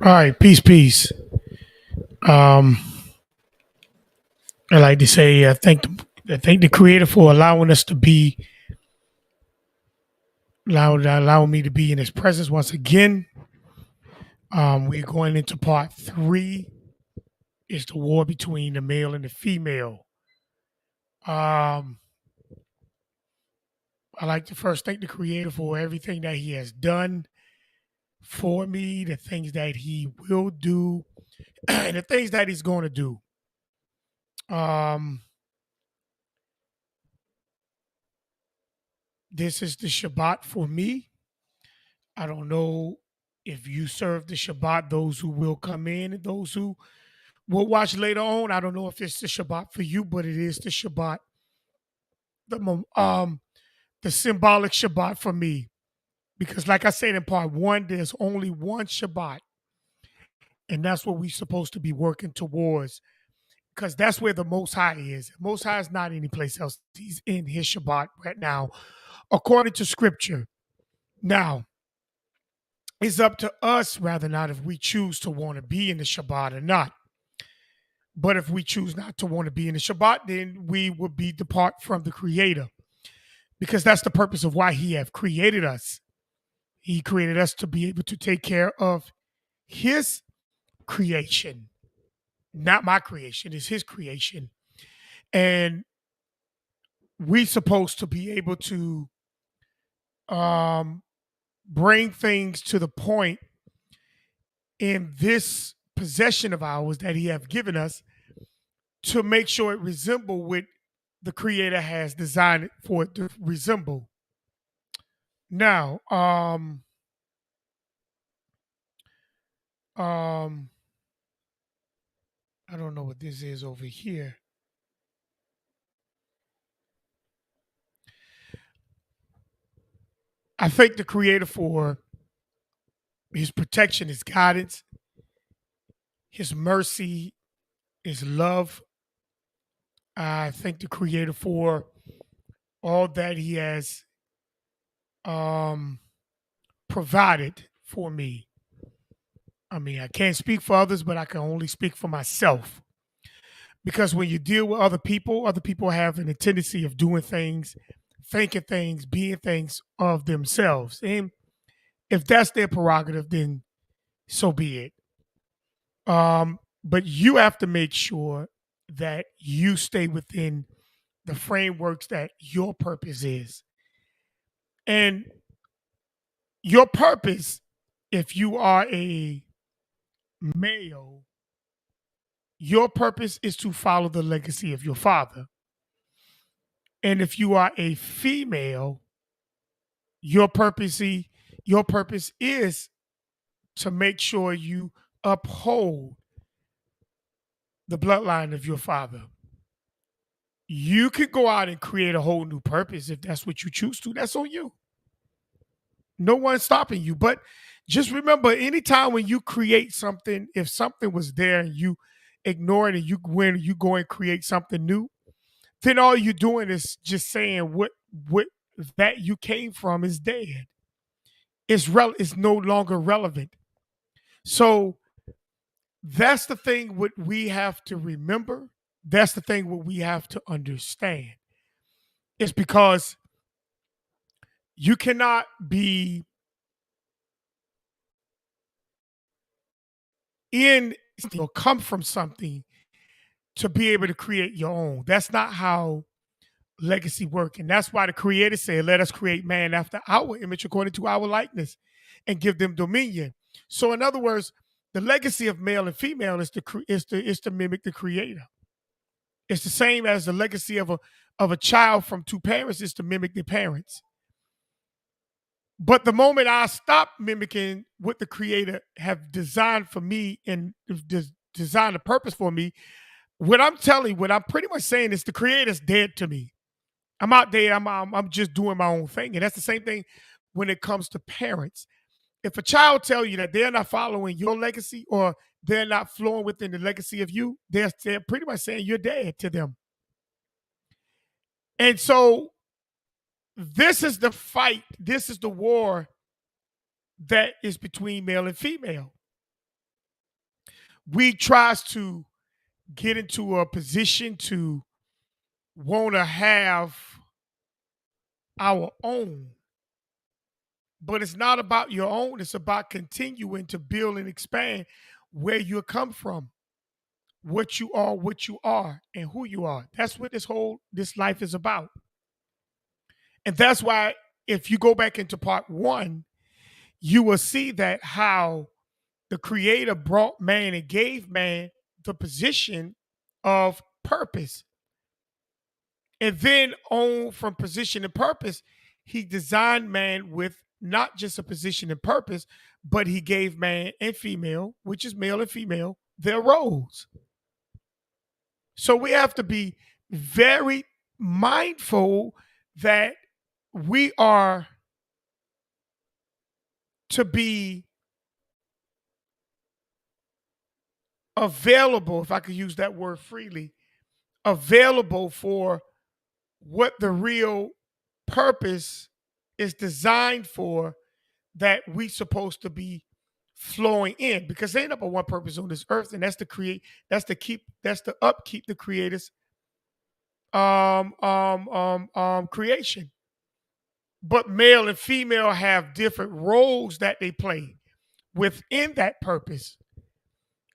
All right, peace, peace. Um, I like to say I thank the Creator for allowing us to be allowing me to be in His presence once again. We're going into part three. It's the war between the male and the female. Um, I like to first thank the Creator for everything that He has done for me, the things that He will do, and the things that He's going to do. Um, this is the Shabbat for me. I don't know if you serve the Shabbat, those who will come in and those who will watch later on. I don't know if it's the Shabbat for you, but it is the Shabbat, the symbolic Shabbat for me. Because, like I said in part one, there's only one Shabbat, and that's what we're supposed to be working towards. Because that's where the Most High is. Most High is not anyplace else. He's in His Shabbat right now, according to Scripture. Now, it's up to us, rather not, if we choose to want to be in the Shabbat or not. But if we choose not to want to be in the Shabbat, then we would be depart from the Creator, because that's the purpose of why He have created us. He created us to be able to take care of His creation, not my creation. It's His creation, and we supposed to be able to um, bring things to the point in this possession of ours that He have given us to make sure it resemble what the Creator has designed it for it to resemble. Now, um, I don't know what this is over here. I thank the Creator for His protection, His guidance, His mercy, His love. I thank the Creator for all that He has um, provided for me. I mean, I can't speak for others, but I can only speak for myself. Because when you deal with other people have a tendency of doing things, thinking things, being things of themselves. And if that's their prerogative, then so be it. But you have to make sure that you stay within the frameworks that your purpose is. And your purpose, if you are a male, your purpose is to follow the legacy of your father. And if you are a female, your purpose your purpose is to make sure you uphold the bloodline of your father. You could go out and create a whole new purpose if that's what you choose to. That's on you. No one's stopping you. But just remember, anytime when you create something, if something was there and you ignore it and you go and create something new, then all you're doing is just saying what that you came from is dead. It's no longer relevant. So that's the thing what we have to remember. That's the thing what we have to understand. It's because you cannot be in or come from something to be able to create your own. That's not how legacy work. And that's why the creator said, let us create man after our image according to our likeness and give them dominion. So in other words, the legacy of male and female is to mimic the creator. It's the same as the legacy of a child from two parents is to mimic their parents. But the moment I stop mimicking what the creator have designed for me and designed a purpose for me, what I'm pretty much saying is the creator's dead to me. I'm out there. I'm just doing my own thing, and that's the same thing when it comes to parents. If a child tell you that they're not following your legacy or they're not flowing within the legacy of you, they're pretty much saying you're dead to them. And so this is the fight. This is the war that is between male and female. We tries to get into a position to want to have our own, but it's not about your own. It's about continuing to build and expand where you come from, what you are, and who you are. That's what this life is about. And that's why if you go back into part one, you will see that how the creator brought man and gave man the position of purpose. And then on from position and purpose, he designed man with not just a position and purpose, but he gave man and female, which is male and female, their roles. So we have to be very mindful that we are to be available, if I could use that word freely, available for what the real purpose is designed for, that we supposed to be flowing in, because there ain't but one purpose on this earth, and that's to create, that's to upkeep the creator's creation. But male and female have different roles that they play within that purpose.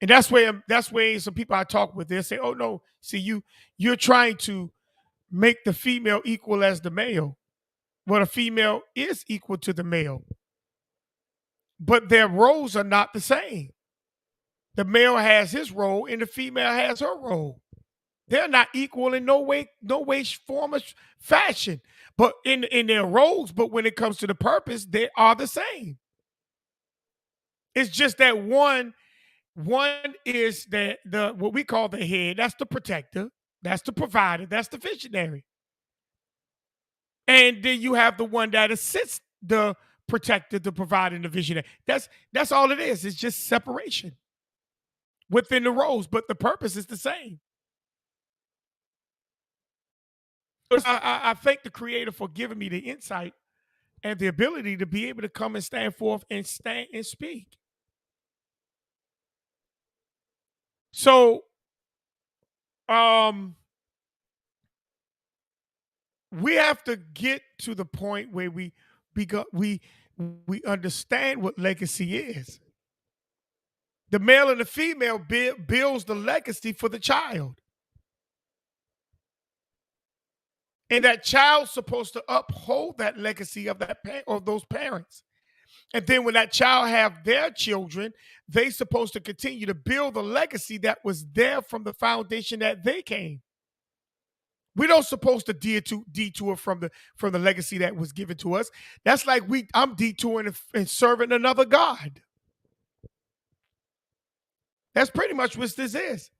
And that's where some people I talk with, they say, oh no, see, you're trying to make the female equal as the male. Well, the female is equal to the male, but their roles are not the same. The male has his role and the female has her role. They're not equal in no way, form, or fashion. But in their roles, but when it comes to the purpose, they are the same. It's just that one is the what we call the head. That's the protector. That's the provider. That's the visionary. And then you have the one that assists the protector, the provider, and the visionary. That's all it is. It's just separation within the roles, but the purpose is the same. I thank the creator for giving me the insight and the ability to be able to come and stand forth and stand and speak. So we have to get to the point where we understand what legacy is. The male and the female builds the legacy for the child. And that child's supposed to uphold that legacy of of those parents. And then when that child have their children, they supposed to continue to build the legacy that was there from the foundation that they came. We don't supposed to detour from the legacy that was given to us. That's like I'm detouring and serving another God. That's pretty much what this is.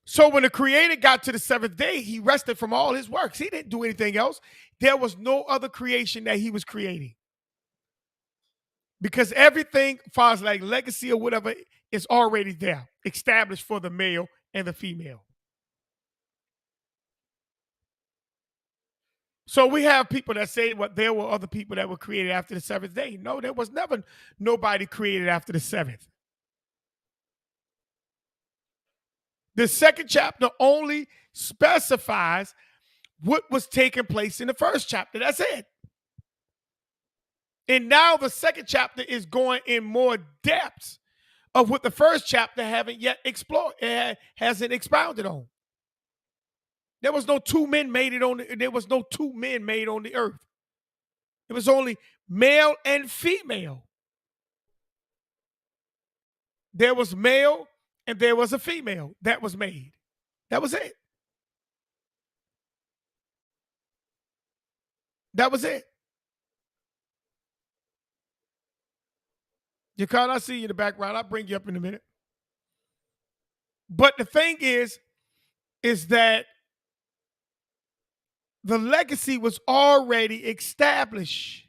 So when the creator got to the seventh day, he rested from all his works. He didn't do anything else. There was no other creation that he was creating. Because everything, as far as like legacy or whatever, is already there, established for the male and the female. So we have people that say there were other people that were created after the seventh day. No, there was never nobody created after the seventh. The second chapter only specifies what was taking place in the first chapter. That's it. And now the second chapter is going in more depth of what the first chapter haven't yet explored, hasn't expounded on. There was no two men made it on. There was no two men made on the earth. It was only male and female. There was male and there was a female that was made. That was it. That was it. You can't. I see you in the background. I'll bring you up in a minute. But the thing is that the legacy was already established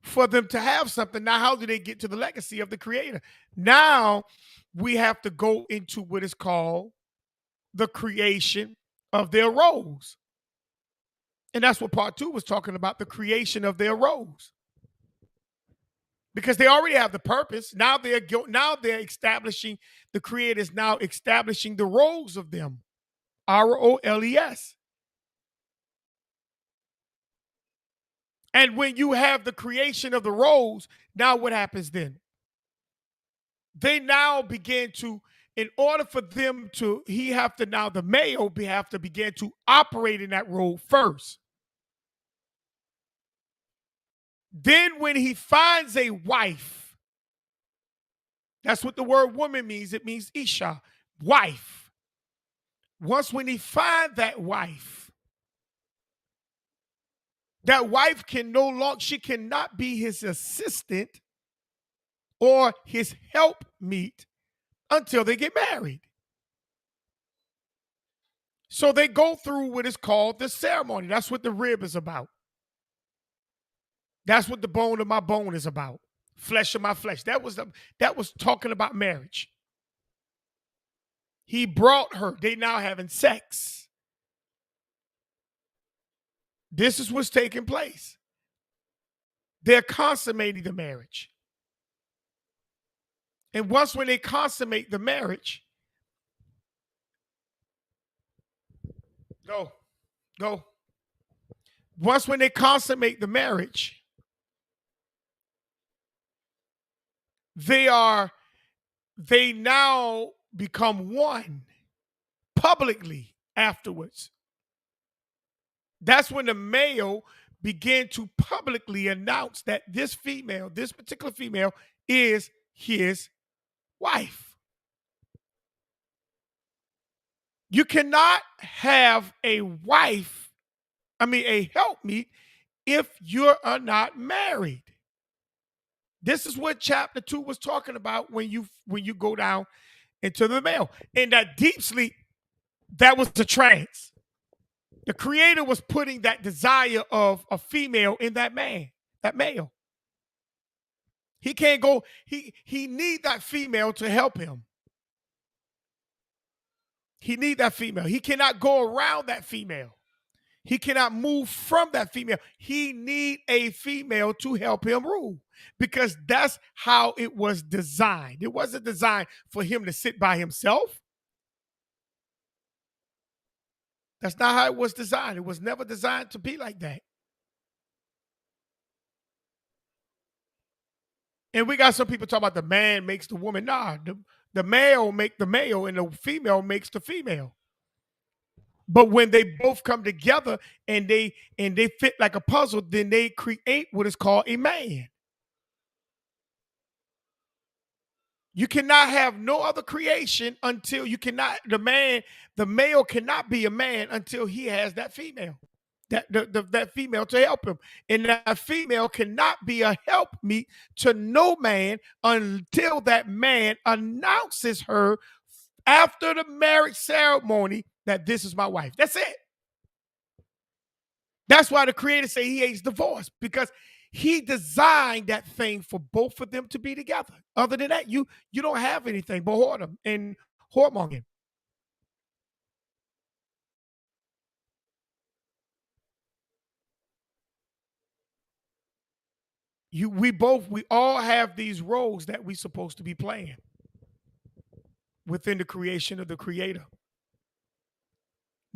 for them to have something. Now, how do they get to the legacy of the creator? Now we have to go into what is called the creation of their roles. And that's what part two was talking about, the creation of their roles. because they already have the purpose. Now they're establishing, the creator is now establishing the roles of them. ROLES. And when you have the creation of the roles, now what happens then? They now begin to, in order for them to, he have to now, the male have to begin to operate in that role first. Then when he finds a wife, that's what the word woman means. It means Isha, wife. Once when he finds that wife can no longer, she cannot be his assistant or his helpmeet until they get married. So they go through what is called the ceremony. That's what the rib is about. That's what the bone of my bone is about. Flesh of my flesh. That was talking about marriage. He brought her. They now having sex. This is what's taking place. They're consummating the marriage. And once when they consummate the marriage, go. Once when they consummate the marriage, they now become one publicly afterwards. That's when the male began to publicly announce that this particular female, is his wife. You cannot have a helpmeet, if you are not married. This is what chapter 2 was talking about when you go down into the male. In that deep sleep, that was the trance. The creator was putting that desire of a female in that man, that male. He can't go, he need that female to help him. He need that female. He cannot go around that female. He cannot move from that female. He need a female to help him rule, because that's how it was designed. It wasn't designed for him to sit by himself. That's not how it was designed. It was never designed to be like that. And we got some people talking about the man makes the woman. Nah, the male make the male and the female makes the female. But when they both come together and they fit like a puzzle, then they create what is called a man. You cannot have no other creation until the male cannot be a man until he has that female. That female to help him. And that female cannot be a helpmeet to no man until that man announces her after the marriage ceremony that this is my wife. That's it. That's why the creator say he hates divorce, because he designed that thing for both of them to be together. Other than that, you don't have anything but whoredom and whoremongering. We all have these roles that we're supposed to be playing within the creation of the creator.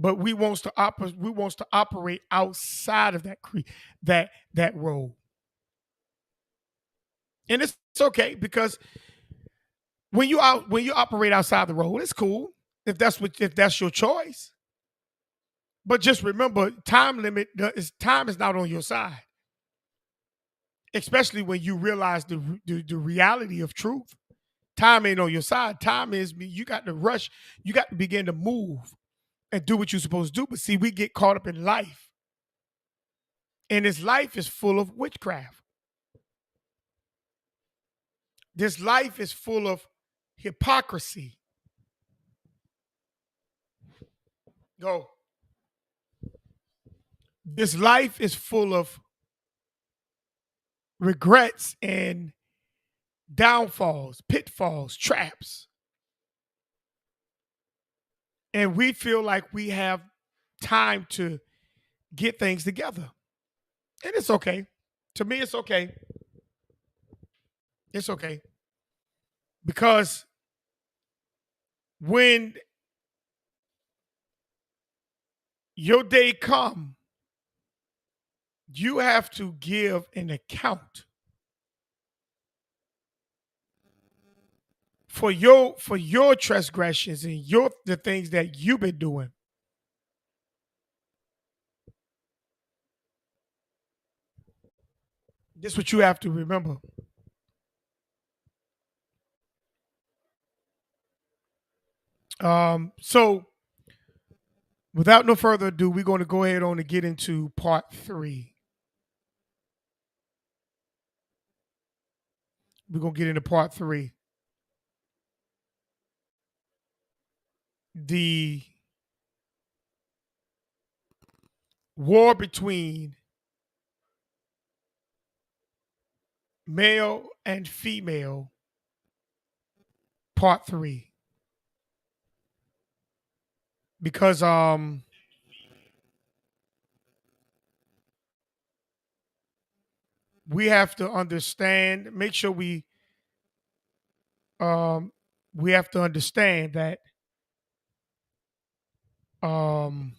But we wants to operate outside of that role. And it's okay, because when you operate outside the role, it's cool if that's your choice. But just remember, time is not on your side. Especially when you realize the reality of truth. Time ain't on your side. Time is, you got to rush. You got to begin to move and do what you're supposed to do. But see, we get caught up in life. And this life is full of witchcraft. This life is full of hypocrisy. Go. This life is full of regrets and downfalls, pitfalls, traps. And we feel like we have time to get things together. And it's okay. To me, it's okay. It's okay. Because when your day come, you have to give an account for your transgressions and your the things that you've been doing. This is what you have to remember. So without no further ado, we're going to go ahead on and get into part three. We're gonna get into part three. The war between male and female, part three. Because we have to understand, make sure um we have to understand that um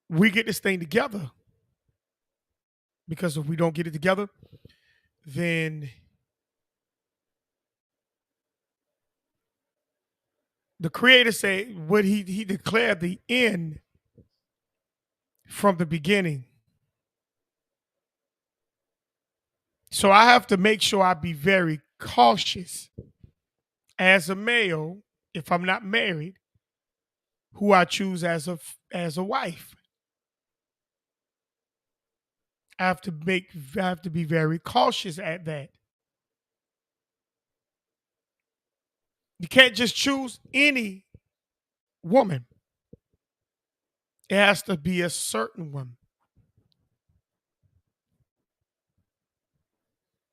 we get this thing together. Because if we don't get it together, then the creator said what he declared the end from the beginning. So I have to make sure I be very cautious as a male, if I'm not married, who I choose as a wife. I have to be very cautious at that. You can't just choose any woman. It has to be a certain one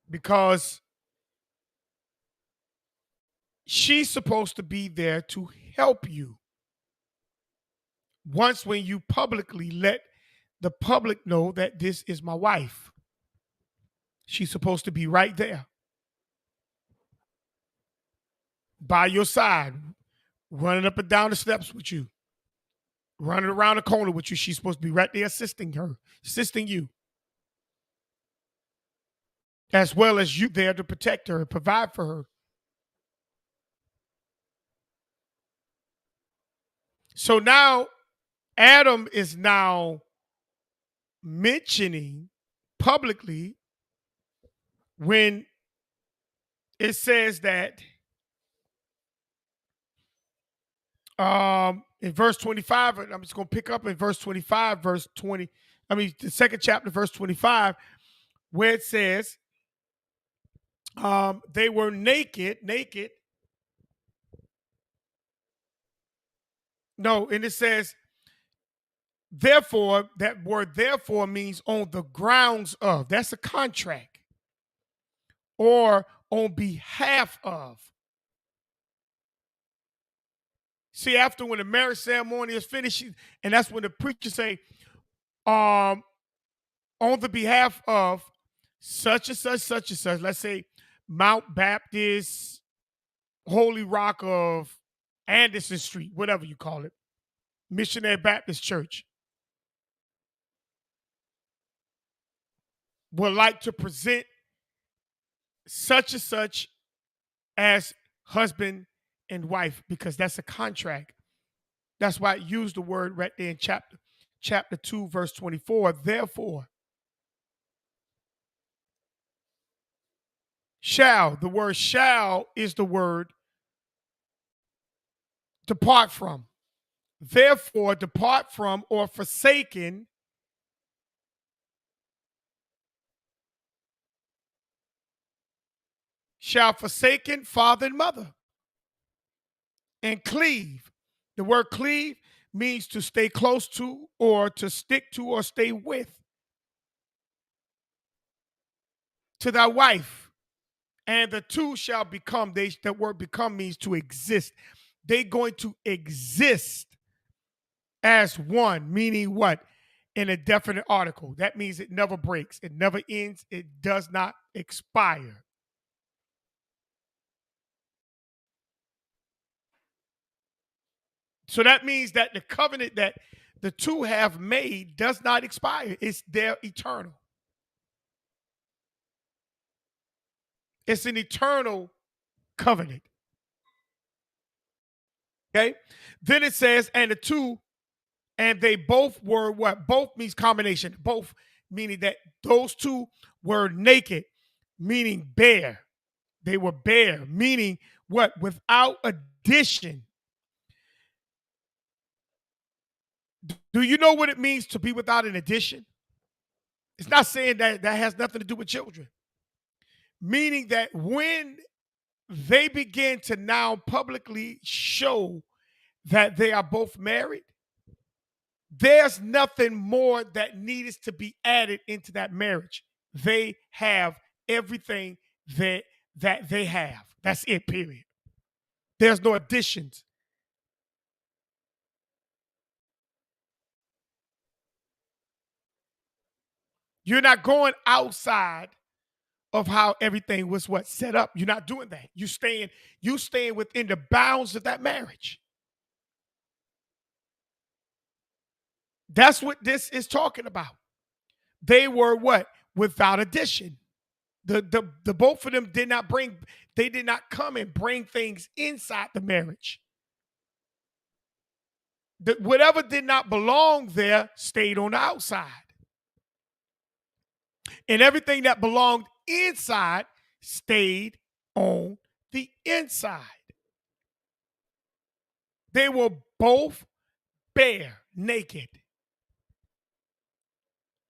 because she's supposed to be there to help you. Once when you publicly let the public know that this is my wife, she's supposed to be right there by your side, running up and down the steps with you, running around the corner with you. She's supposed to be right there assisting you, as well as you there to protect her and provide for her. So now Adam is now mentioning publicly when it says that in verse 25, I'm just going to pick up in verse 25, verse 20, the second chapter, verse 25, where it says, they were naked. No, and it says, therefore, that word therefore means on the grounds of. That's a contract. Or on behalf of. See, after when the marriage ceremony is finished, and that's when the preacher say, on the behalf of such and such, such and such, let's say Mount Baptist, Holy Rock of Anderson Street, whatever you call it, Missionary Baptist Church, would like to present such and such as husband and wife because that's a contract. That's why I used the word right there in chapter 2, verse 24. Therefore, shall, the word shall is the word depart from. Therefore, depart from or forsaken shall forsaken father and mother and cleave. The word cleave means to stay close to or to stick to or stay with to thy wife. And the two shall become, that word become means to exist. They're going to exist as one, meaning what? in a definite article. That means it never breaks, it never ends, it does not expire. So that means that the covenant that the two have made does not expire. It's there eternal. It's an eternal covenant. Okay. Then it says, and the two, and they both were what? Both means combination. Both meaning that those two were naked, meaning bare. They were bare, meaning what? Without addition. Do you know what it means to be without an addition? It's not saying that that has nothing to do with children. Meaning that when they begin to now publicly show that they are both married, there's nothing more that needs to be added into that marriage. They have everything that they have. That's it, period. There's no additions. You're not going outside of how everything was what set up. You're not doing that. You staying within the bounds of that marriage. That's what this is talking about. They were what? Without addition. The both of them they did not come and bring things inside the marriage. Whatever did not belong there stayed on the outside. And everything that belonged inside stayed on the inside. They were both bare, naked,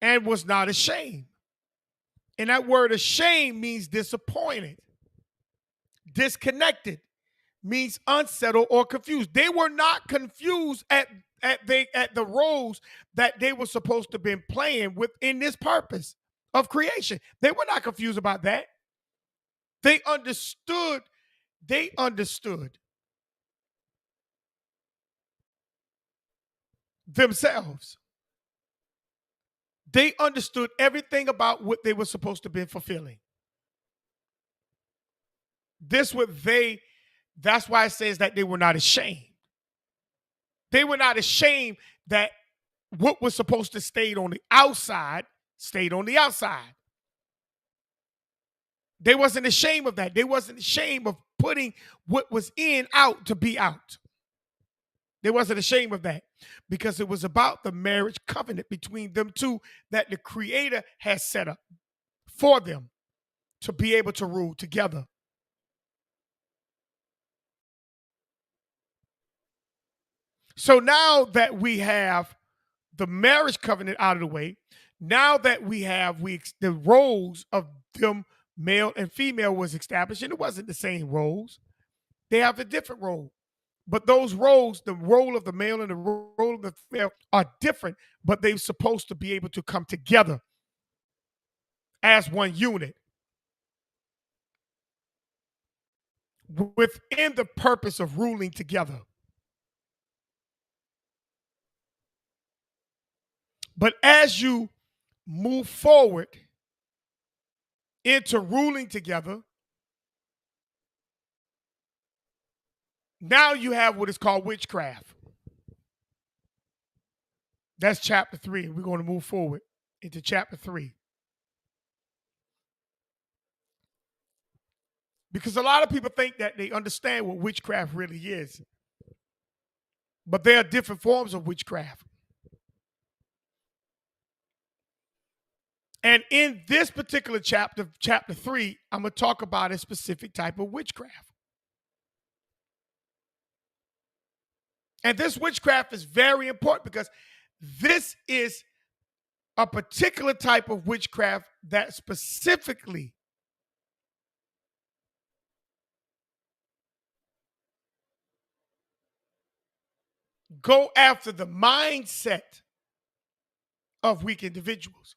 and was not ashamed. And that word ashamed means disappointed. Disconnected means unsettled or confused. They were not confused at the roles that they were supposed to have been playing within this purpose of creation. They were not confused about that. They understood themselves. They understood everything about what they were supposed to be fulfilling. That's why it says that they were not ashamed. They were not ashamed that what was supposed to stay on the outside stayed on the outside. They wasn't ashamed of that. They wasn't ashamed of putting what was in out to be out. They wasn't ashamed of that because it was about the marriage covenant between them two that the Creator has set up for them to be able to rule together. So now that we have the marriage covenant out of the way, now that we have the roles of them, male and female, was established, and it wasn't the same roles. They have a different role. But those roles, the role of the male and the role of the female, are different, but they're supposed to be able to come together as one unit within the purpose of ruling together. But as you move forward into ruling together, now you have what is called witchcraft. That's chapter 3. We're going to move forward into chapter 3. Because a lot of people think that they understand what witchcraft really is. But there are different forms of witchcraft. And in this particular chapter, chapter 3, I'm going to talk about a specific type of witchcraft. And this witchcraft is very important because this is a particular type of witchcraft that specifically go after the mindset of weak individuals.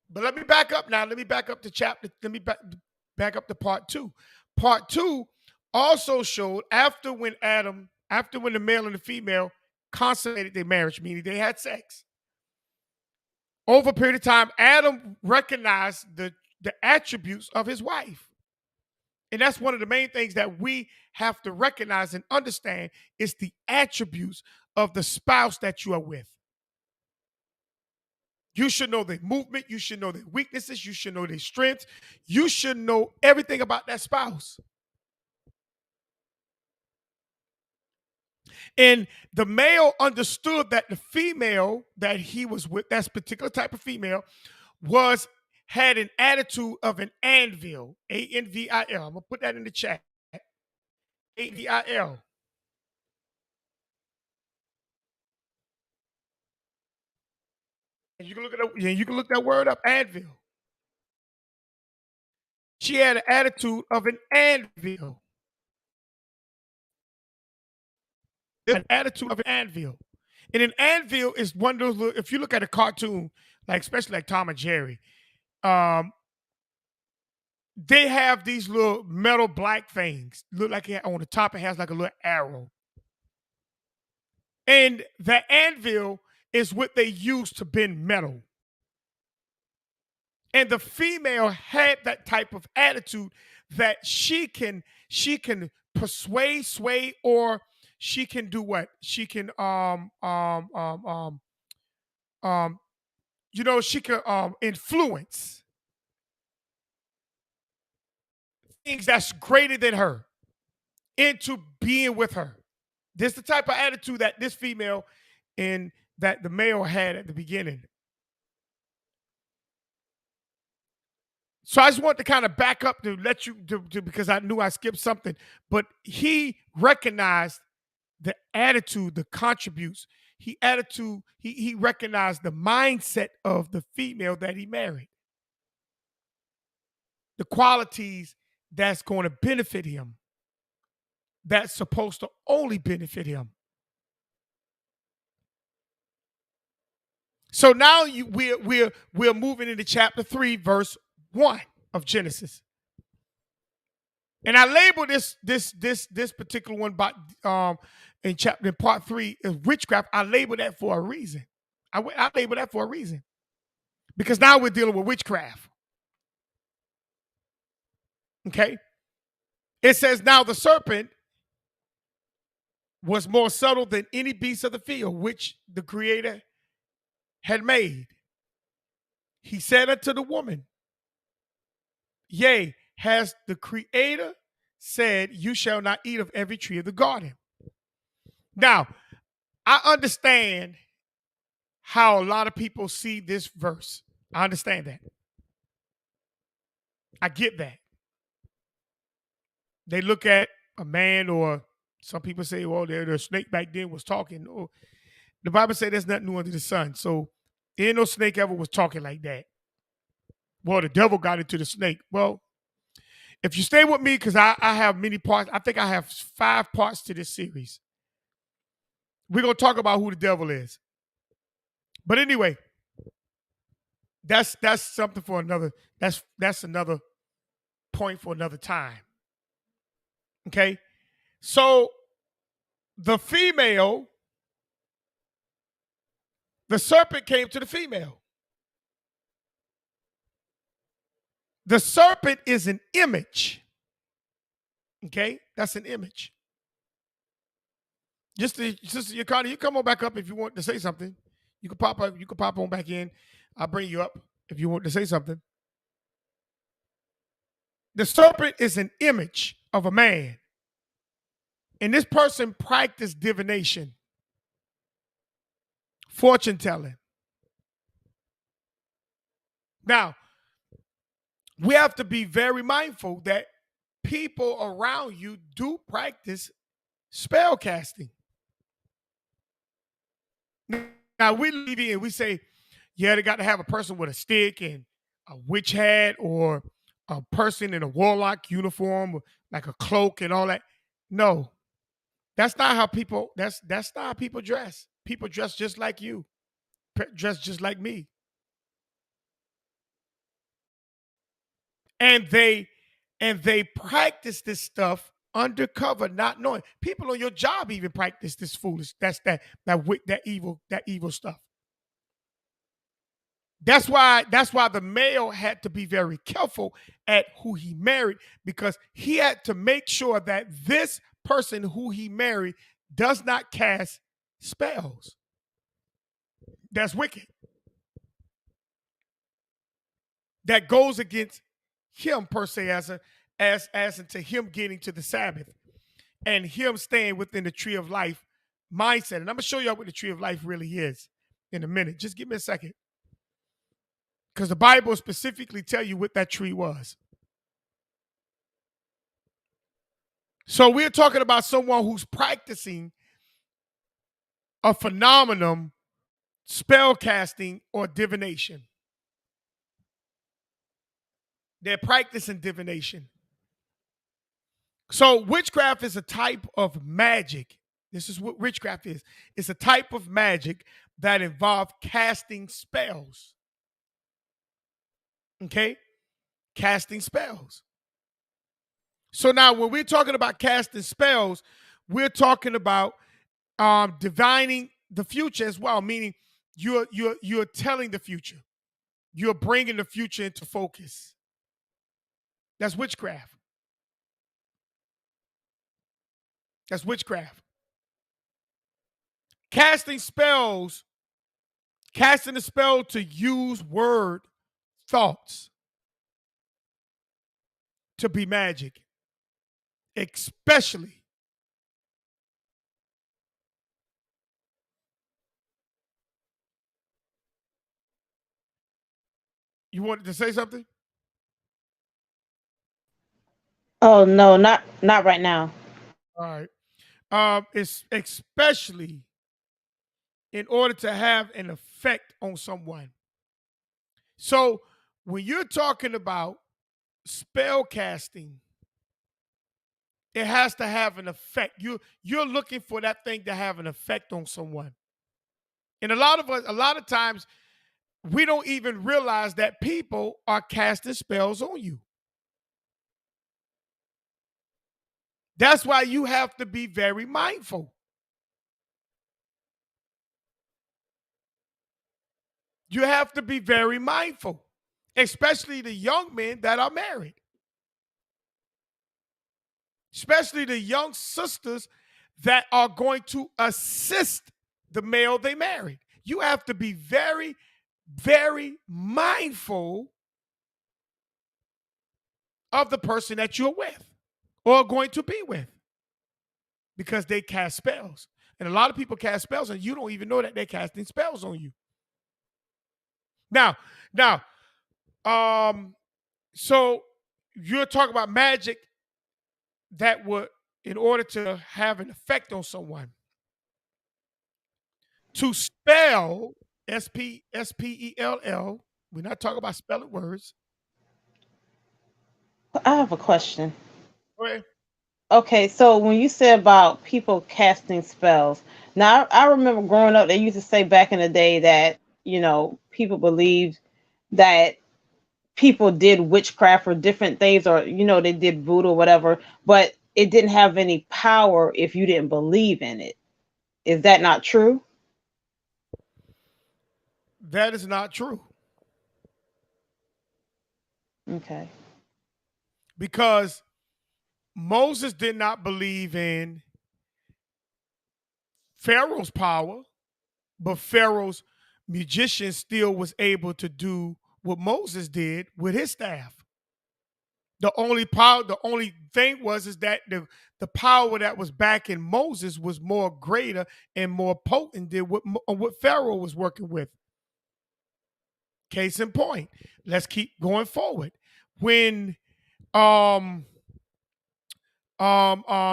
But let me back up now. Let me back up to back up to part 2. Part 2 also showed after when the male and the female consummated their marriage, meaning they had sex. Over a period of time, Adam recognized the attributes of his wife. And that's one of the main things that we have to recognize and understand is the attributes of the spouse that you are with. You should know their movement. You should know their weaknesses. You should know their strengths. You should know everything about that spouse. And the male understood that the female that he was with, that particular type of female, had an attitude of an anvil, Anvil. I'm gonna put that in the chat. Anvil. And you can look at you can look that word up, anvil. She had an attitude of an anvil. An attitude of an anvil. And an anvil is one of those little, if you look at a cartoon, like especially like Tom and Jerry, um, they have these little metal black things. Look like on the top it has like a little arrow. And the anvil is what they use to bend metal. And the female had that type of attitude that she can persuade, sway, or she can do what? She can she can influence things that's greater than her into being with her. This is the type of attitude that this female and that the male had at the beginning. So I just want to kind of back up to let you because I knew I skipped something, but he recognized the attitude, the contributes. He recognized the mindset of the female that he married. The qualities that's going to benefit him. That's supposed to only benefit him. So now we're moving into chapter 3, verse 1 of Genesis. And I labeled this particular one by in part 3 is witchcraft. I labeled that for a reason. I labeled that for a reason. Because now we're dealing with witchcraft. Okay? It says, now the serpent was more subtle than any beast of the field, which the Creator had made. He said unto the woman, yea, has the Creator said, you shall not eat of every tree of the garden. Now, I understand how a lot of people see this verse. I understand that. I get that. They look at a man, or some people say, well, the snake back then was talking. Or the Bible said there's nothing new under the sun. So there ain't no snake ever was talking like that. Well, the devil got into the snake. Well, if you stay with me, because I have many parts, I think I have 5 parts to this series. We're going to talk about who the devil is. But anyway, that's something for another, that's another point for another time. Okay? So the serpent came to the female. The serpent is an image. Okay? That's an image. Sister Yakani, you come on back up if you want to say something. You can pop up, you can pop on back in. I'll bring you up if you want to say something. The serpent is an image of a man. And this person practiced divination, fortune telling. Now, we have to be very mindful that people around you do practice spell casting. Now, we leave in, we say, yeah, they got to have a person with a stick and a witch hat, or a person in a warlock uniform, like a cloak and all that. No, that's not how people, that's not how people dress. People dress just like you, dress just like me. And they practice this stuff undercover, not knowing. People on your job even practice this foolish. That evil stuff. That's why the male had to be very careful at who he married, because he had to make sure that this person who he married does not cast spells. That's wicked. That goes against him per se, as into him getting to the Sabbath and him staying within the tree of life mindset. And I'm gonna show you what the tree of life really is in a minute. Just give me a second. Because the Bible specifically tell you what that tree was. So we're talking about someone who's practicing a phenomenon, spell casting or divination. They're practicing divination. So witchcraft is a type of magic. This is what witchcraft is. It's a type of magic that involves casting spells. Okay? Casting spells. So now when we're talking about casting spells, we're talking about divining the future as well, meaning you're telling the future. You're bringing the future into focus. That's witchcraft. That's witchcraft. Casting the spell to use word thoughts to be magic, especially you wanted to say something? Oh no, not right now. All right. It's especially in order to have an effect on someone. So when you're talking about spell casting, it has to have an effect. You're looking for that thing to have an effect on someone. And a lot of times, we don't even realize that people are casting spells on you. That's why you have to be very mindful. You have to be very mindful, especially the young men that are married, especially the young sisters that are going to assist the male they married. You have to be very, very mindful of the person that you're with or going to be with, because they cast spells. And a lot of people cast spells and you don't even know that they're casting spells on you. Now, now, so you're talking about magic that would, in order to have an effect on someone, to spell, spell. We're not talking about spelling words. I have a question. Okay. Okay, so when you said about people casting spells, now I remember growing up, they used to say back in the day that, people believed that people did witchcraft or different things, or, they did voodoo or whatever, but it didn't have any power if you didn't believe in it. Is that not true? That is not true, Okay. because Moses did not believe in Pharaoh's power, but Pharaoh's magician still was able to do what Moses did with his staff. The only thing was is that the power that was back in Moses was more greater and more potent than what Pharaoh was working with. Case in point, let's keep going forward. When um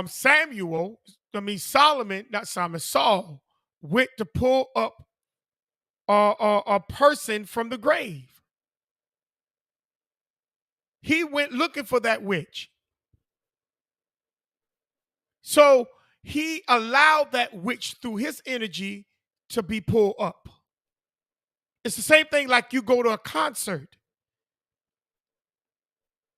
Samuel, I mean Solomon, not Solomon, Saul went to pull up a person from the grave. He went looking for that witch. So he allowed that witch through his energy to be pulled up. It's the same thing like you go to a concert.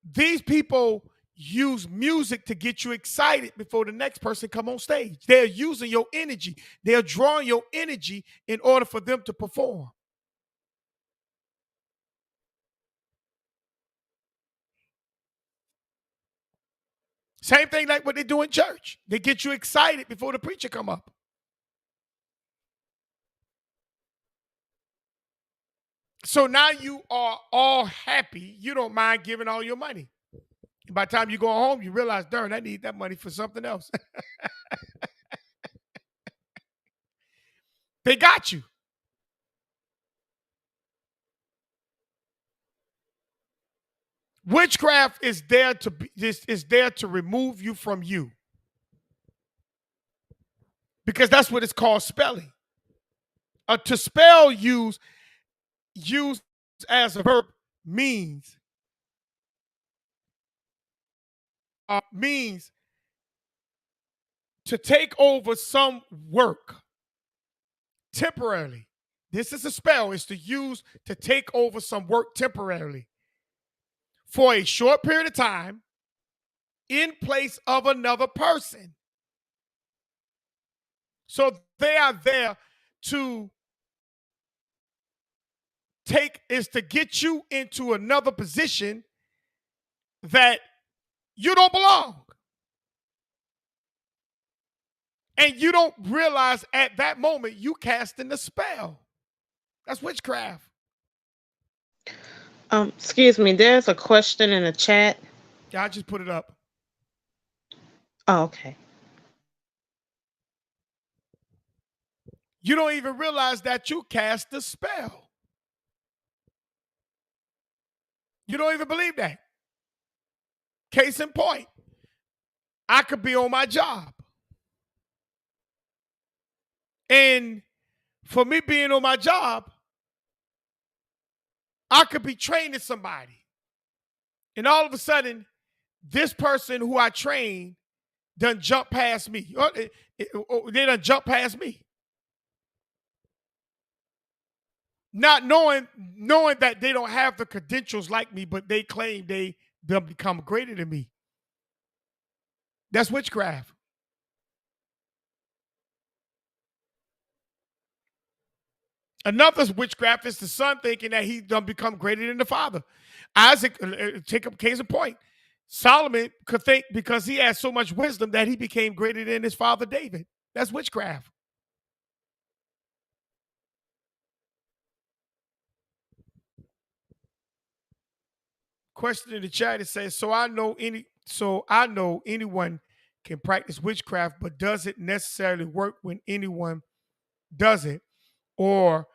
These people use music to get you excited before the next person come on stage. They're using your energy. They're drawing your energy in order for them to perform. Same thing like what they do in church. They get you excited before the preacher come up. So now you are all happy. You don't mind giving all your money. By the time you go home, you realize, darn, I need that money for something else. They got you. Witchcraft is there to remove you from you. Because that's what it's called, spelling. To spell used as a verb means to take over some work temporarily. This is a spell. It's to use to take over some work temporarily for a short period of time in place of another person. So they are there to get you into another position that you don't belong. And you don't realize at that moment you casting the spell. That's witchcraft. Excuse me, there's a question in the chat. Yeah, I just put it up. Oh, okay. You don't even realize that you cast the spell. You don't even believe that. Case in point, I could be on my job. And for me being on my job, I could be training somebody. And all of a sudden, this person who I train done jump past me. They done jump past me. Not knowing that they don't have the credentials like me, but they claim they'll become greater than me. That's witchcraft. Another witchcraft is the son thinking that he done become greater than the father. Isaac, take a case in point. Solomon could think because he had so much wisdom that he became greater than his father David. That's witchcraft. Question in the chat, it says, so I know anyone can practice witchcraft, but does it necessarily work when anyone does it? Or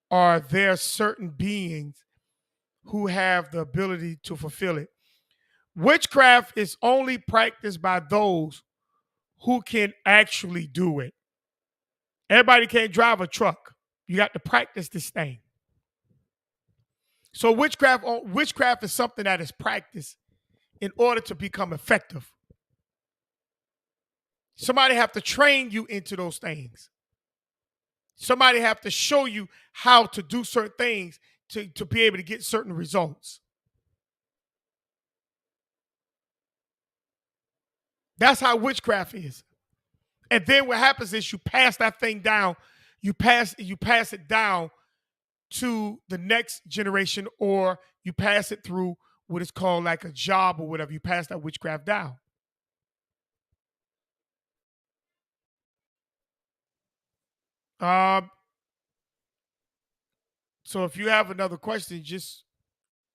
are there certain beings who have the ability to fulfill it? Witchcraft is only practiced by those who can actually do it. Everybody can't drive a truck. You got to practice this thing. So witchcraft is something that is practiced in order to become effective. Somebody have to train you into those things. Somebody have to show you how to do certain things to be able to get certain results. That's how witchcraft is. And then what happens is you pass that thing down, you pass it down to the next generation, or you pass it through what is called like a job or whatever. You pass that witchcraft down. So if you have another question, just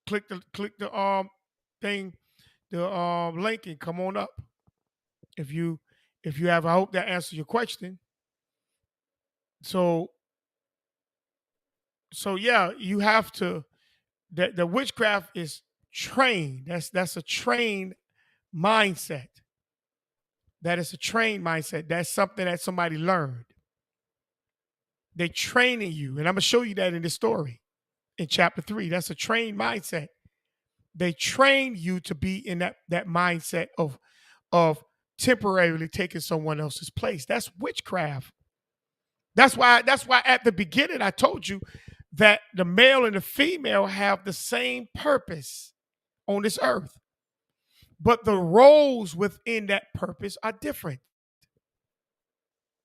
click the thing, the link, and come on up. If you have, I hope that answers your question. So yeah, you have to. The witchcraft is trained. That's a trained mindset. That is a trained mindset. That's something that somebody learned. They're training you, and I'm gonna show you that in this story in chapter 3. That's a trained mindset. They train you to be in that mindset of temporarily taking someone else's place. That's witchcraft. That's why at the beginning I told you that the male and the female have the same purpose on this earth. but the roles within that purpose are different.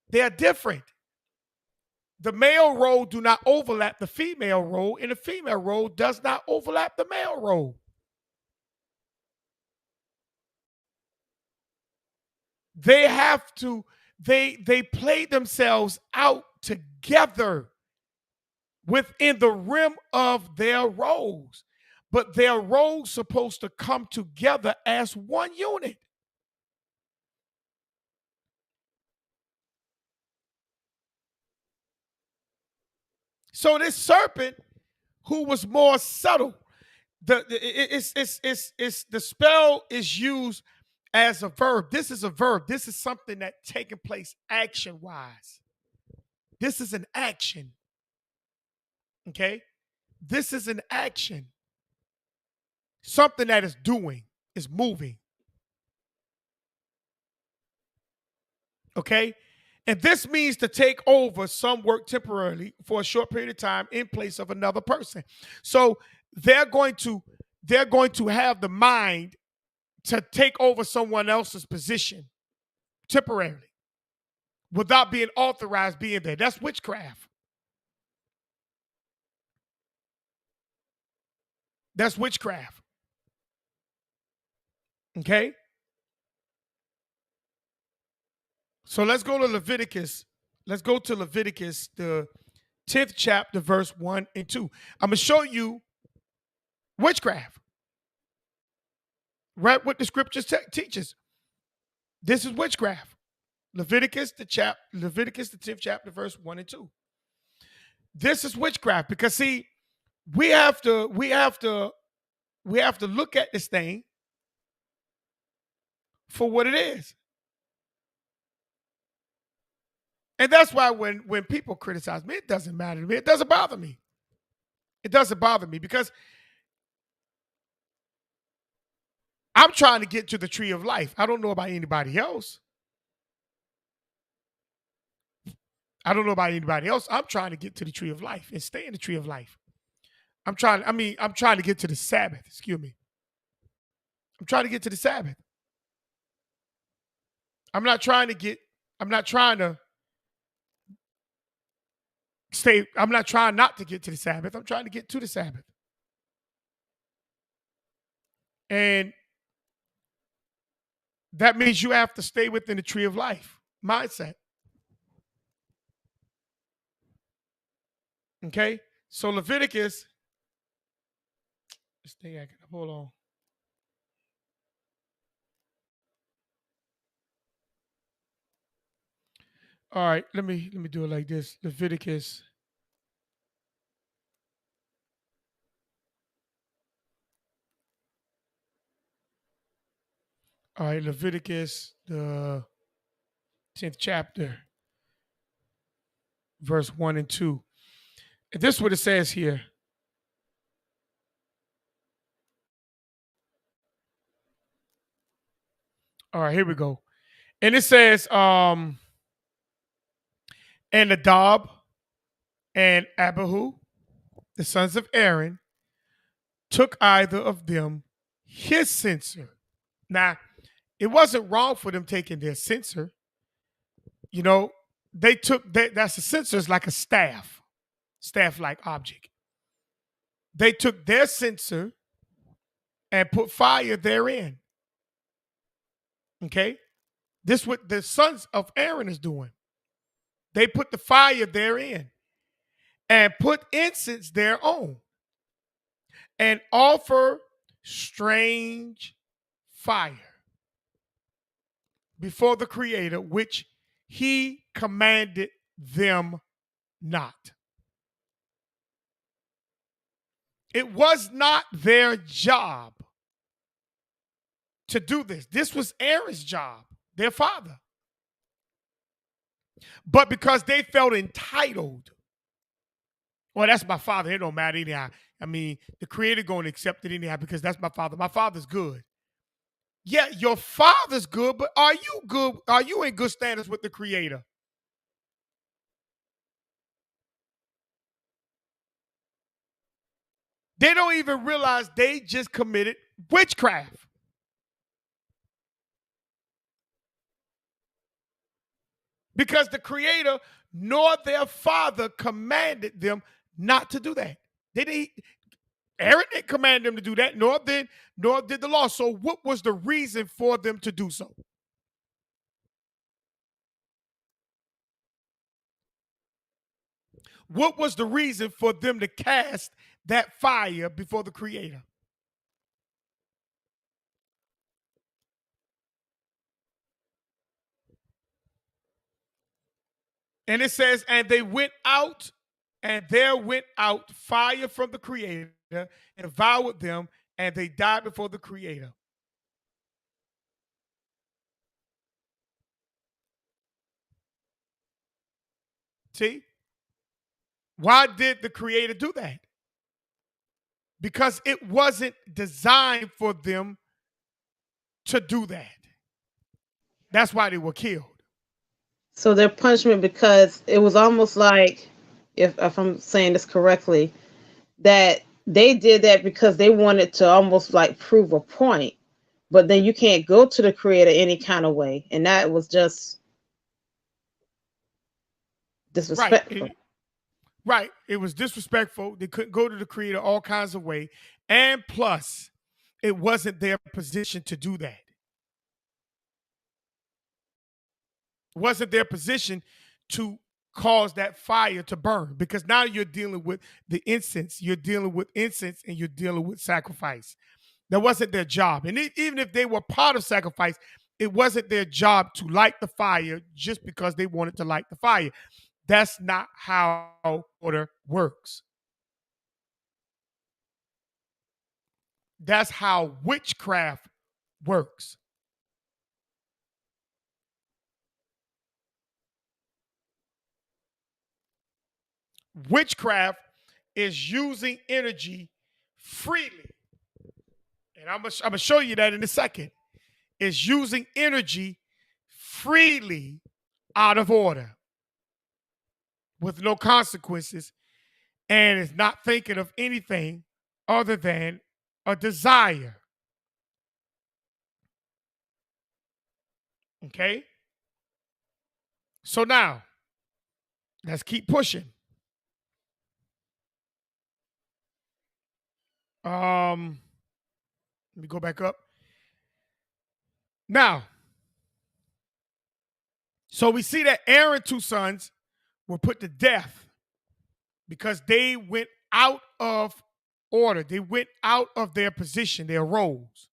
They are different. The male role do not overlap the female role, and the female role does not overlap the male role. They have to, they play themselves out together within the rim of their roles. But their roles supposed to come together as one unit. So this serpent, who was more subtle, the spell is used as a verb. This is a verb. This is something that taking place action wise. This is an action. Okay, this is an action. Something that is doing, is moving. Okay, and this means to take over some work temporarily for a short period of time in place of another person. So they're going to have the mind to take over someone else's position temporarily without being authorized being there. That's witchcraft. That's witchcraft. Okay? So let's go to Leviticus. Let's go to Leviticus, the 10th chapter, verse 1 and 2. I'm going to show you witchcraft. Right, what the scriptures teaches. This is witchcraft. Leviticus, the 10th chapter, verse 1 and 2. This is witchcraft because see, we have to look at this thing for what it is. And that's why when people criticize me, it doesn't matter to me. It doesn't bother me. It doesn't bother me because I'm trying to get to the tree of life. I don't know about anybody else. I'm trying to get to the tree of life and stay in the tree of life. I'm trying to get to the Sabbath. Excuse me. I'm trying to get to the Sabbath. I'm not trying to not to get to the Sabbath. I'm trying to get to the Sabbath. And that means you have to stay within the tree of life mindset. Okay? So Leviticus, this thing acting up. Hold on. All right, let me do it like this. Leviticus. All right, Leviticus, the 10th chapter, verse 1 and 2. And this is what it says here. All right, here we go. And it says, and Nadab and Abihu, the sons of Aaron, took either of them his censer. Now, it wasn't wrong for them taking their censer. You know, they took that's a censer is like a staff-like object. They took their censer and put fire therein. Okay? This is what the sons of Aaron is doing. They put the fire therein and put incense thereon and offer strange fire before the Creator, which he commanded them not. It was not their job to do this. This was Aaron's job, their father. But because they felt entitled, well, that's my father. It don't matter anyhow. I mean, the Creator going to accept it anyhow because that's my father. My father's good. Yeah, your father's good, but are you good? Are you in good standards with the Creator? They don't even realize they just committed witchcraft. because the Creator nor their father commanded them not to do that. They didn't. Aaron didn't command them to do that, nor did the law. So, what was the reason for them to do so? What was the reason for them to cast that fire before the Creator? And it says, and they went out, and there went out fire from the Creator and devoured them, and they died before the Creator. See? Why did the Creator do that? Because it wasn't designed for them to do that. That's why they were killed. So their punishment, because it was almost like, if I'm saying this correctly, that they did that because they wanted to almost like prove a point, but then you can't go to the Creator any kind of way, and that was just Right. disrespectful. Right. It was disrespectful. They couldn't go to the Creator all kinds of way. And plus, it wasn't their position to do that. It wasn't their position to cause that fire to burn, because now you're dealing with the incense. You're dealing with incense and you're dealing with sacrifice. That wasn't their job. And even if they were part of sacrifice, it wasn't their job to light the fire just because they wanted to light the fire. That's not how order works. That's how witchcraft works. Witchcraft is using energy freely. And I'm gonna show you that in a second. It's using energy freely out of order with no consequences, and is not thinking of anything other than a desire. Okay? So now, let's keep pushing. Let me go back up. Now, so we see that Aaron's two sons were put to death because they went out of order. They went out of their position, their roles.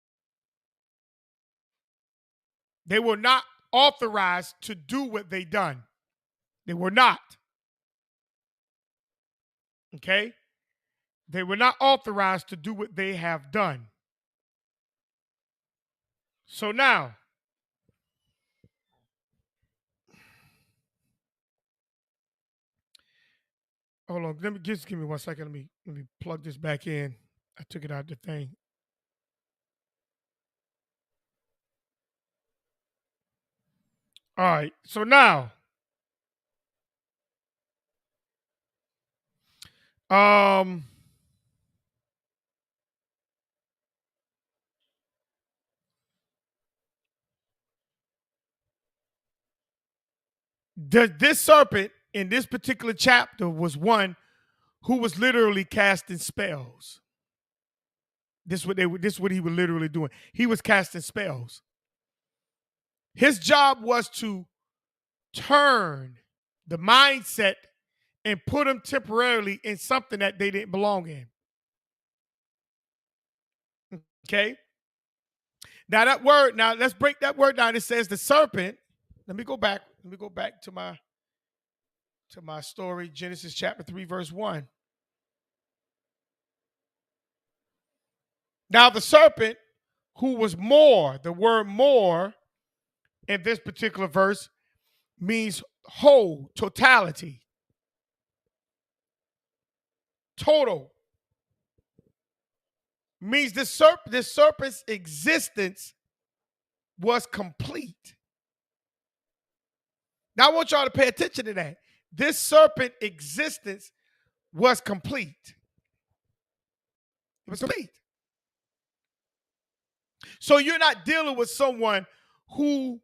They were not authorized to do what they done. They were not. Okay? They were not authorized to do what they have done. So now, hold on. Just give me 1 second. Let me plug this back in. I took it out the thing. All right. So now, um, this serpent in this particular chapter was one who was literally casting spells. This is what he was literally doing. He was casting spells. His job was to turn the mindset and put them temporarily in something that they didn't belong in. Okay? Now that word, now let's break that word down. It says the serpent. Let me go back to my story, Genesis chapter 3, verse 1. Now the serpent, who was more, the word more in this particular verse means whole, totality, total. Means this serpent's existence was complete. Now I want y'all to pay attention to that. This serpent existence was complete. It was complete. So you're not dealing with someone who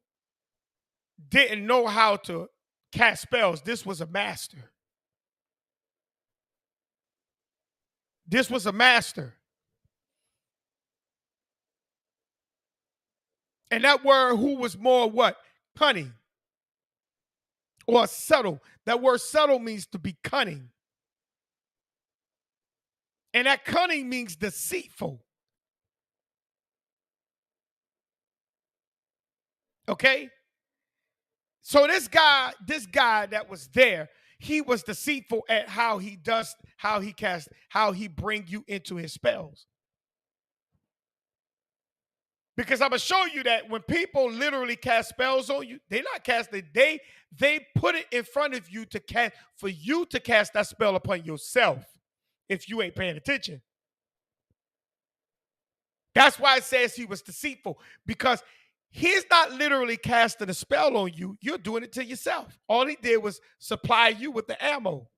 didn't know how to cast spells, this was a master. This was a master. And that word who was more what? Cunning. Or subtle. That word subtle means to be cunning. And that cunning means deceitful. Okay? So this guy that was there, he was deceitful at how he does, how he casts, how he bring you into his spells. Because I'm gonna show you that when people literally cast spells on you, they're not casting, they put it in front of you to cast, for you to cast that spell upon yourself if you ain't paying attention. That's why it says he was deceitful, because he's not literally casting a spell on you. You're doing it to yourself. All he did was supply you with the ammo.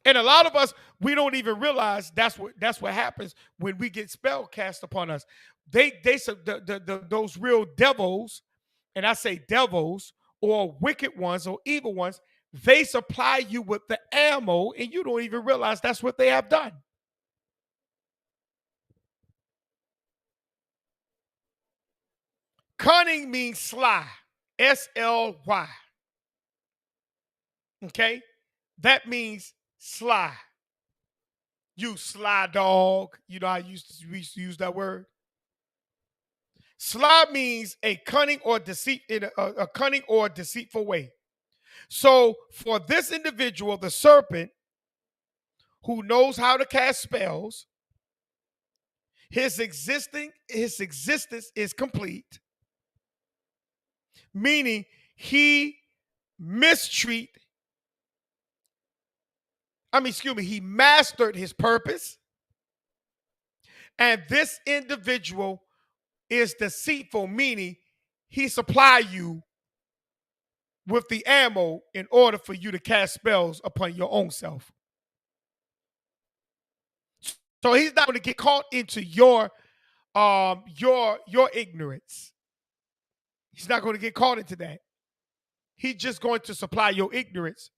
And a lot of us, we don't even realize that's what happens when we get spell cast upon us. Those real devils, and I say devils or wicked ones or evil ones, they supply you with the ammo, and you don't even realize that's what they have done. Cunning means sly. S-L-Y. Okay? That means sly. You sly dog. You know how we used to use that word? Sly means a cunning or deceit in a cunning or deceitful way. So for this individual, the serpent, who knows how to cast spells, his existence is complete, meaning he he mastered his purpose, and this individual is deceitful, meaning he supply you with the ammo in order for you to cast spells upon your own self. So he's not going to get caught into your ignorance. He's not going to get caught into that. He's just going to supply your ignorance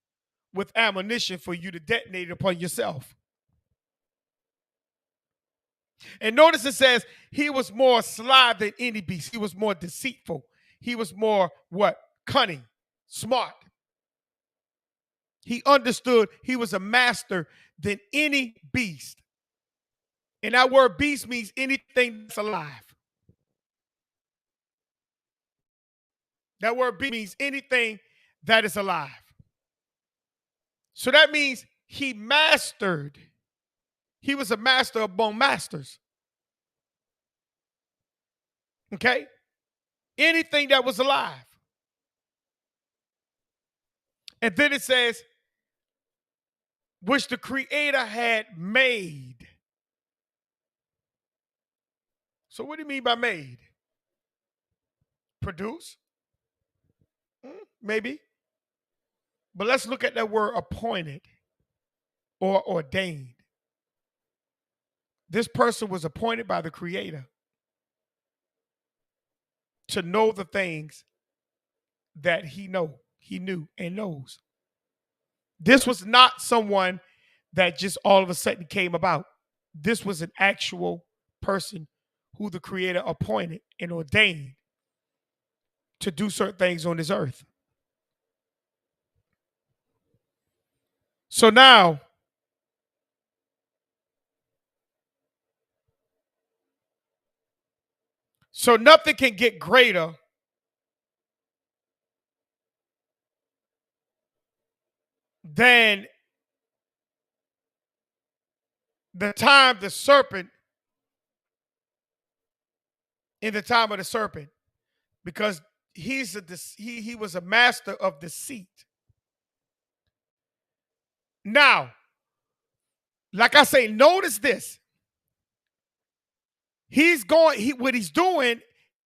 with ammunition for you to detonate it upon yourself. And notice it says he was more sly than any beast. He was more deceitful. He was more what? Cunning, smart. He understood he was a master than any beast. And that word beast means anything that's alive. That word beast means anything that is alive. So that means he mastered. He was a master among masters. Okay? Anything that was alive. And then it says, which the Creator had made. So what do you mean by made? Produce? Maybe. But let's look at that word appointed or ordained. This person was appointed by the Creator to know the things that he knew and knows. This was not someone that just all of a sudden came about. This was an actual person who the Creator appointed and ordained to do certain things on this earth. So now, nothing can get greater than the time the serpent, in the time of the serpent, because he was a master of deceit. Now, like I say, notice this. What he's doing,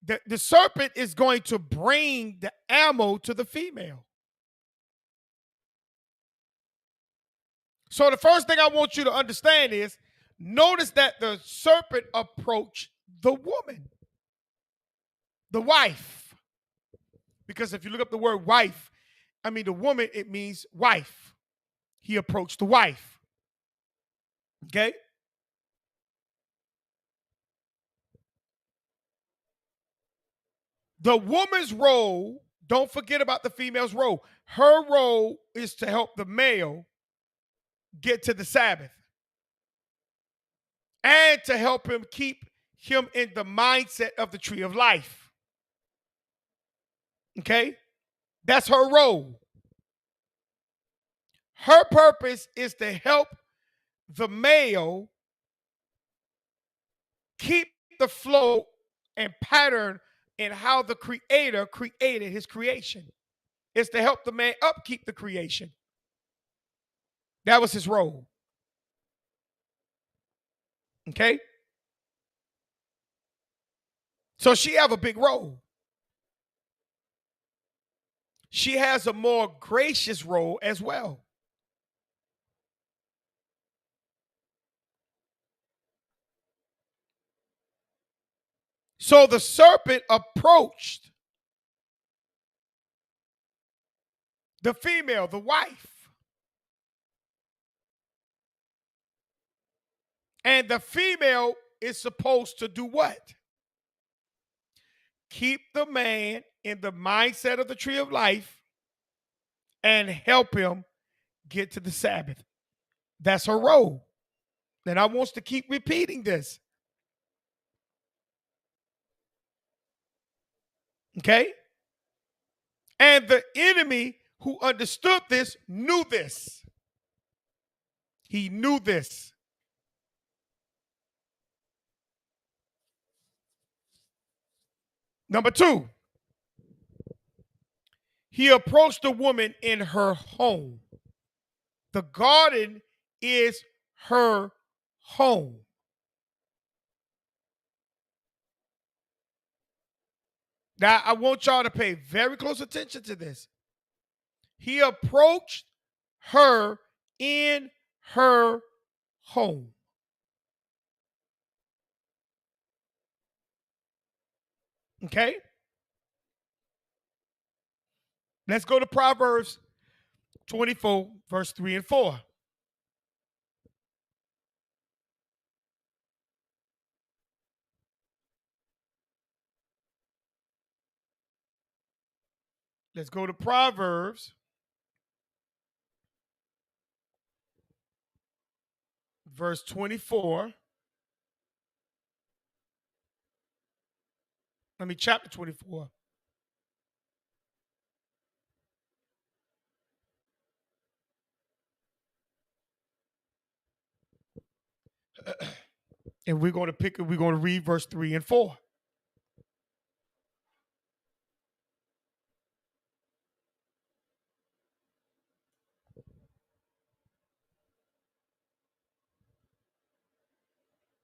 the serpent is going to bring the ammo to the female. So the first thing I want you to understand is, notice that the serpent approached the woman, the wife. Because if you look up the word wife, I mean, the woman, it means wife. He approached the wife. Okay? The woman's role, don't forget about the female's role. Her role is to help the male get to the Sabbath and to help him keep him in the mindset of the tree of life. Okay? That's her role. Her purpose is to help the male keep the flow and pattern in how the creator created his creation. It's to help the man upkeep the creation. That was his role. Okay? So she have a big role. She has a more gracious role as well. So the serpent approached the female, the wife. And the female is supposed to do what? Keep the man in the mindset of the tree of life and help him get to the Sabbath. That's her role. And I want to keep repeating this. Okay? And the enemy who understood this knew this. He knew this. Number two, he approached the woman in her home. The garden is her home. Now, I want y'all to pay very close attention to this. He approached her in her home. Okay? Let's go to Proverbs 24, verse 3 and 4. Let's go to Proverbs verse 24. Chapter 24. And we're going to read verse 3 and 4.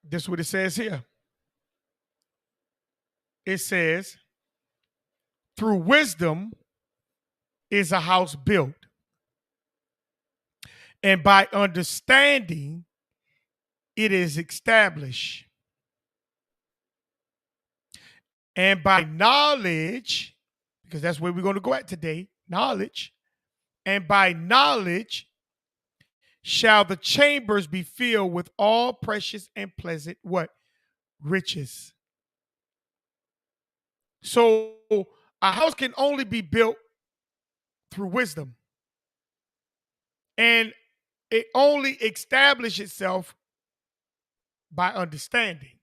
This is what it says here. It says, through wisdom is a house built, and by understanding it is established. And by knowledge, because that's where we're going to go at today, knowledge, and by knowledge shall the chambers be filled with all precious and pleasant what? Riches. So a house can only be built through wisdom. And it only establishes itself by understanding.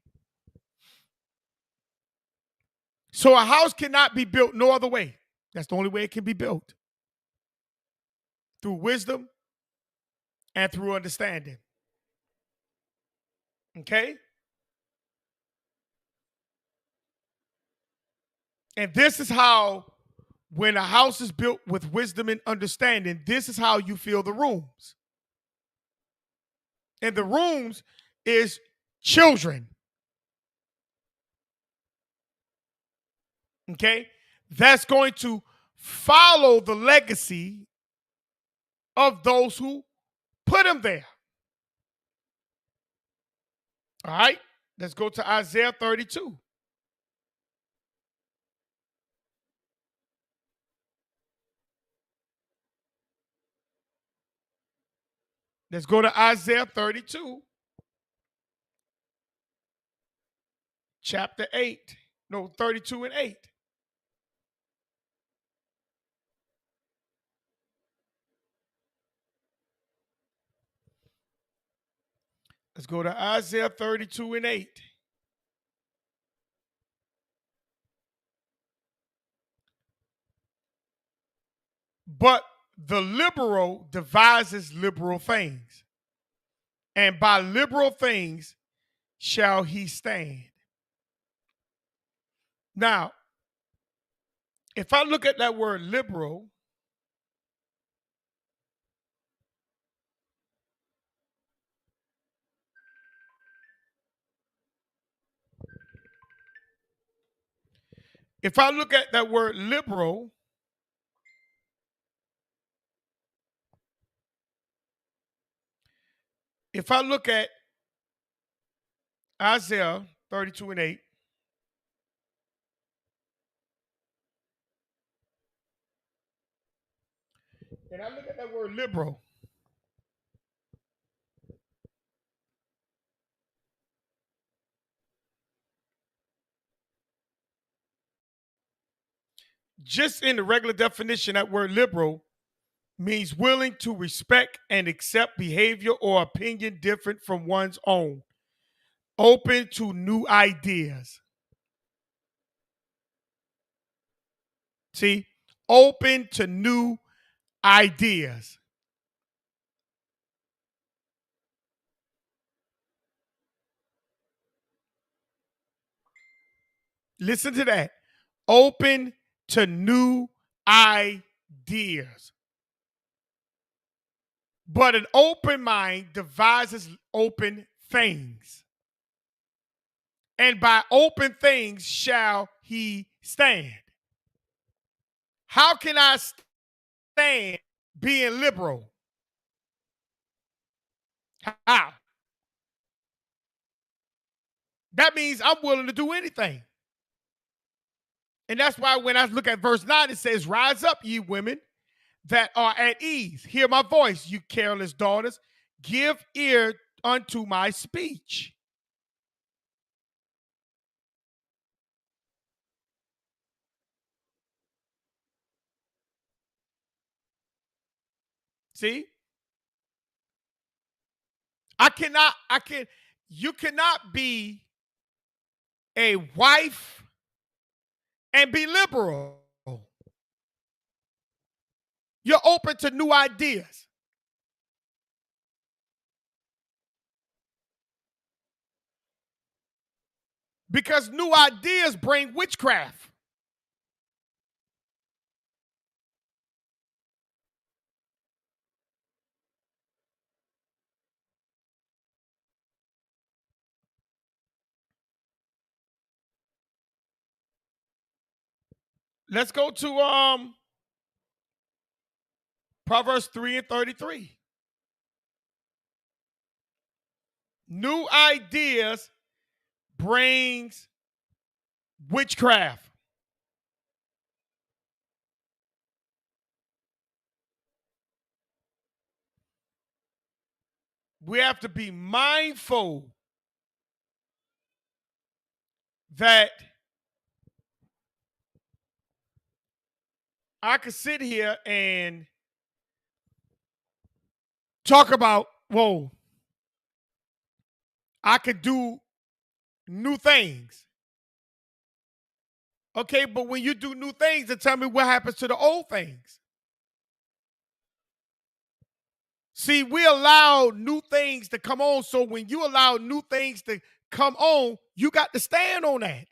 So a house cannot be built no other way. That's the only way it can be built. Through wisdom and through understanding. Okay? And this is how, when a house is built with wisdom and understanding, this is how you fill the rooms. And the rooms is children. Okay? That's going to follow the legacy of those who put them there. All right? Let's go to Isaiah 32. Let's go to Isaiah 32, chapter 8. No, 32 and 8. Let's go to Isaiah 32 and 8. But the liberal devises liberal things, and by liberal things shall he stand. Now, if I look at that word liberal, if I look at that word liberal, if I look at Isaiah 32 and 8, and I look at that word liberal, just in the regular definition, that word liberal means willing to respect and accept behavior or opinion different from one's own, open to new ideas. See, open to new ideas. Listen to that. Open to new ideas. But an open mind devises open things. And by open things shall he stand. How can I stand being liberal? How? That means I'm willing to do anything. And that's why when I look at verse 9, it says, "Rise up, ye women that are at ease. Hear my voice, you careless daughters. Give ear unto my speech." See? You cannot be a wife and be liberal. You're open to new ideas. Because new ideas bring witchcraft. Let's go to Proverbs 3 and 33. New ideas brings witchcraft. We have to be mindful that I could sit here and talk about, whoa, I could do new things. Okay, but when you do new things, then tell me what happens to the old things. See, we allow new things to come on. So when you allow new things to come on, you got to stand on that.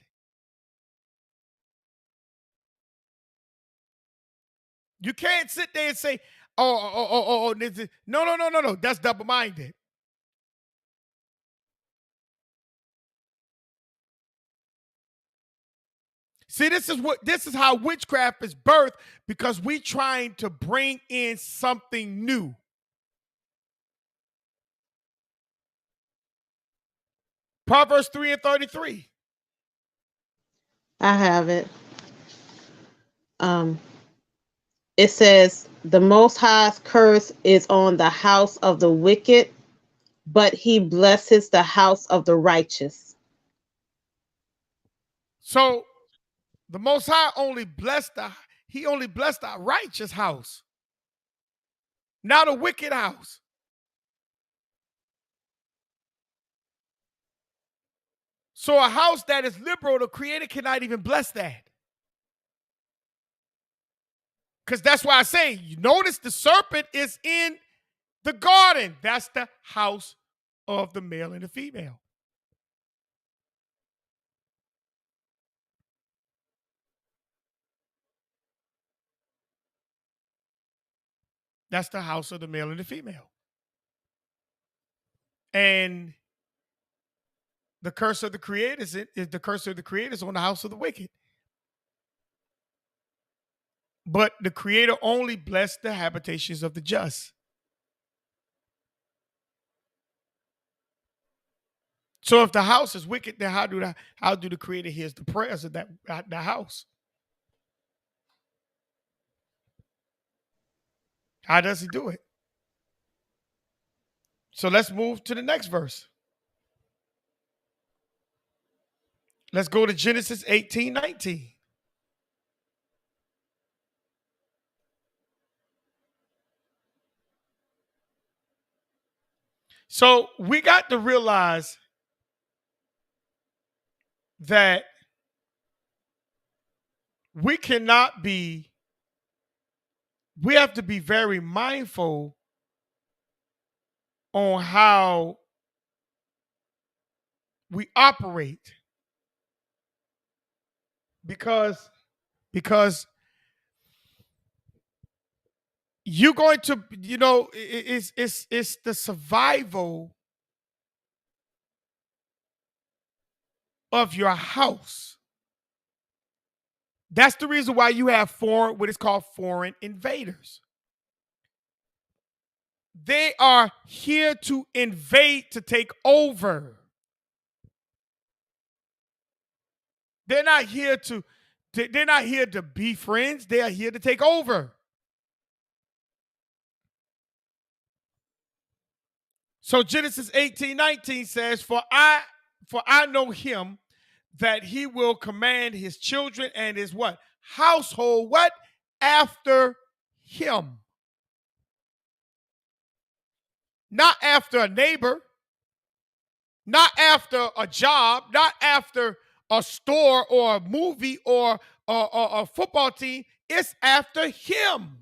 You can't sit there and say, oh, this is, no. That's double minded. See, this is how witchcraft is birthed, because we trying to bring in something new. Proverbs 3 and 33. I have it. It says, The Most High's curse is on the house of the wicked, but he blesses the house of the righteous. So the Most High only blessed the righteous house, not a wicked house. So a house that is liberal, the Creator cannot even bless that. Because that's why I say, you notice the serpent is in the garden. That's the house of the male and the female. That's the house of the male and the female. And the curse of the Creator is the curse of the Creator is on the house of the wicked. But the Creator only blessed the habitations of the just. So if the house is wicked, then how do the Creator hears the prayers of that the house? How does he do it? So let's move to the next verse. Let's go to Genesis 18:19. So we got to realize that we have to be very mindful on how we operate because you're going to, it's the survival of your house. That's the reason why you have what is called foreign invaders. They are here to invade, to take over. They're not here to be friends. They are here to take over. So Genesis 18:19 says, For I know him, that he will command his children and his what? Household, what? After him. Not after a neighbor, not after a job, not after a store or a movie or a football team. It's after him.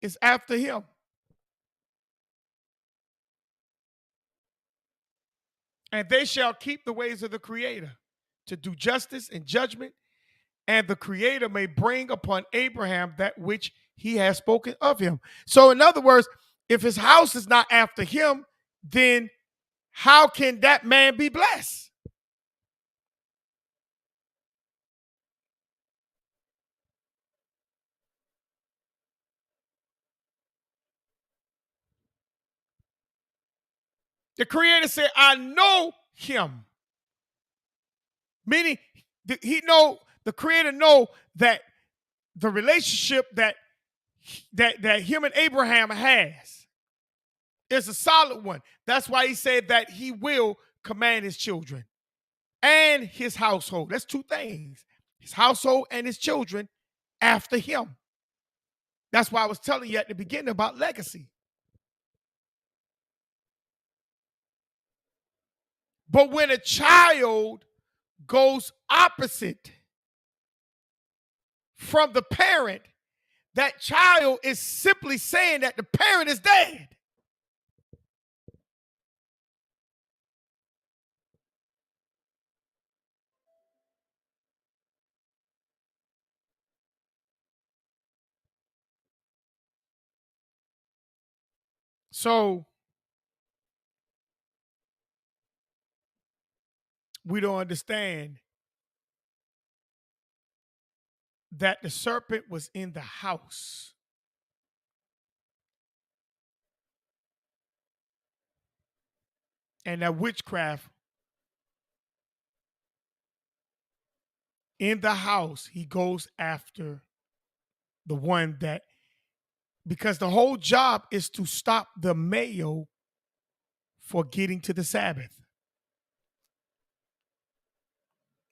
It's after him. And they shall keep the ways of the Creator, to do justice and judgment, and the Creator may bring upon Abraham that which he has spoken of him. So in other words, if his house is not after him, then how can that man be blessed? The Creator said, I know him. Meaning the Creator know that the relationship that him and Abraham has is a solid one. That's why he said that he will command his children and his household. That's two things. His household and his children after him. That's why I was telling you at the beginning about legacy. But when a child goes opposite from the parent, that child is simply saying that the parent is dead. So we don't understand that the serpent was in the house. And that witchcraft in the house, he goes after the one that, because the whole job is to stop the male for getting to the Sabbath.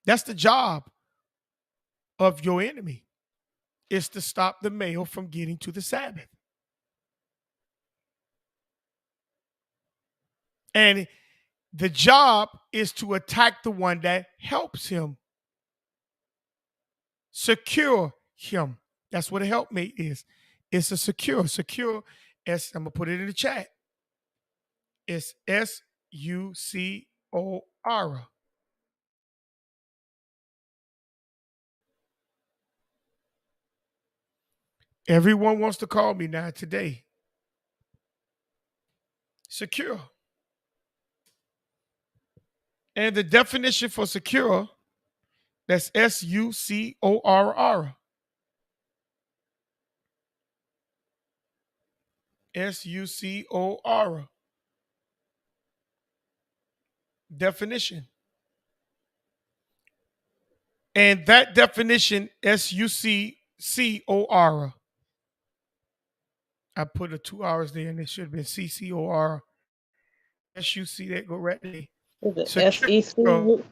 That's the job of your enemy, is to stop the male from getting to the Sabbath. And the job is to attack the one that helps him, secure him. That's what a helpmate is. It's a secure. I'm gonna put it in the chat. It's SUCOR. Everyone wants to call me now today. Secure. And the definition for secure, that's SUCOR. SUCOR. Definition. And that definition, SUCCOR, I put a 2 hours there and it should have been CCOR. SUC, that go right there. Is it Secure. SECU?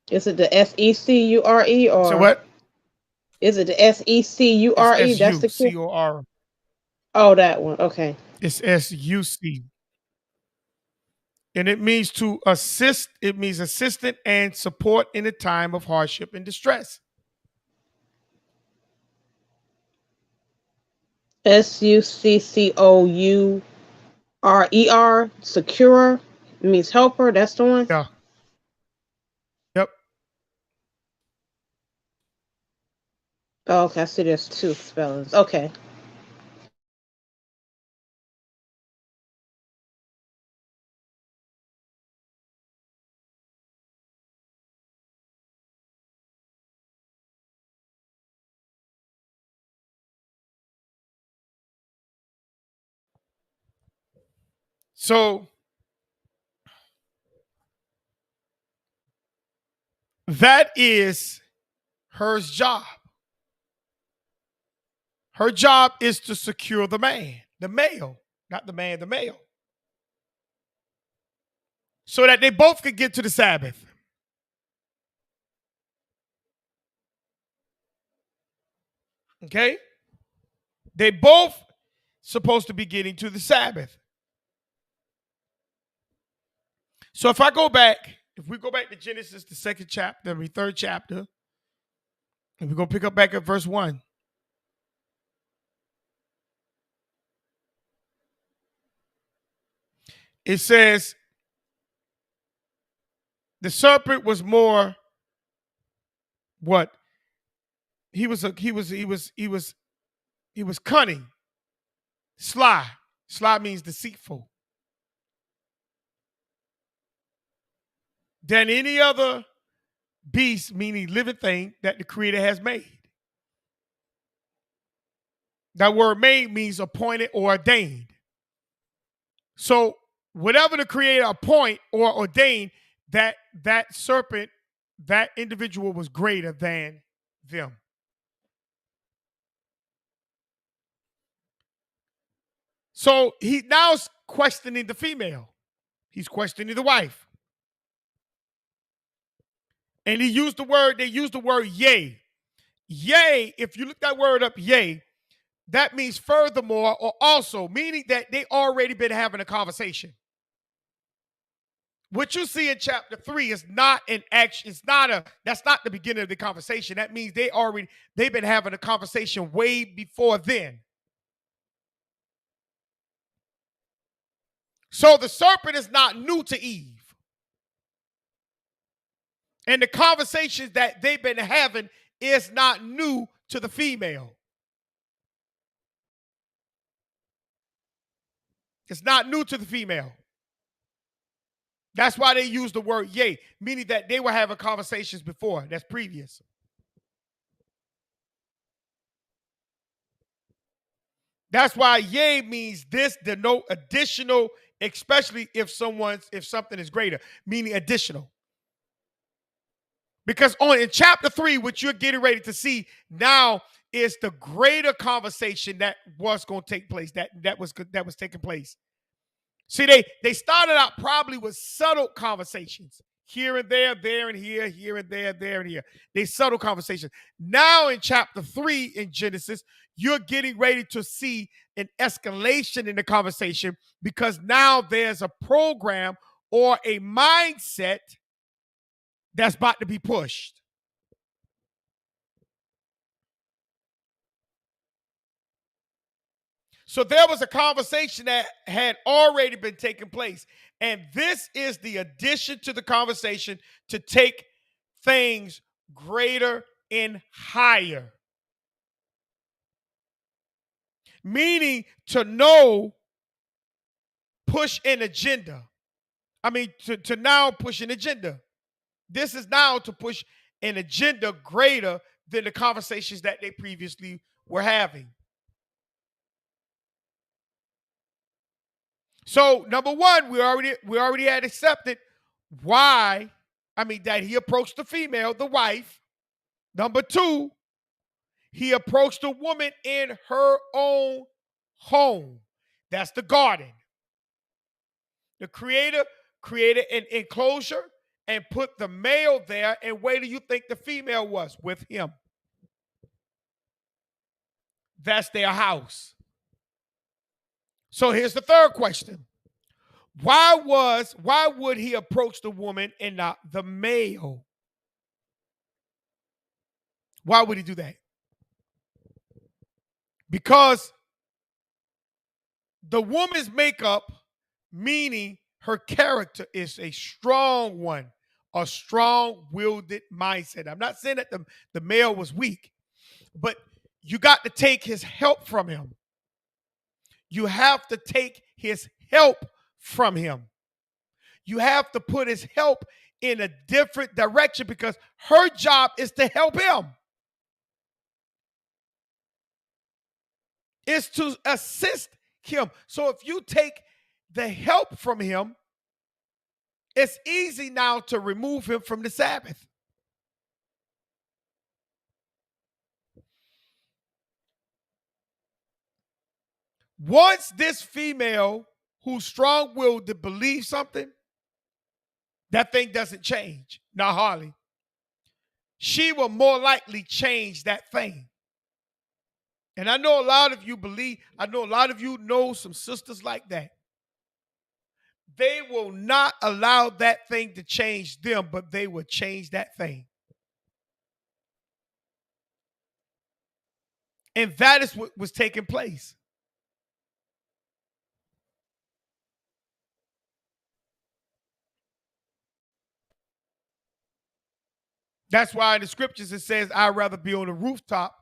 Is it the SECURE or So what? is it the SECURE? It's That's the SUCOR. Oh, that one. Okay. It's SUC. And it means to assist, it means assistant and support in a time of hardship and distress. SUCCOURER, secure, means helper. That's the one. Yeah. Yep. Oh, okay. I see there's two spellings. Okay. So that is her job. Her job is to secure the man, the male, not the man, the male. So that they both could get to the Sabbath. Okay? They both supposed to be getting to the Sabbath. So if we go back to Genesis, the second chapter, the third chapter, and we're going to pick up back at verse 1. It says, the serpent was more what? He was cunning, sly. Sly means deceitful. Than any other beast, meaning living thing, that the Creator has made. That word made means appointed or ordained. So whatever the Creator appoint or ordained, that serpent, that individual was greater than them. So he now is questioning the female. He's questioning the wife. And they used the word yea. Yea, if you look that word up, yea, that means furthermore or also, meaning that they already been having a conversation. What you see in chapter 3 is not an action, that's not the beginning of the conversation. That means they've been having a conversation way before then. So the serpent is not new to Eve. And the conversations that they've been having is not new to the female. It's not new to the female. That's why they use the word yea, meaning that they were having conversations before. That's previous. That's why yea means this, denote additional, especially if something is greater, meaning additional. Because in chapter 3, what you're getting ready to see now is the greater conversation that was going to take place, that was taking place. See, they started out probably with subtle conversations. Here and there and here and there and here. They subtle conversations. Now in chapter 3 in Genesis, you're getting ready to see an escalation in the conversation because now there's a program or a mindset that's about to be pushed. So there was a conversation that had already been taking place. And this is the addition to the conversation to take things greater and higher. Meaning to know, push an agenda. I mean, to now push an agenda. This is now to push an agenda greater than the conversations that they previously were having. So number one, we already had accepted why. I mean, that he approached the female, the wife. Number two, he approached the woman in her own home. That's the garden. The Creator created an enclosure and put the male there. And where do you think the female was? With him. That's their house. So here's the third question. Why would he approach the woman and not the male? Why would he do that? Because the woman's makeup, meaning her character, is a strong one, a strong-willed mindset. I'm not saying that the male was weak, but you got to take his help from him. You have to take his help from him. You have to put his help in a different direction because her job is to help him. Is to assist him. So if you take the help from him, it's easy now to remove him from the Sabbath. Once this female who's strong-willed to believe something, that thing doesn't change. Not hardly. She will more likely change that thing. And I know a lot of you believe, I know a lot of you know some sisters like that. They will not allow that thing to change them, but they will change that thing. And that is what was taking place. That's why in the scriptures it says, I'd rather be on the rooftop,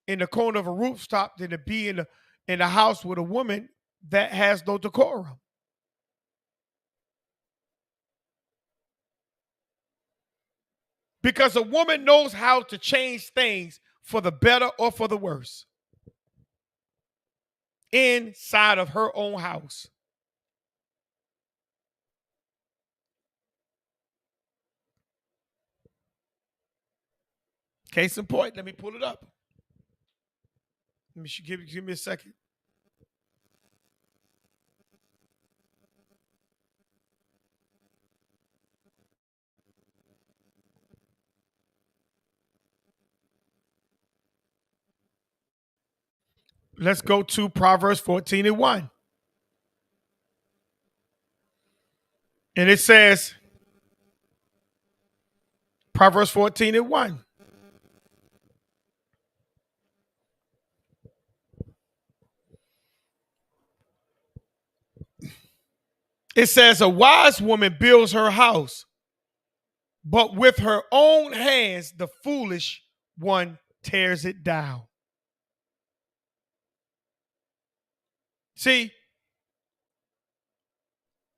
in the corner of a rooftop, than to be in the house with a woman that has no decorum. Because a woman knows how to change things for the better or for the worse inside of her own house. Case in point, let me pull it up. Let me give me a second. Let's go to Proverbs 14:1. And it says, Proverbs 14:1. It says, a wise woman builds her house, but with her own hands, the foolish one tears it down. See,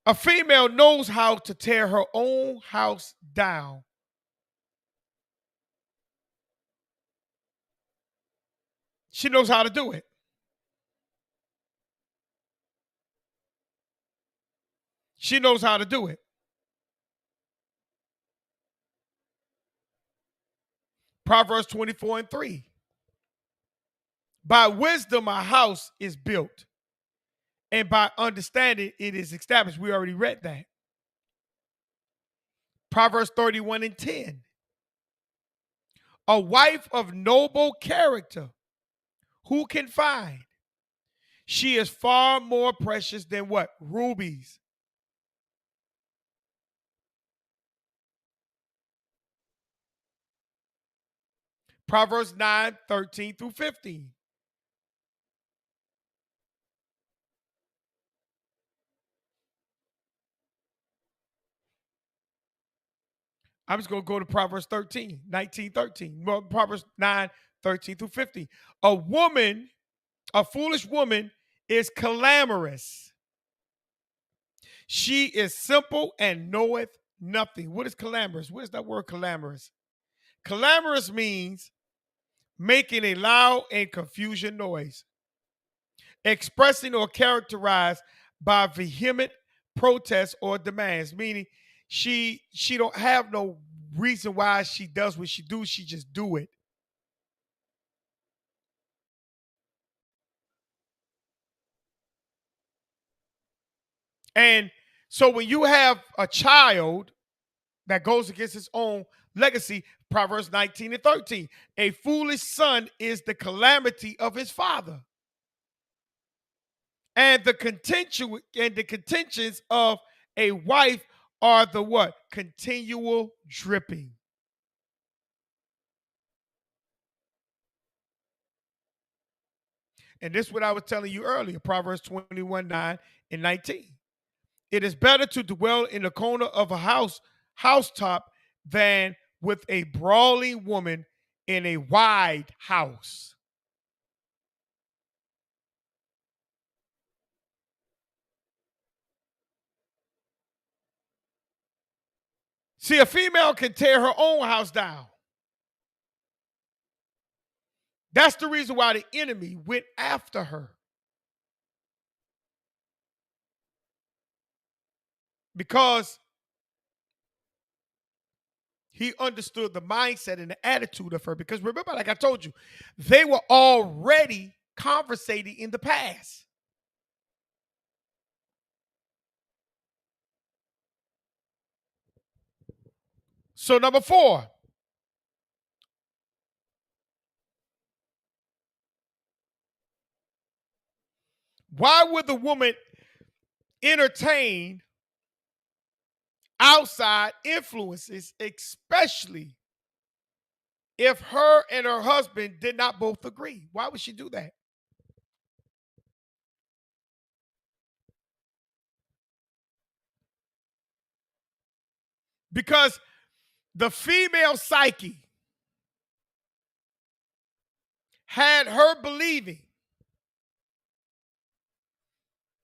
a female knows how to tear her own house down. She knows how to do it. She knows how to do it. Proverbs 24:3. By wisdom a house is built, and by understanding it is established. We already read that. Proverbs 31:10. A wife of noble character, who can find? She is far more precious than what? Rubies. Proverbs 9:13-15. I'm just going to go to Proverbs 19:13. Well, Proverbs 9:13-15. A foolish woman is clamorous. She is simple and knoweth nothing. What is clamorous? What is that word clamorous? Clamorous means making a loud and confusion noise, expressing or characterized by vehement protests or demands, meaning she don't have no reason why she does what she do, she just do it. And so when you have a child that goes against his own legacy, Proverbs 19:13, a foolish son is the calamity of his father. And the contentions of a wife are the what? Continual dripping. And this is what I was telling you earlier, Proverbs 21:9 and 19. It is better to dwell in the corner of a housetop than with a brawling woman in a wide house. See, a female can tear her own house down. That's the reason why the enemy went after her. Because he understood the mindset and the attitude of her. Because remember, like I told you, they were already conversating in the past. So, number 4, why would the woman entertain outside influences, especially if her and her husband did not both agree? Why would she do that? Because the female psyche had her believing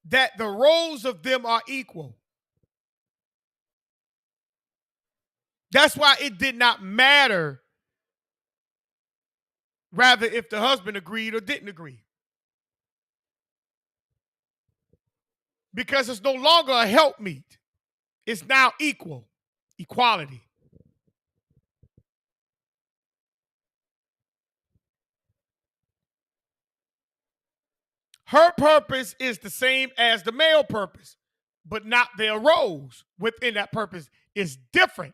that the roles of them are equal. That's why it did not matter, rather, if the husband agreed or didn't agree. Because it's no longer a helpmeet, it's now equal, equality. Her purpose is the same as the male purpose, but not their roles within that purpose is different.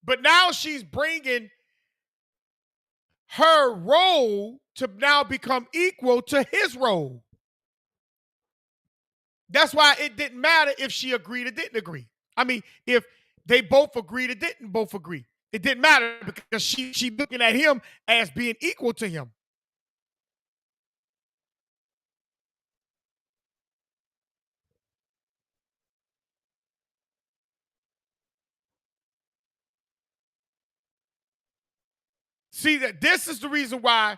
But now she's bringing her role to now become equal to his role. That's why it didn't matter if she agreed or didn't agree. I mean, if they both agreed or didn't both agree, it didn't matter because she looking at him as being equal to him. See, that this is the reason why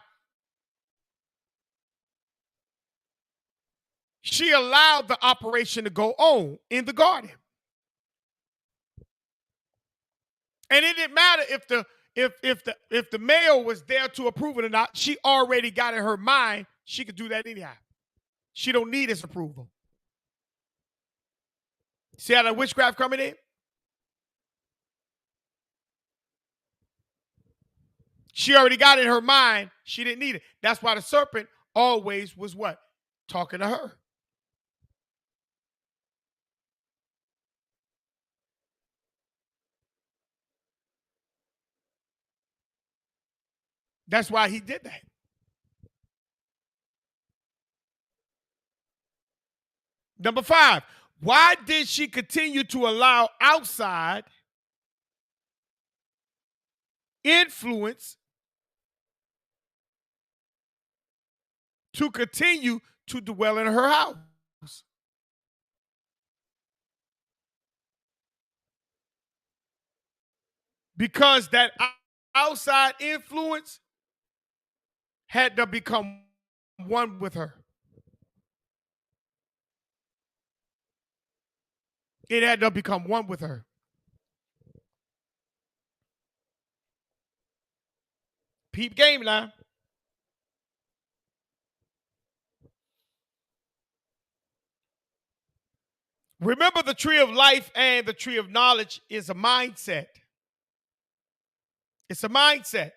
she allowed the operation to go on in the garden. And it didn't matter if the male was there to approve it or not. She already got in her mind she could do that anyhow. She don't need his approval. See how the witchcraft coming in? She already got in her mind. She didn't need it. That's why the serpent always was what? Talking to her. That's why he did that. Number 5, why did she continue to allow outside influence to continue to dwell in her house? Because that outside influence had to become one with her. It had to become one with her. Peep game now. Remember, the tree of life and the tree of knowledge is a mindset. It's a mindset.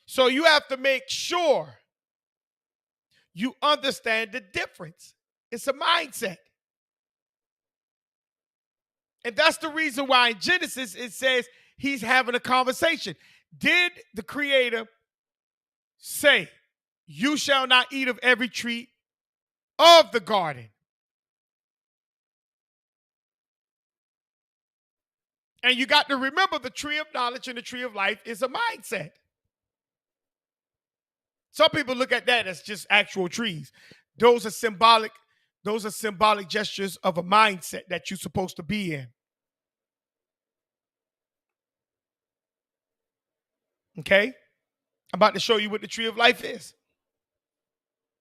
So you have to make sure you understand the difference. It's a mindset. And that's the reason why in Genesis it says he's having a conversation. Did the Creator say, you shall not eat of every tree of the garden? And you got to remember, the tree of knowledge and the tree of life is a mindset. Some people look at that as just actual trees. Those are symbolic gestures of a mindset that you're supposed to be in. Okay? I'm about to show you what the tree of life is.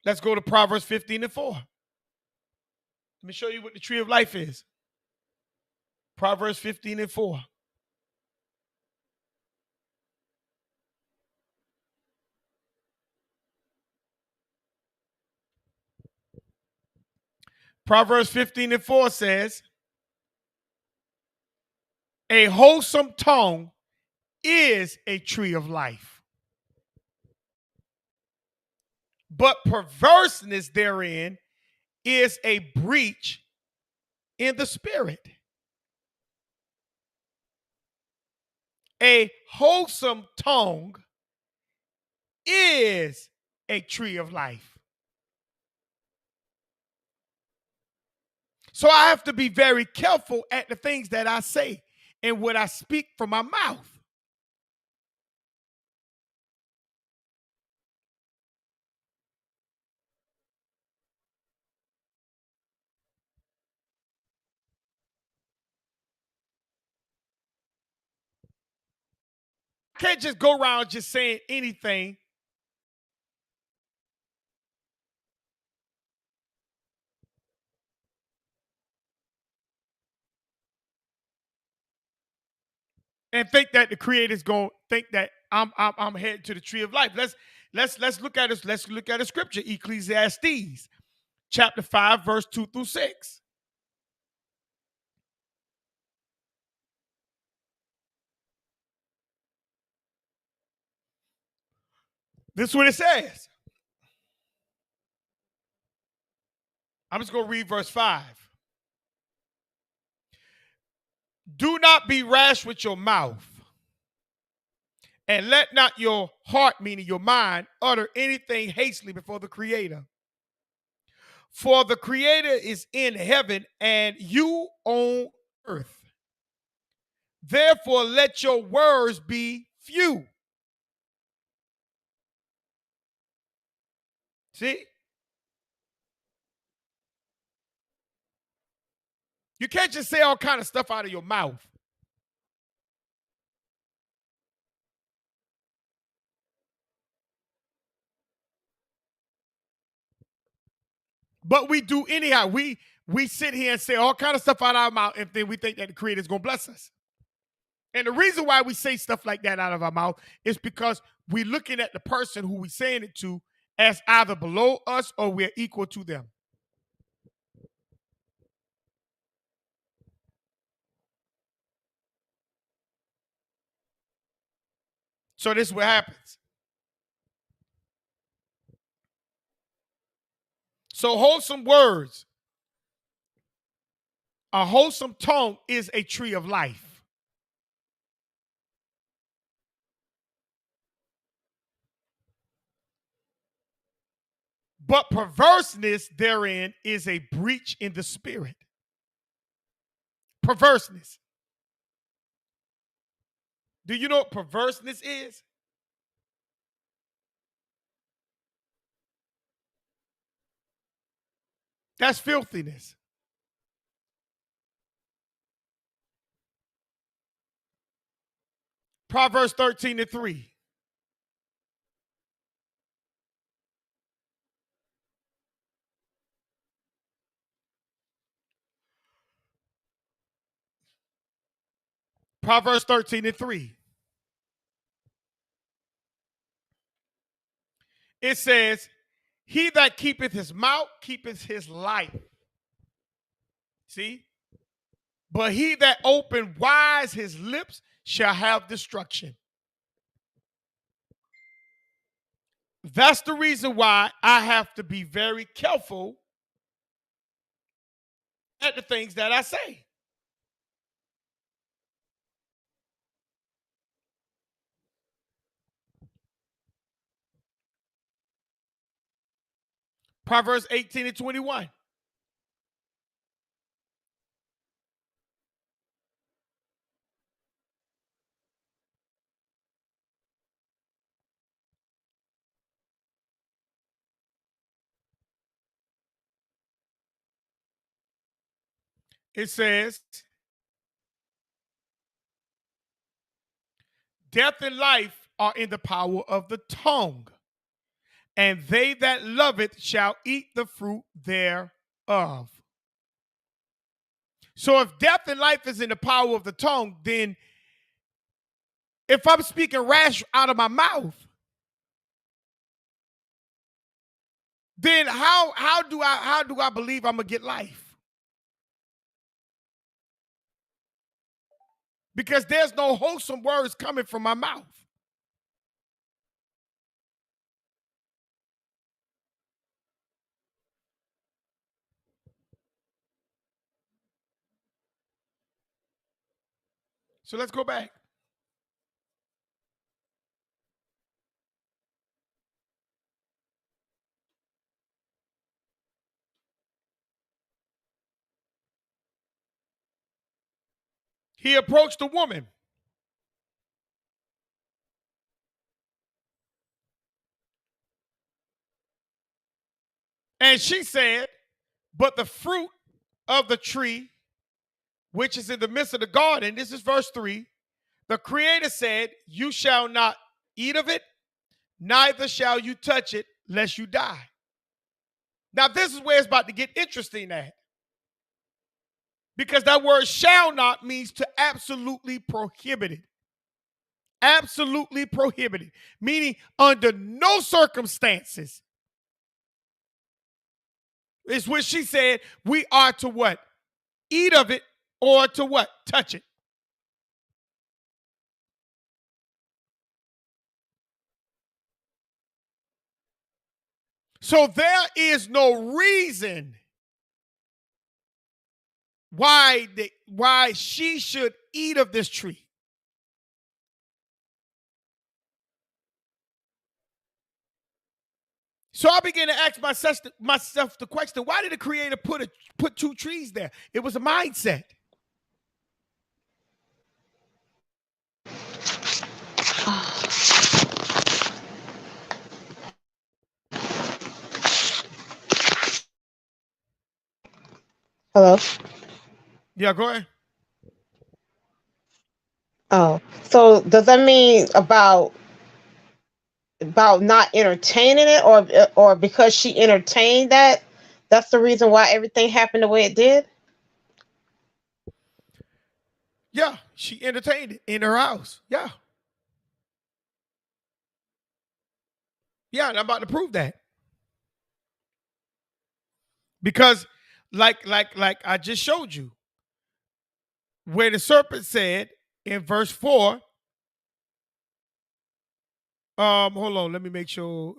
Let's go to Proverbs 15:4. Let me show you what the tree of life is. Proverbs 15:4. Proverbs 15:4 says, a wholesome tongue is a tree of life, but perverseness therein is a breach in the spirit. A wholesome tongue is a tree of life. So I have to be very careful at the things that I say and what I speak from my mouth. I can't just go around just saying anything. And think that the Creator's going to think that I'm headed to the tree of life. Let's look at this. Let's look at a scripture, Ecclesiastes, chapter 5, verse 2 through 6. This is what it says. I'm just going to read verse 5. Do not be rash with your mouth, and let not your heart, meaning your mind, utter anything hastily before the Creator. For the Creator is in heaven, and you on earth. Therefore, let your words be few. See? You can't just say all kind of stuff out of your mouth. But we do anyhow. We sit here and say all kind of stuff out of our mouth, and then we think that the Creator is going to bless us. And the reason why we say stuff like that out of our mouth is because we're looking at the person who we're saying it to as either below us or we're equal to them. So this is what happens. So wholesome words, a wholesome tongue is a tree of life. But perverseness therein is a breach in the spirit. Perverseness. Do you know what perverseness is? That's filthiness. Proverbs 13:3. Proverbs 13:3. It says, he that keepeth his mouth keepeth his life. See? But he that open wise his lips shall have destruction. That's the reason why I have to be very careful at the things that I say. Proverbs 18:21. It says, death and life are in the power of the tongue, and they that love it shall eat the fruit thereof. So if death and life is in the power of the tongue, then if I'm speaking rash out of my mouth, then how do I believe I'm gonna get life? Because there's no wholesome words coming from my mouth. So let's go back. He approached the woman. And she said, but the fruit of the tree, which is in the midst of the garden, this is verse 3, the Creator said, you shall not eat of it, neither shall you touch it, lest you die. Now, this is where it's about to get interesting at. Because that word shall not means to absolutely prohibit it. Absolutely prohibited. Meaning, under no circumstances is what she said we are to what? Eat of it or to what? Touch it. So there is no reason why she should eat of this tree. So I began to ask myself the question, why did the Creator put two trees there? It was a mindset. Hello. Yeah, go ahead. Oh, so does that mean about not entertaining it, or because she entertained that, that's the reason why everything happened the way it did? Yeah, she entertained it in her house. Yeah. Yeah, and I'm about to prove that. Because like I just showed you, where the serpent said in verse 4, Hold on, let me make sure.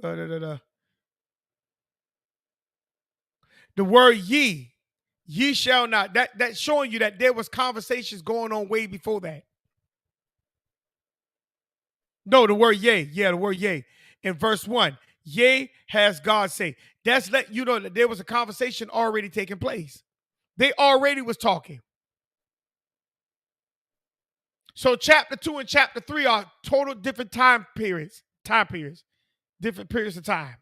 The word ye shall not. That's showing you that there was conversations going on way before that. No, the word yea. Yeah, the word yea. In verse 1, yea has God say. That's let you know that there was a conversation already taking place. They already was talking. So chapter 2 and chapter 3 are total different time periods, different periods of time.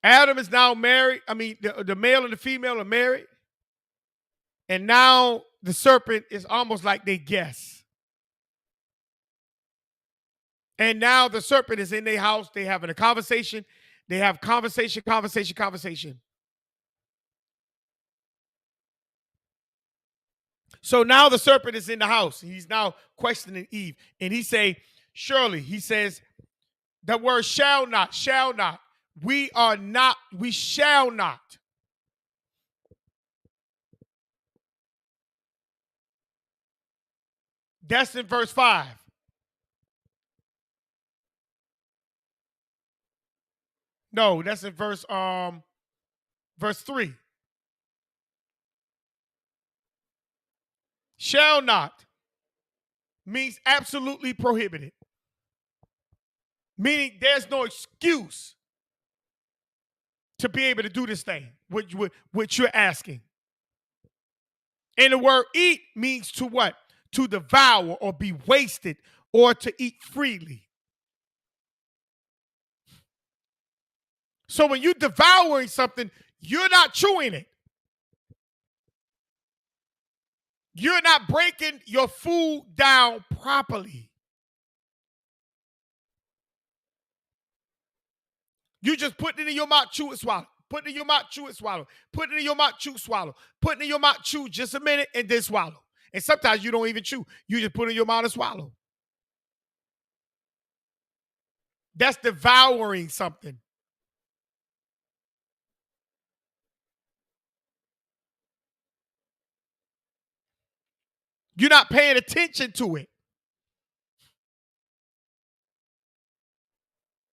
Adam is now married. I mean, the male and the female are married. And now the serpent is almost like they guess. And now the serpent is in their house. They having a conversation. They have conversation. So now the serpent is in the house. He's now questioning Eve. And he say, surely, he says, that word shall not. We shall not. That's in verse 5. No, that's in verse 3. Shall not means absolutely prohibited. Meaning there's no excuse to be able to do this thing, what you're asking. And the word eat means to what? To devour or be wasted or to eat freely. So when you're devouring something, you're not chewing it. You're not breaking your food down properly. You just put it in your mouth, chew it, swallow. Put it in your mouth, chew it, swallow. Put it in your mouth, chew, swallow. Put it in your mouth, chew just a minute, and then swallow. And sometimes you don't even chew. You just put it in your mouth and swallow. That's devouring something. You're not paying attention to it.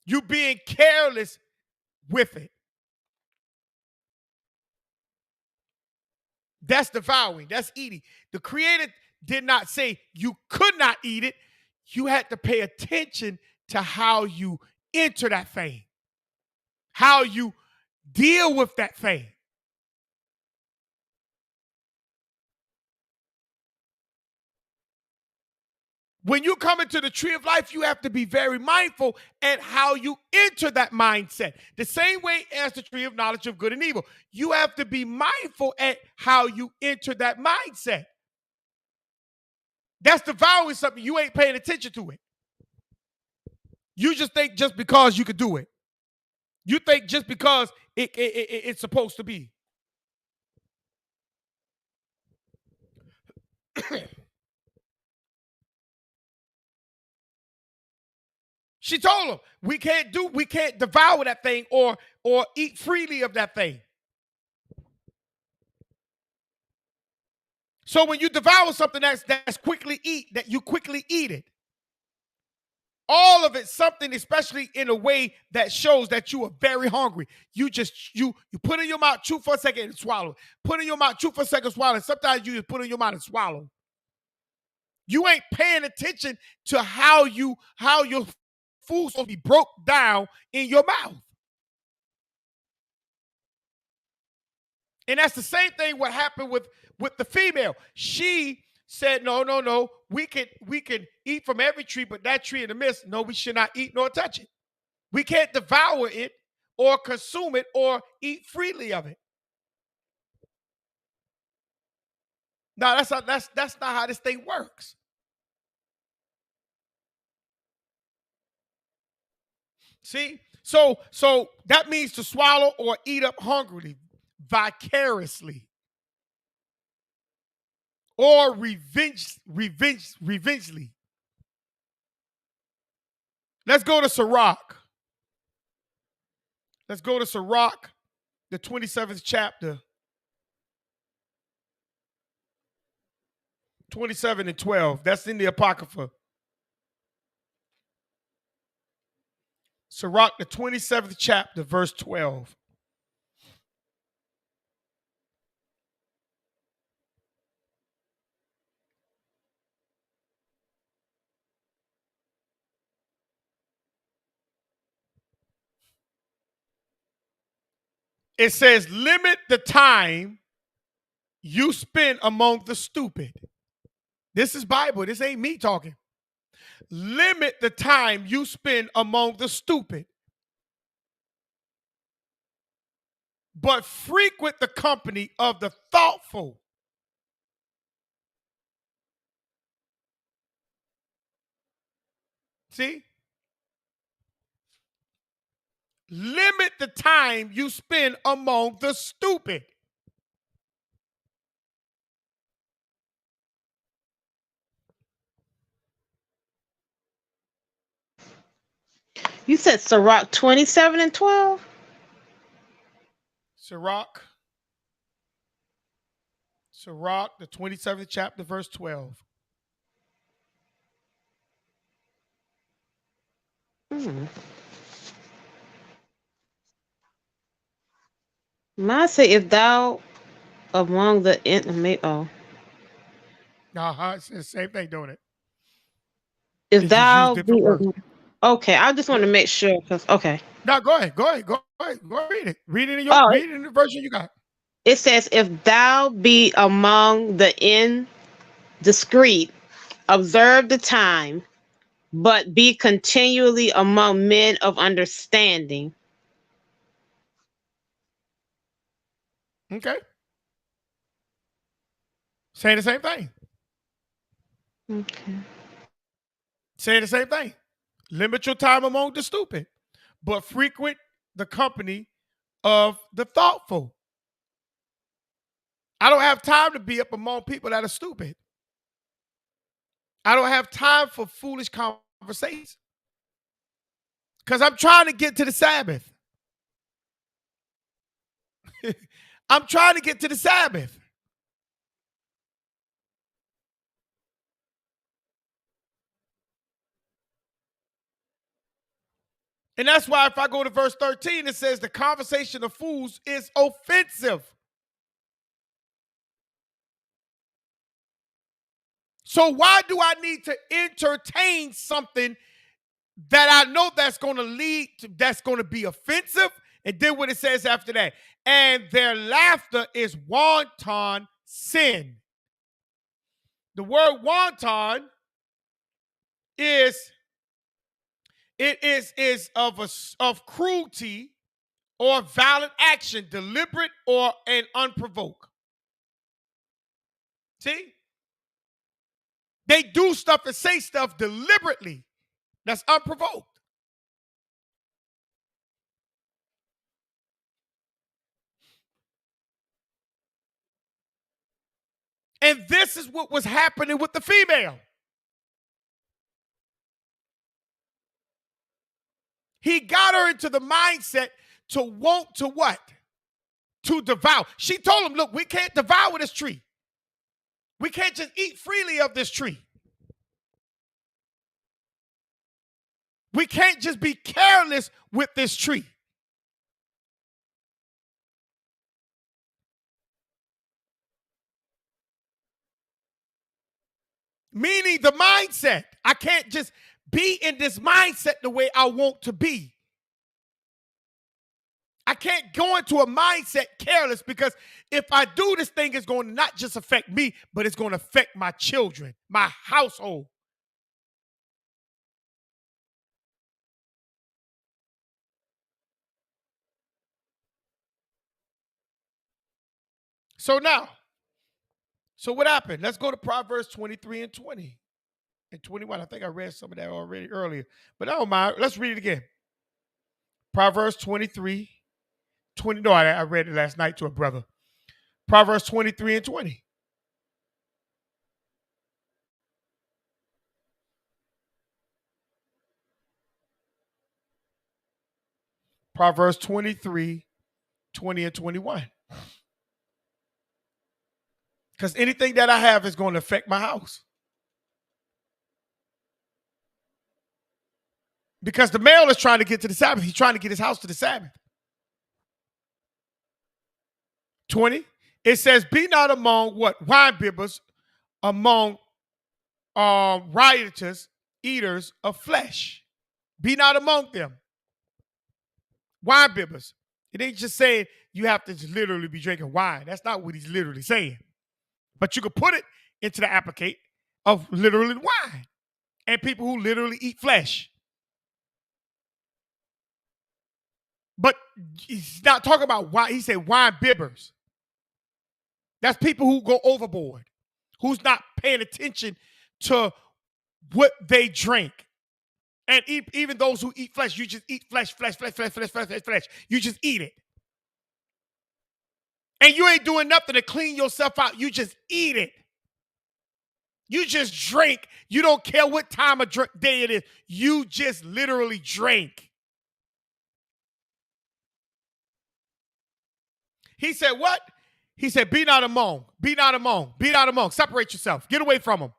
You being careless with it. That's devouring. That's eating. The Creator did not say you could not eat it. You had to pay attention to how you enter that thing, how you deal with that thing. When you come into the tree of life, you have to be very mindful at how you enter that mindset. The same way as the tree of knowledge of good and evil. You have to be mindful at how you enter that mindset. That's devouring something. You ain't paying attention to it. You just think just because you could do it. You think just because it's supposed to be. She told him, we can't devour that thing or eat freely of that thing. So when you devour something that's quickly that you quickly eat it. All of it, something, especially in a way that shows that you are very hungry. You put it in your mouth, chew for a second, and swallow. Put it in your mouth, chew for a second, swallow. And sometimes you just put it in your mouth and swallow. You ain't paying attention to how your food's supposed to be broke down in your mouth. And that's the same thing what happened with the female. She said, no, we can eat from every tree, but that tree in the midst, no, we should not eat nor touch it. We can't devour it or consume it or eat freely of it. No, that's not how this thing works. See? So that means to swallow or eat up hungrily, vicariously. Or revengely. Let's go to Sirach. Let's go to Sirach, the 27th chapter. 27 and 12. That's in the Apocrypha. Sirach, the 27th chapter, verse 12. It says, limit the time you spend among the stupid. This is Bible. This ain't me talking. Limit the time you spend among the stupid, but frequent the company of the thoughtful. See? Limit the time you spend among the stupid. You said Sirach 27 and 12? Sirach, the 27th chapter, verse 12. Mine say, if thou among the It's the same thing, don't it? if They just use thou different be words. okay, I just want to make sure because okay. No, go ahead. Read it. Read it in the version you got. It says, if thou be among the indiscreet, observe the time, but be continually among men of understanding. Okay. Saying the same thing. Okay. Saying the same thing. Limit your time among the stupid, but frequent the company of the thoughtful. I don't have time to be up among people that are stupid. I don't have time for foolish conversations because I'm trying to get to the Sabbath. I'm trying to get to the Sabbath. And that's why if I go to verse 13, it says the conversation of fools is offensive. So why do I need to entertain something that I know that's going to lead to, that's going to be offensive? And then what it says after that, and their laughter is wanton sin. The word wanton is of cruelty or violent action, deliberate or an unprovoked. See? They do stuff and say stuff deliberately that's unprovoked. And this is what was happening with the female. He got her into the mindset to want to what? To devour. She told him, look, we can't devour this tree. We can't just eat freely of this tree. We can't just be careless with this tree. Meaning the mindset. I can't just be in this mindset the way I want to be. I can't go into a mindset careless because if I do, this thing is going to not just affect me, but it's going to affect my children, my household. So what happened? Let's go to Proverbs 23 and 20 and 21. I think I read some of that already earlier, but I don't mind. Let's read it again. Proverbs 23, 20. No, I read it last night to a brother. Proverbs 23 and 20. Proverbs 23, 20 and 21. Because anything that I have is going to affect my house. Because the male is trying to get to the Sabbath. He's trying to get his house to the Sabbath. 20. It says, be not among what? Wine bibbers, among rioters, eaters of flesh. Be not among them. Wine bibbers. It ain't just saying you have to just literally be drinking wine. That's not what he's literally saying. But you could put it into the applicate of literally wine and people who literally eat flesh. But he's not talking about wine. He said wine bibbers. That's people who go overboard, who's not paying attention to what they drink. And even those who eat flesh, you just eat flesh. You just eat it. And you ain't doing nothing to clean yourself out. You just eat it. You just drink. You don't care what time of day it is. You just literally drink. He said what? He said, be not among. Be not among. Be not among. Separate yourself. Get away from them.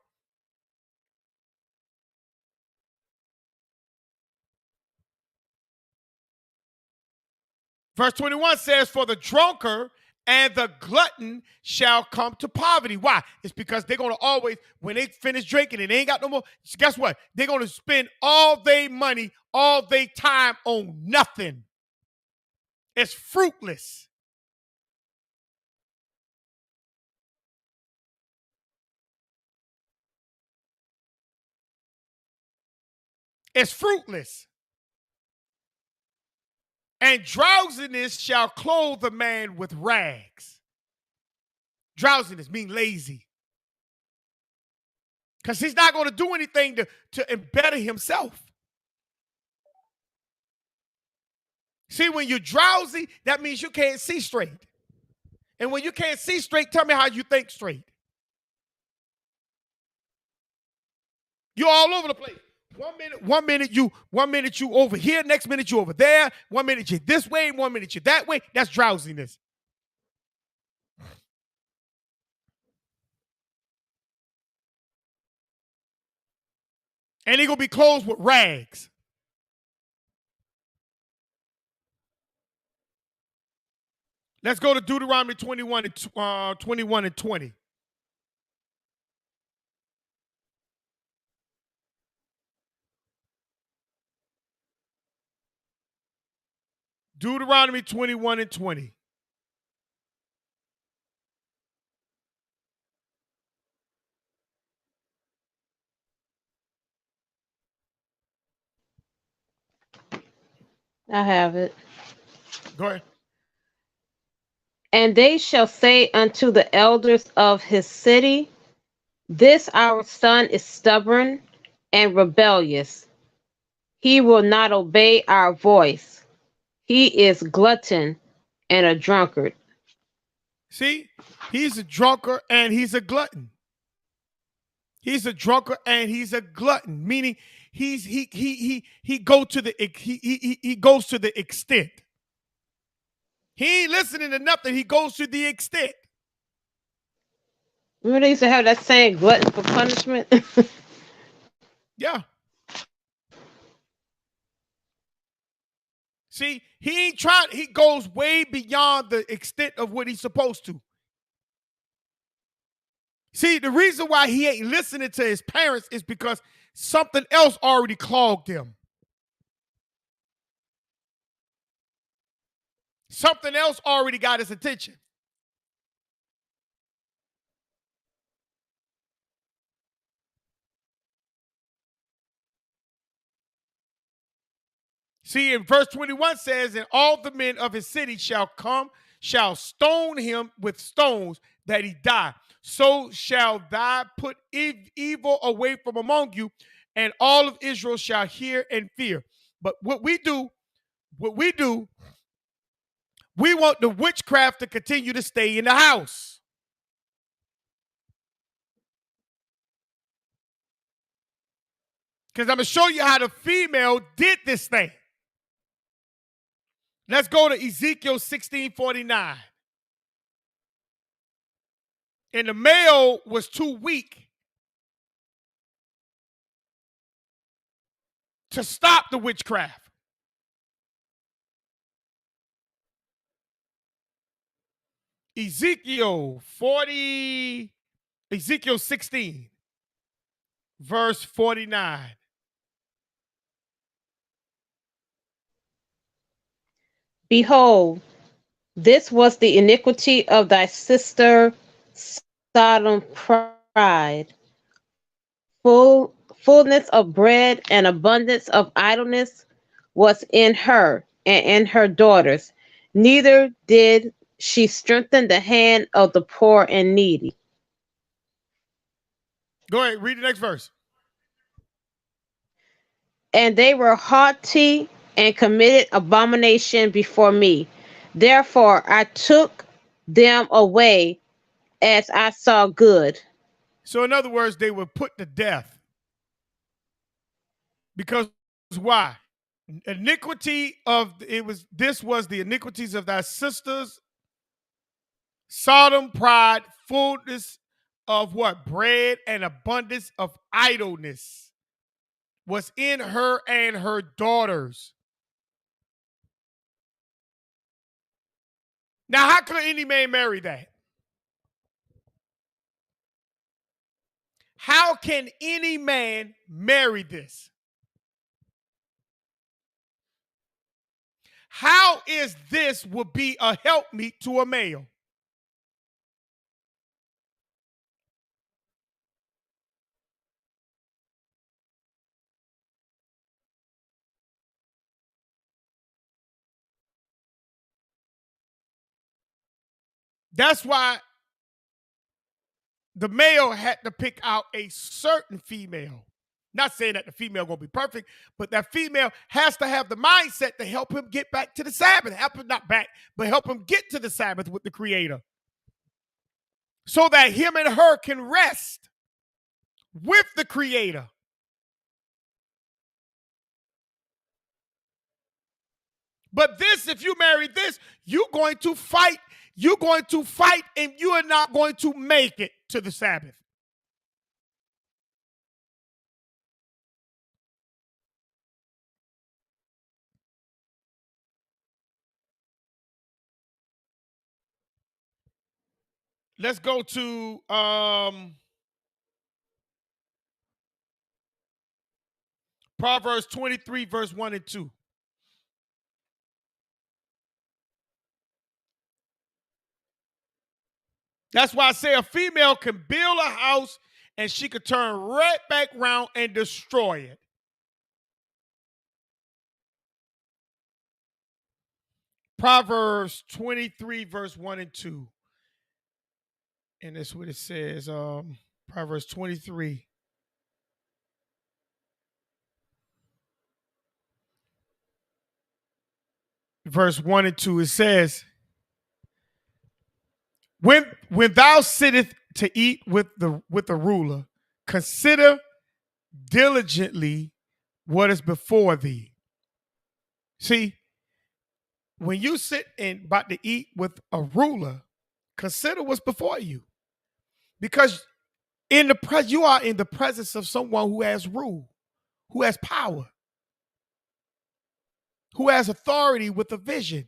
Verse 21 says, for the drunkard and the glutton shall come to poverty. Why? It's because they're going to always, when they finish drinking and they ain't got no more, guess what? They're going to spend all their money, all their time on nothing. It's fruitless. It's fruitless. And drowsiness shall clothe a man with rags. Drowsiness means lazy. Because he's not going to do anything to better himself. See, when you're drowsy, that means you can't see straight. And when you can't see straight, tell me how you think straight. You're all over the place. One minute you over here, next minute you over there, 1 minute you're this way, 1 minute you're that way. That's drowsiness. And they're gonna be clothed with rags. Let's go to Deuteronomy 21 and 20. Deuteronomy 21 and 20. I have it. Go ahead. And they shall say unto the elders of his city, this our son is stubborn and rebellious. He will not obey our voice. He is glutton and a drunkard. See, he's a drunkard and he's a glutton. He's a drunkard and he's a glutton, meaning he goes to the extent. He ain't listening to nothing. He goes to the extent. Remember they used to have that saying, glutton for punishment? Yeah. See, he ain't trying. He goes way beyond the extent of what he's supposed to. See, the reason why he ain't listening to his parents is because something else already clogged him. Something else already got his attention. See, in verse 21 says, and all the men of his city shall stone him with stones that he die. So shall thou put evil away from among you, and all of Israel shall hear and fear. But what we do, we want the witchcraft to continue to stay in the house. Because I'm going to show you how the female did this thing. Let's go to Ezekiel 16:49. And the male was too weak to stop the witchcraft. Ezekiel 16, verse 49. Behold, this was the iniquity of thy sister Sodom pride, fullness of bread and abundance of idleness was in her and in her daughters. Neither did she strengthen the hand of the poor and needy. Go ahead, read the next verse. And they were haughty and committed abomination before me. Therefore I took them away as I saw good. So in other words, they were put to death. Because why? Iniquity of this was the iniquities of thy sisters, Sodom, pride, fullness of what? Bread and abundance of idleness was in her and her daughters. Now, how could any man marry that? How can any man marry this? How is this would be a helpmeet to a male? That's why the male had to pick out a certain female. Not saying that the female gonna be perfect, but that female has to have the mindset to help him get back to the Sabbath. Help him not back, but help him get to the Sabbath with the Creator. So that him and her can rest with the Creator. But this, if you marry this, you're going to fight. You're going to fight, and you are not going to make it to the Sabbath. Let's go to Proverbs 23, verse 1 and 2. That's why I say a female can build a house and she could turn right back around and destroy it. Proverbs 23, verse 1 and 2. And that's what it says. Proverbs 23. Verse 1 and 2. It says, When thou sittest to eat with the ruler, consider diligently what is before thee. See, when you sit and about to eat with a ruler, consider what's before you. Because you are in the presence of someone who has rule, who has power, who has authority with a vision.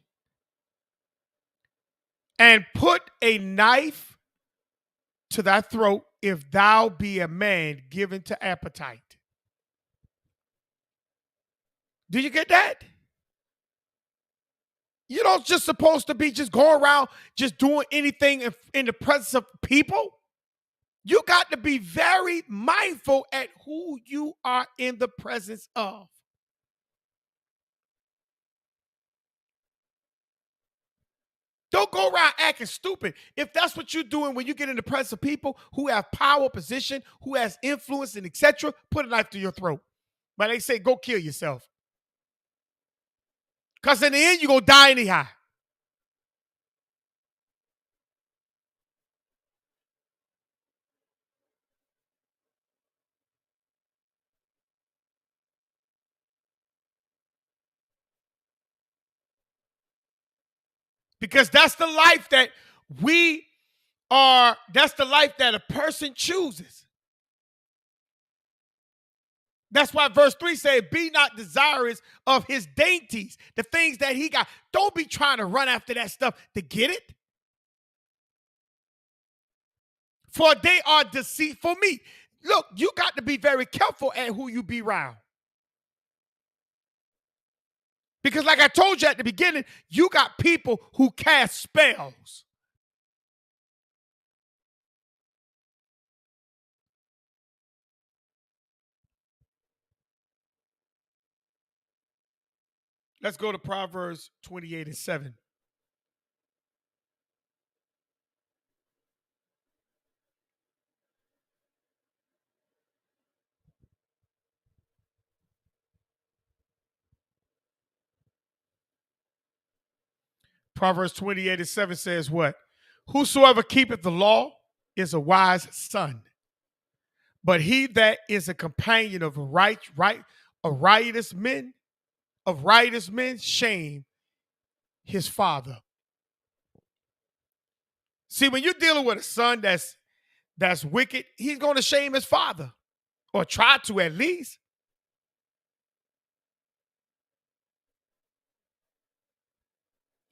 And put a knife to thy throat if thou be a man given to appetite. Do you get that? You don't just supposed to be just going around just doing anything in the presence of people. You got to be very mindful at who you are in the presence of. Don't go around acting stupid. If that's what you're doing when you get in the presence of people who have power, position, who has influence, and etc., put a knife to your throat. But they say, go kill yourself. Because in the end, you're going to die anyhow. Because that's the life that that's the life that a person chooses. That's why verse 3 said, be not desirous of his dainties, the things that he got. Don't be trying to run after that stuff to get it. For they are deceitful meat. Look, you got to be very careful at who you be around. Because like I told you at the beginning, you got people who cast spells. Let's go to Proverbs 28:7. Proverbs 28:7 says what? Whosoever keepeth the law is a wise son. But he that is a companion of riotous men, shame his father. See, when you're dealing with a son that's wicked, he's going to shame his father, or try to at least.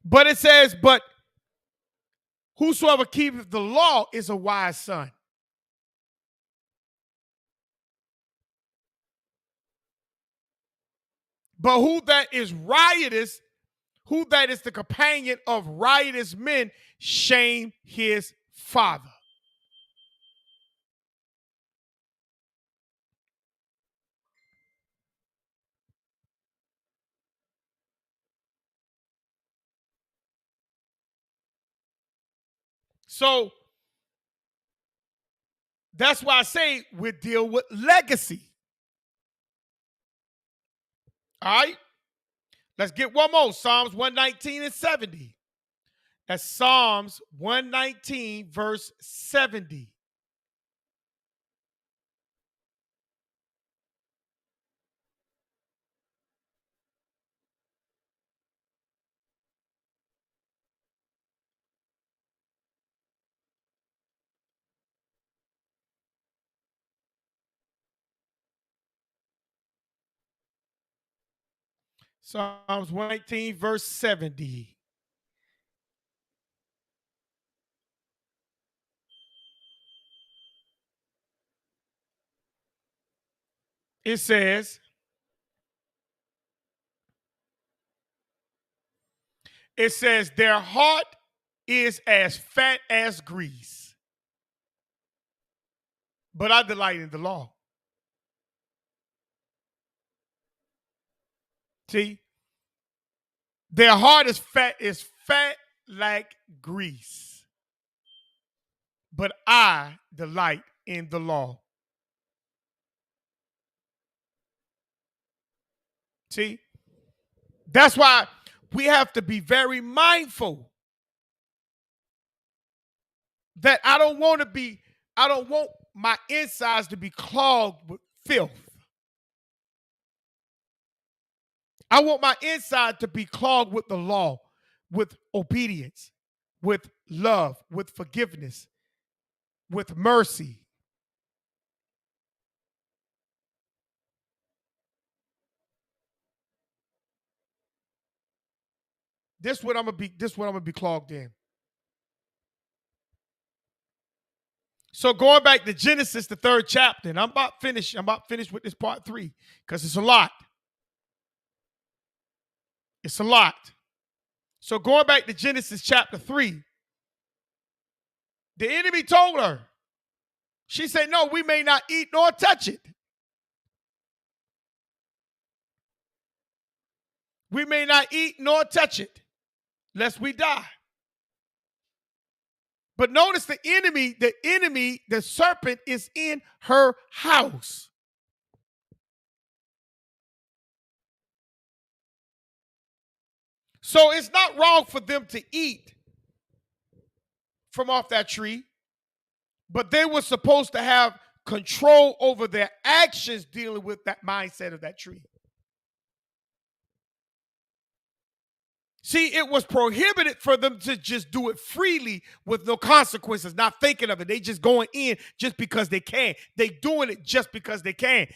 But it says, but whosoever keepeth the law is a wise son. But who that is riotous, who that is the companion of riotous men, shame his father. So that's why I say we deal with legacy. All right? Let's get one more. Psalms 119 and 70. That's Psalms 119, verse 70. Psalms 119, verse 70. It says, their heart is as fat as grease, but I delight in the law. See, their heart is fat like grease, but I delight in the law. See, that's why we have to be very mindful that I don't want my insides to be clogged with filth. I want my inside to be clogged with the law, with obedience, with love, with forgiveness, with mercy. This is what I'm gonna be clogged in. So going back to Genesis, the 3rd chapter, and I'm about finished with this part 3, because it's a lot. It's a lot. So going back to Genesis chapter 3, the enemy told her, she said, no, we may not eat nor touch it. We may not eat nor touch it, lest we die. But notice the serpent is in her house. So it's not wrong for them to eat from off that tree, but they were supposed to have control over their actions dealing with that mindset of that tree. See, it was prohibited for them to just do it freely with no consequences, not thinking of it. They just going in just because they can. They doing it just because they can.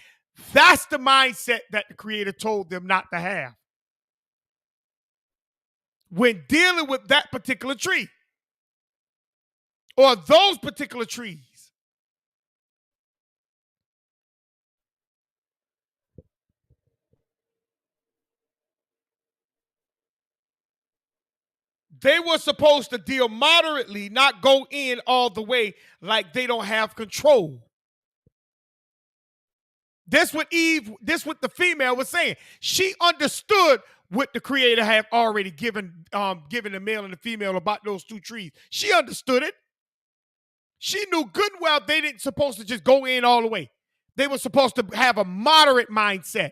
That's the mindset that the Creator told them not to have when dealing with that particular tree or those particular trees. They were supposed to deal moderately, not go in all the way like they don't have control. This what the female was saying. She understood what the Creator had already given the male and the female about those two trees. She understood it. She knew good and well they didn't supposed to just go in all the way. They were supposed to have a moderate mindset.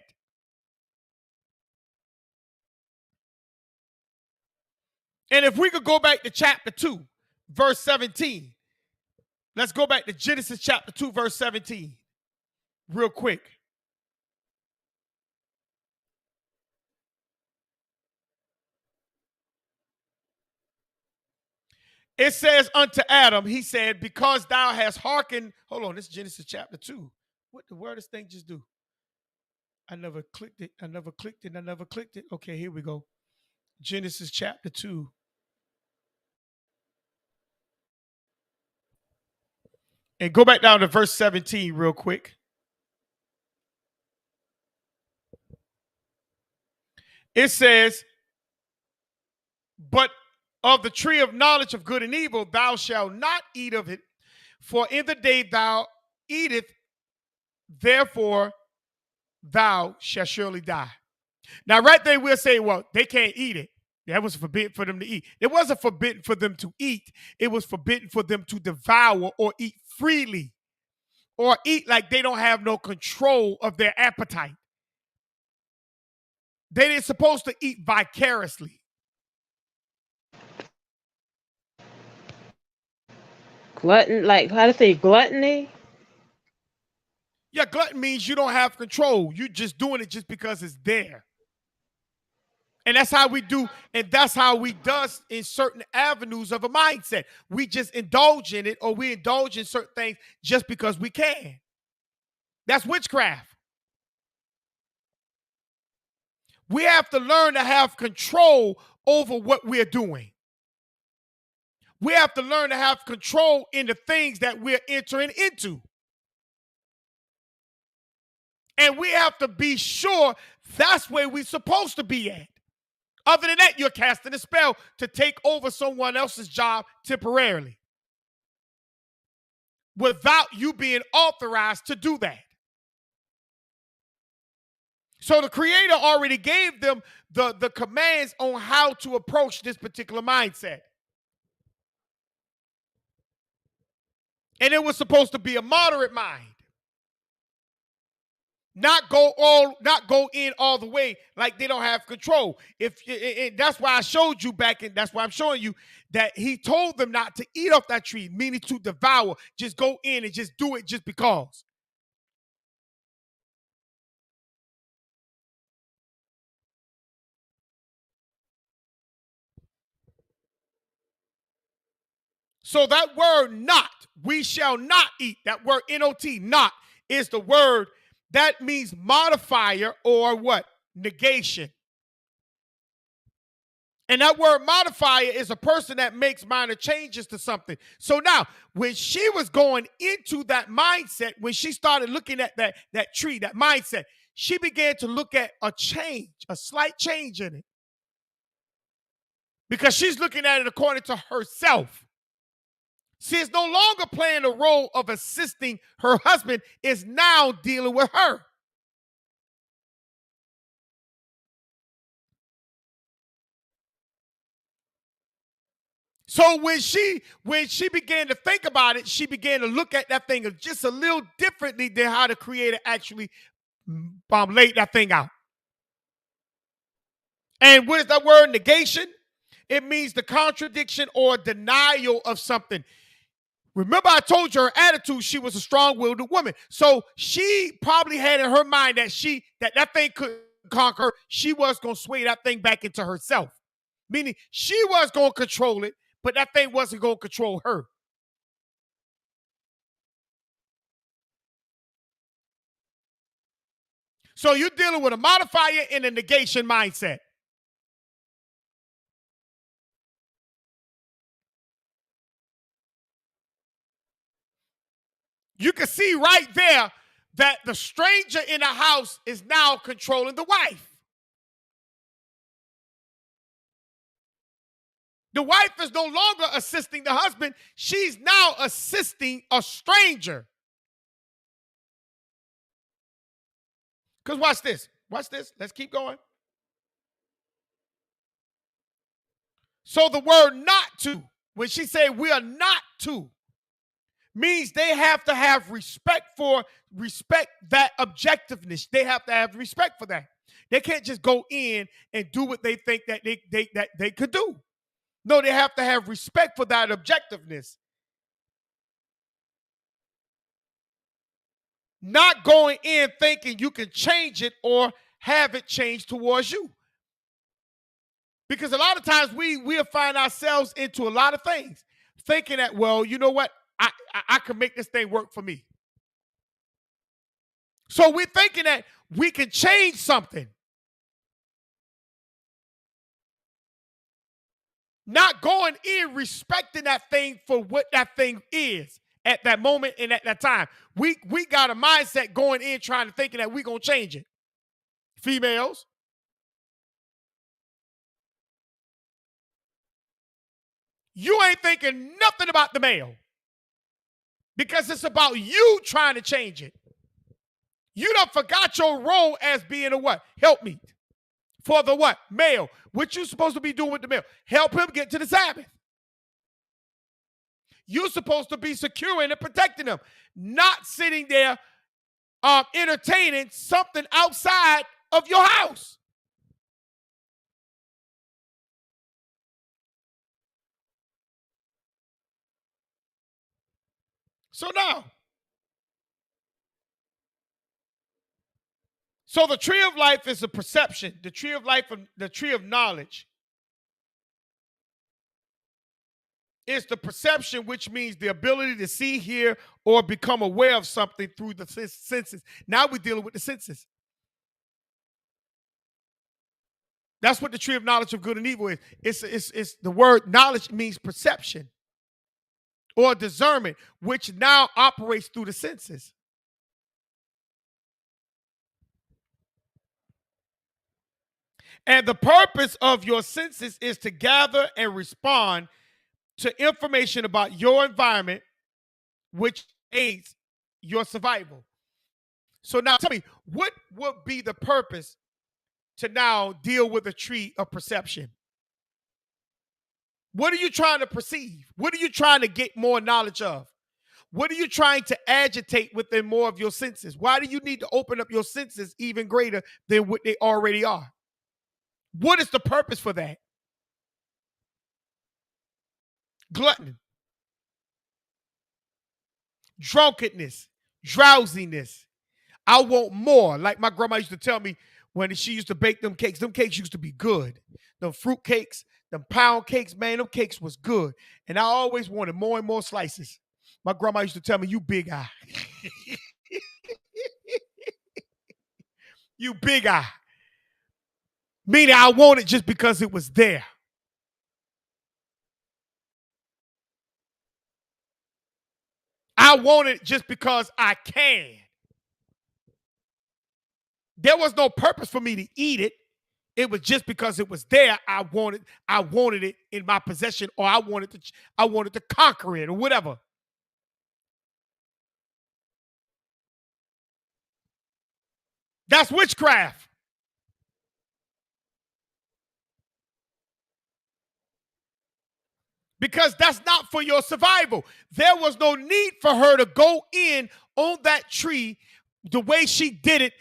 And if we could go back to chapter 2, verse 17. Let's go back to Genesis chapter 2, verse 17. Real quick. It says unto Adam, he said, because thou hast hearkened. Hold on, this is Genesis chapter 2. What the word this thing just do? I never clicked it. Okay, here we go. Genesis chapter 2. And go back down to verse 17 real quick. It says, but of the tree of knowledge of good and evil, thou shalt not eat of it, for in the day thou eateth, therefore thou shalt surely die. Now, right there, we'll say, well, they can't eat it. That was forbidden for them to eat. It wasn't forbidden for them to eat. It was forbidden for them to devour or eat freely or eat like they don't have no control of their appetite. They didn't supposed to eat vicariously. Glutton, like how to say gluttony? Yeah, glutton means you don't have control. You're just doing it just because it's there. And that's how we do, and that's how we does in certain avenues of a mindset. We just indulge in it, or we indulge in certain things just because we can. That's witchcraft. We have to learn to have control over what we're doing. We have to learn to have control in the things that we're entering into. And we have to be sure that's where we're supposed to be at. Other than that, you're casting a spell to take over someone else's job temporarily without you being authorized to do that. So the Creator already gave them the commands on how to approach this particular mindset. And it was supposed to be a moderate mind. Not go in all the way like they don't have control. That's why I showed you that's why I'm showing you that he told them not to eat off that tree, meaning to devour. Just go in and just do it just because. So that word not, we shall not eat, that word N-O-T, not, is the word that means modifier or what? Negation. And that word modifier is a person that makes minor changes to something. So now, when she was going into that mindset, when she started looking at that tree, that mindset, she began to look at a change, a slight change in it. Because she's looking at it according to herself. She is no longer playing the role of assisting her husband, is now dealing with her. So when she began to think about it, she began to look at that thing just a little differently than how the Creator actually laid that thing out. And what is that word, negation? It means the contradiction or denial of something. Remember, I told you her attitude, she was a strong-willed woman. So she probably had in her mind that that thing could conquer her. She was going to sway that thing back into herself. Meaning she was going to control it, but that thing wasn't going to control her. So you're dealing with a modifier and a negation mindset. You can see right there that the stranger in the house is now controlling the wife. The wife is no longer assisting the husband. She's now assisting a stranger. Because watch this. Watch this. Let's keep going. So the word not to, when she said we are not to, means they have to have respect that objectiveness. They have to have respect for that. They can't just go in and do what they think that they could do. No, they have to have respect for that objectiveness. Not going in thinking you can change it or have it change towards you. Because a lot of times we'll find ourselves into a lot of things thinking that, well, you know what? I can make this thing work for me. So we're thinking that we can change something. Not going in respecting that thing for what that thing is at that moment and at that time. We got a mindset going in trying to thinking that we're going to change it. Females. You ain't thinking nothing about the male. Because it's about you trying to change it. You done forgot your role as being a what? Helpmeet. For the what? Male. What you supposed to be doing with the male? Help him get to the Sabbath. You're supposed to be securing and protecting him. Not sitting there entertaining something outside of your house. So now, so the tree of life is a perception. The tree of life, the tree of knowledge, is the perception, which means the ability to see, hear, or become aware of something through the senses. Now we're dealing with the senses. That's what the tree of knowledge of good and evil is. It's the word knowledge means perception or discernment, which now operates through the senses. And the purpose of your senses is to gather and respond to information about your environment, which aids your survival. So now tell me, what would be the purpose to now deal with a tree of perception? What are you trying to perceive? What are you trying to get more knowledge of? What are you trying to agitate within more of your senses? Why do you need to open up your senses even greater than what they already are? What is the purpose for that? Gluttony, drunkenness, drowsiness. I want more. Like my grandma used to tell me when she used to bake them cakes. Them cakes used to be good. Them fruit cakes, them pound cakes, man, them cakes was good. And I always wanted more and more slices. My grandma used to tell me, you big eye. You big eye. Meaning I want it just because it was there. I want it just because I can. There was no purpose for me to eat it. It was just because it was there. I wanted it in my possession, or I wanted to conquer it, or whatever. That's witchcraft. Because that's not for your survival. There was no need for her to go in on that tree the way she did it.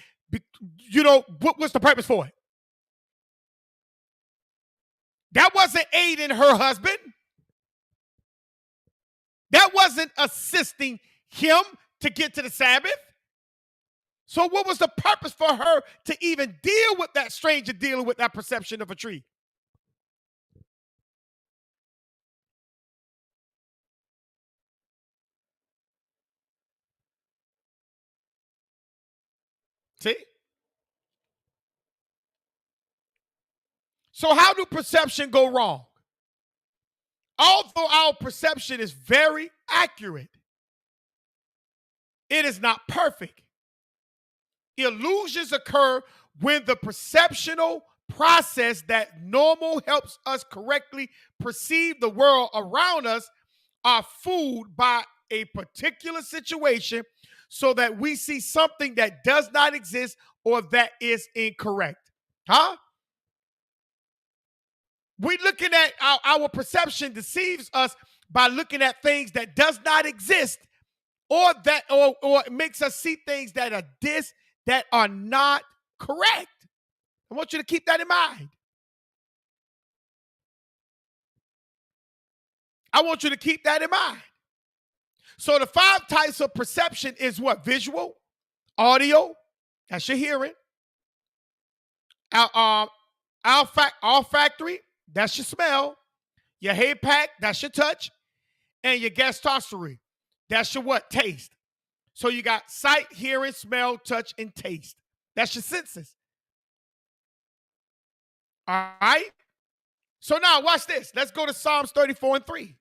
You know, what was the purpose for it? That wasn't aiding her husband. That wasn't assisting him to get to the Sabbath. So what was the purpose for her to even deal with that stranger dealing with that perception of a tree? See? So how do perception go wrong? Although our perception is very accurate, it is not perfect. Illusions occur when the perceptual process that normal helps us correctly perceive the world around us are fooled by a particular situation so that we see something that does not exist or that is incorrect. Huh? We're looking at our perception deceives us by looking at things that does not exist, or that or it makes us see things that are not correct. I want you to keep that in mind. I want you to keep that in mind. So the 5 types of perception is what? Visual, audio, that's your hearing, olfactory, that's your smell, your hepatic, that's your touch, and your gustatorial, that's your what? Taste. So you got sight, hearing, smell, touch, and taste. That's your senses. All right? So now watch this. Let's go to Psalms 34:3.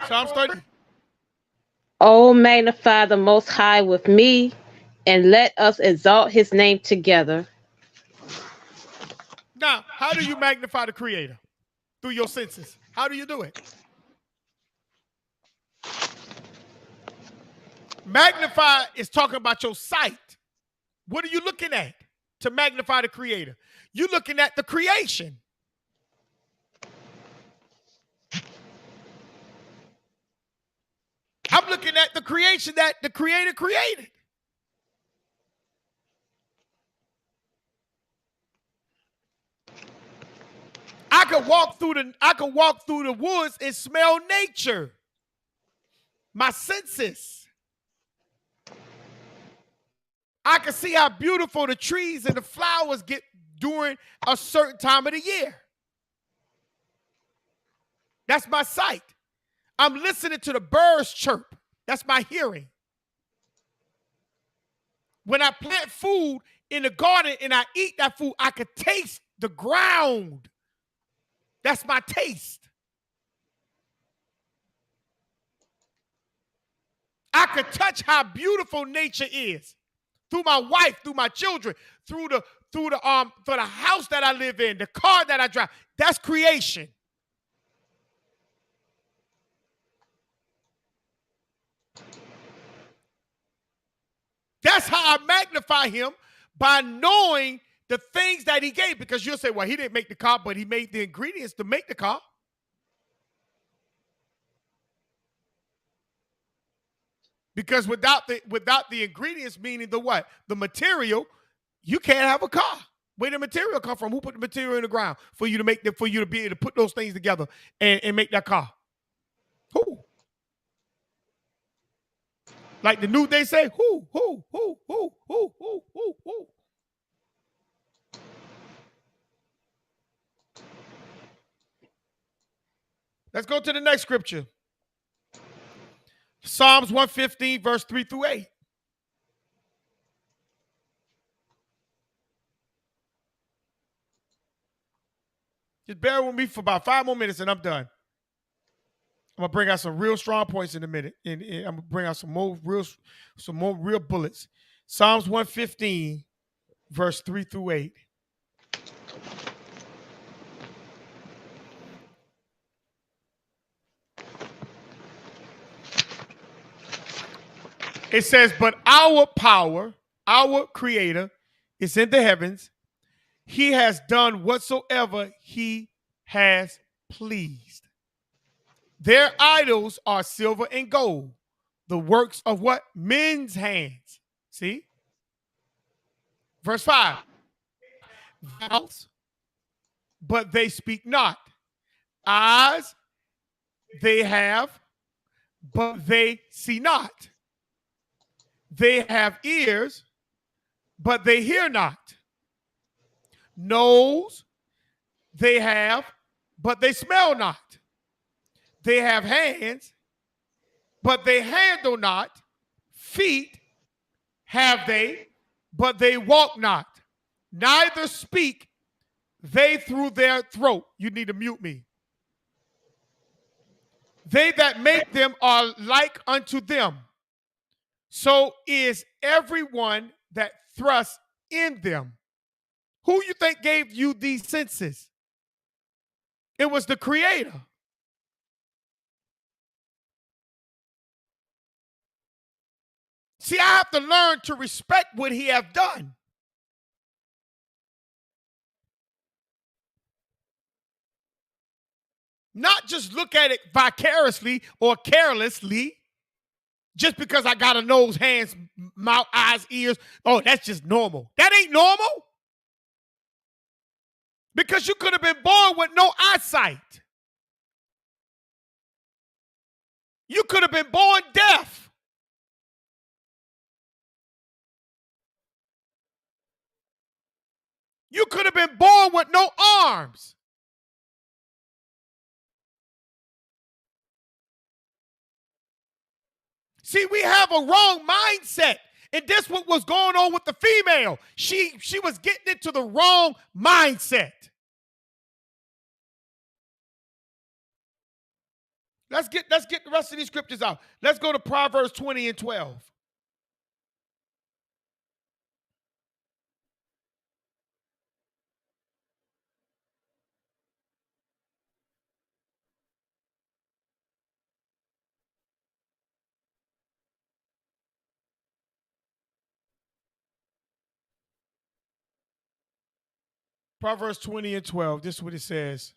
Psalms 30. Oh, magnify the Most High with me, and let us exalt his name together. Now, how do you magnify the Creator? Through your senses. How do you do it? Magnify is talking about your sight. What are you looking at to magnify the Creator? You're looking at the creation. I'm looking at the creation that the Creator created. I could walk through the woods and smell nature. My senses. I can see how beautiful the trees and the flowers get during a certain time of the year. That's my sight. I'm listening to the birds chirp. That's my hearing. When I plant food in the garden and I eat that food, I could taste the ground. That's my taste. I could touch how beautiful nature is through my wife, through my children, through the house that I live in, the car that I drive. That's creation. That's how I magnify him, by knowing the things that he gave. Because you'll say, well, he didn't make the car, but he made the ingredients to make the car. Because without the ingredients, meaning the what? The material, you can't have a car. Where did the material come from? Who put the material in the ground for you to be able to put those things together and make that car? Who? Like the New Day say, who? Let's go to the next scripture. Psalms 115, verse 3 through 8. Just bear with me for about 5 more minutes and I'm done. I'm gonna bring out some real strong points in a minute, and I'm gonna bring out some more real bullets. Psalms 115, verse 3 through 8. It says, but our power, our Creator, is in the heavens. He has done whatsoever he has pleased. Their idols are silver and gold, the works of what? Men's hands. See? Verse 5. Mouths, but they speak not. Eyes, they have, but they see not. They have ears, but they hear not. Nose they have, but they smell not. They have hands, but they handle not. Feet have they, but they walk not. Neither speak they through their throat. You need to mute me. They that make them are like unto them. So is everyone that thrusts in them. Who you think gave you these senses? It was the Creator. See, I have to learn to respect what he have done. Not just look at it vicariously or carelessly, just because I got a nose, hands, mouth, eyes, ears. Oh, that's just normal. That ain't normal. Because you could have been born with no eyesight. You could have been born deaf. You could have been born with no arms. See, we have a wrong mindset. And this what was going on with the female. She was getting into the wrong mindset. Let's get the rest of these scriptures out. Let's go to Proverbs 20 and 12. Proverbs 20 and 12. This is what it says.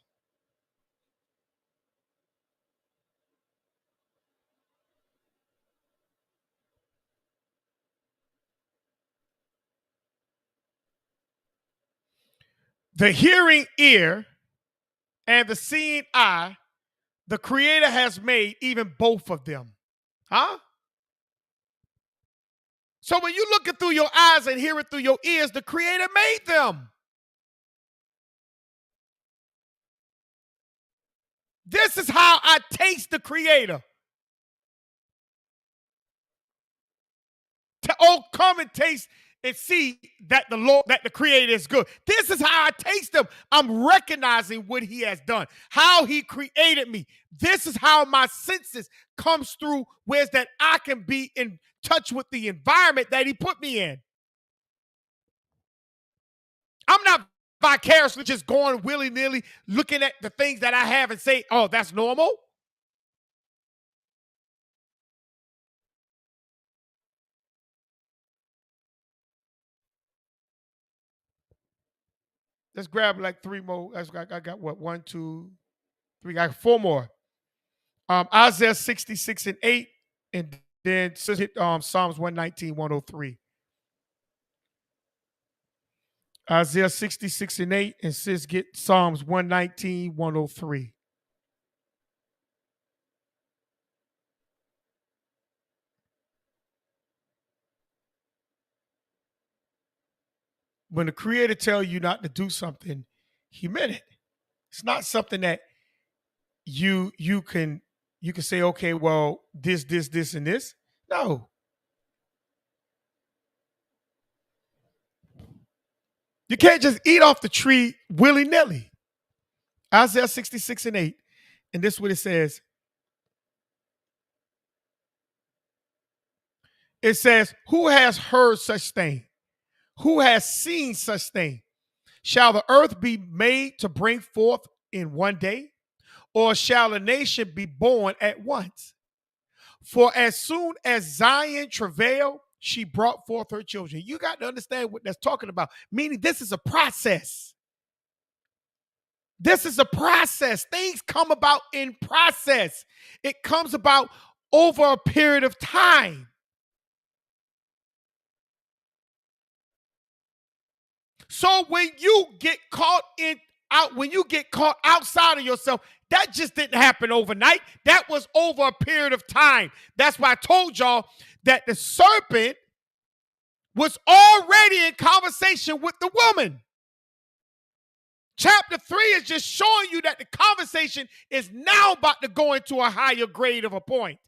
The hearing ear and the seeing eye, the Creator has made even both of them. Huh? So when you're looking through your eyes and hearing through your ears, the Creator made them. This is how I taste the Creator. Oh, come and taste and see that the Lord, that the Creator is good. This is how I taste him. I'm recognizing what he has done, how he created me. This is how my senses comes through, whereas that I can be in touch with the environment that he put me in. I'm not vicariously just going willy-nilly looking at the things that I have and say, oh, that's normal. Let's grab like three more. I got what? 1, 2, 3. I got 4 more. Isaiah 66 and 8, and then Psalms 119, 103. Isaiah 66 and 8, and sis get Psalms 119, 103. When the Creator tell you not to do something, he meant it. It's not something that you can say, okay, well, this, and this. No. You can't just eat off the tree willy-nilly. Isaiah 66 and 8. And this is what it says. It says, who has heard such thing? Who has seen such thing? Shall the earth be made to bring forth in one day? Or shall a nation be born at once? For as soon as Zion travailed, she brought forth her children. You got to understand what that's talking about. Meaning this is a process. This is a process. Things come about in process. It comes about over a period of time. So when you get caught outside of yourself, That just didn't happen overnight. That was over a period of time. That's why I told y'all that the serpent was already in conversation with the woman. Chapter 3 is just showing you that the conversation is now about to go into a higher grade of a point.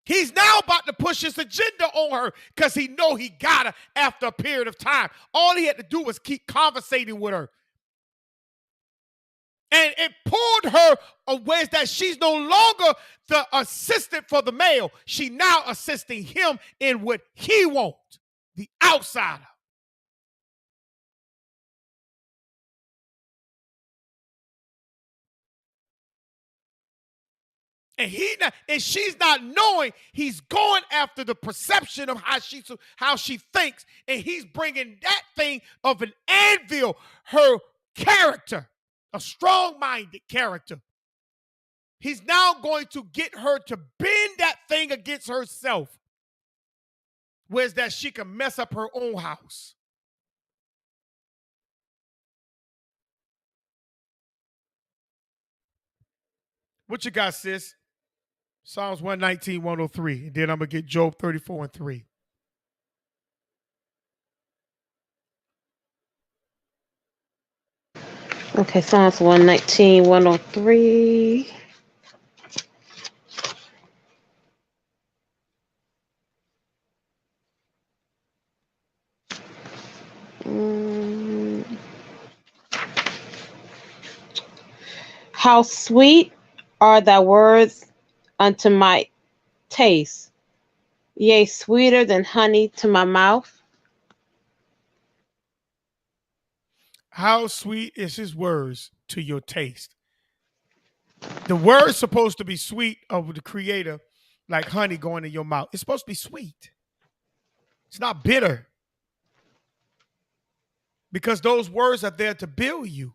He's now about to push his agenda on her because he know he got her after a period of time. All he had to do was keep conversating with her. And it pulled her away that she's no longer the assistant for the male. She now assisting him in what he wants, the outsider. And she's not knowing he's going after the perception of how she thinks, and he's bringing that thing of an anvil, her character, a strong-minded character. He's now going to get her to bend that thing against herself, whereas that she can mess up her own house. What you got, sis? Psalms 119, 103. And then I'm going to get Job 34 and 3. Okay, Psalms 119, 103. How sweet are thy words unto my taste, yea, sweeter than honey to my mouth. How sweet is his words to your taste? The word's supposed to be sweet of the Creator, like honey going in your mouth. It's supposed to be sweet. It's not bitter. Because those words are there to build you.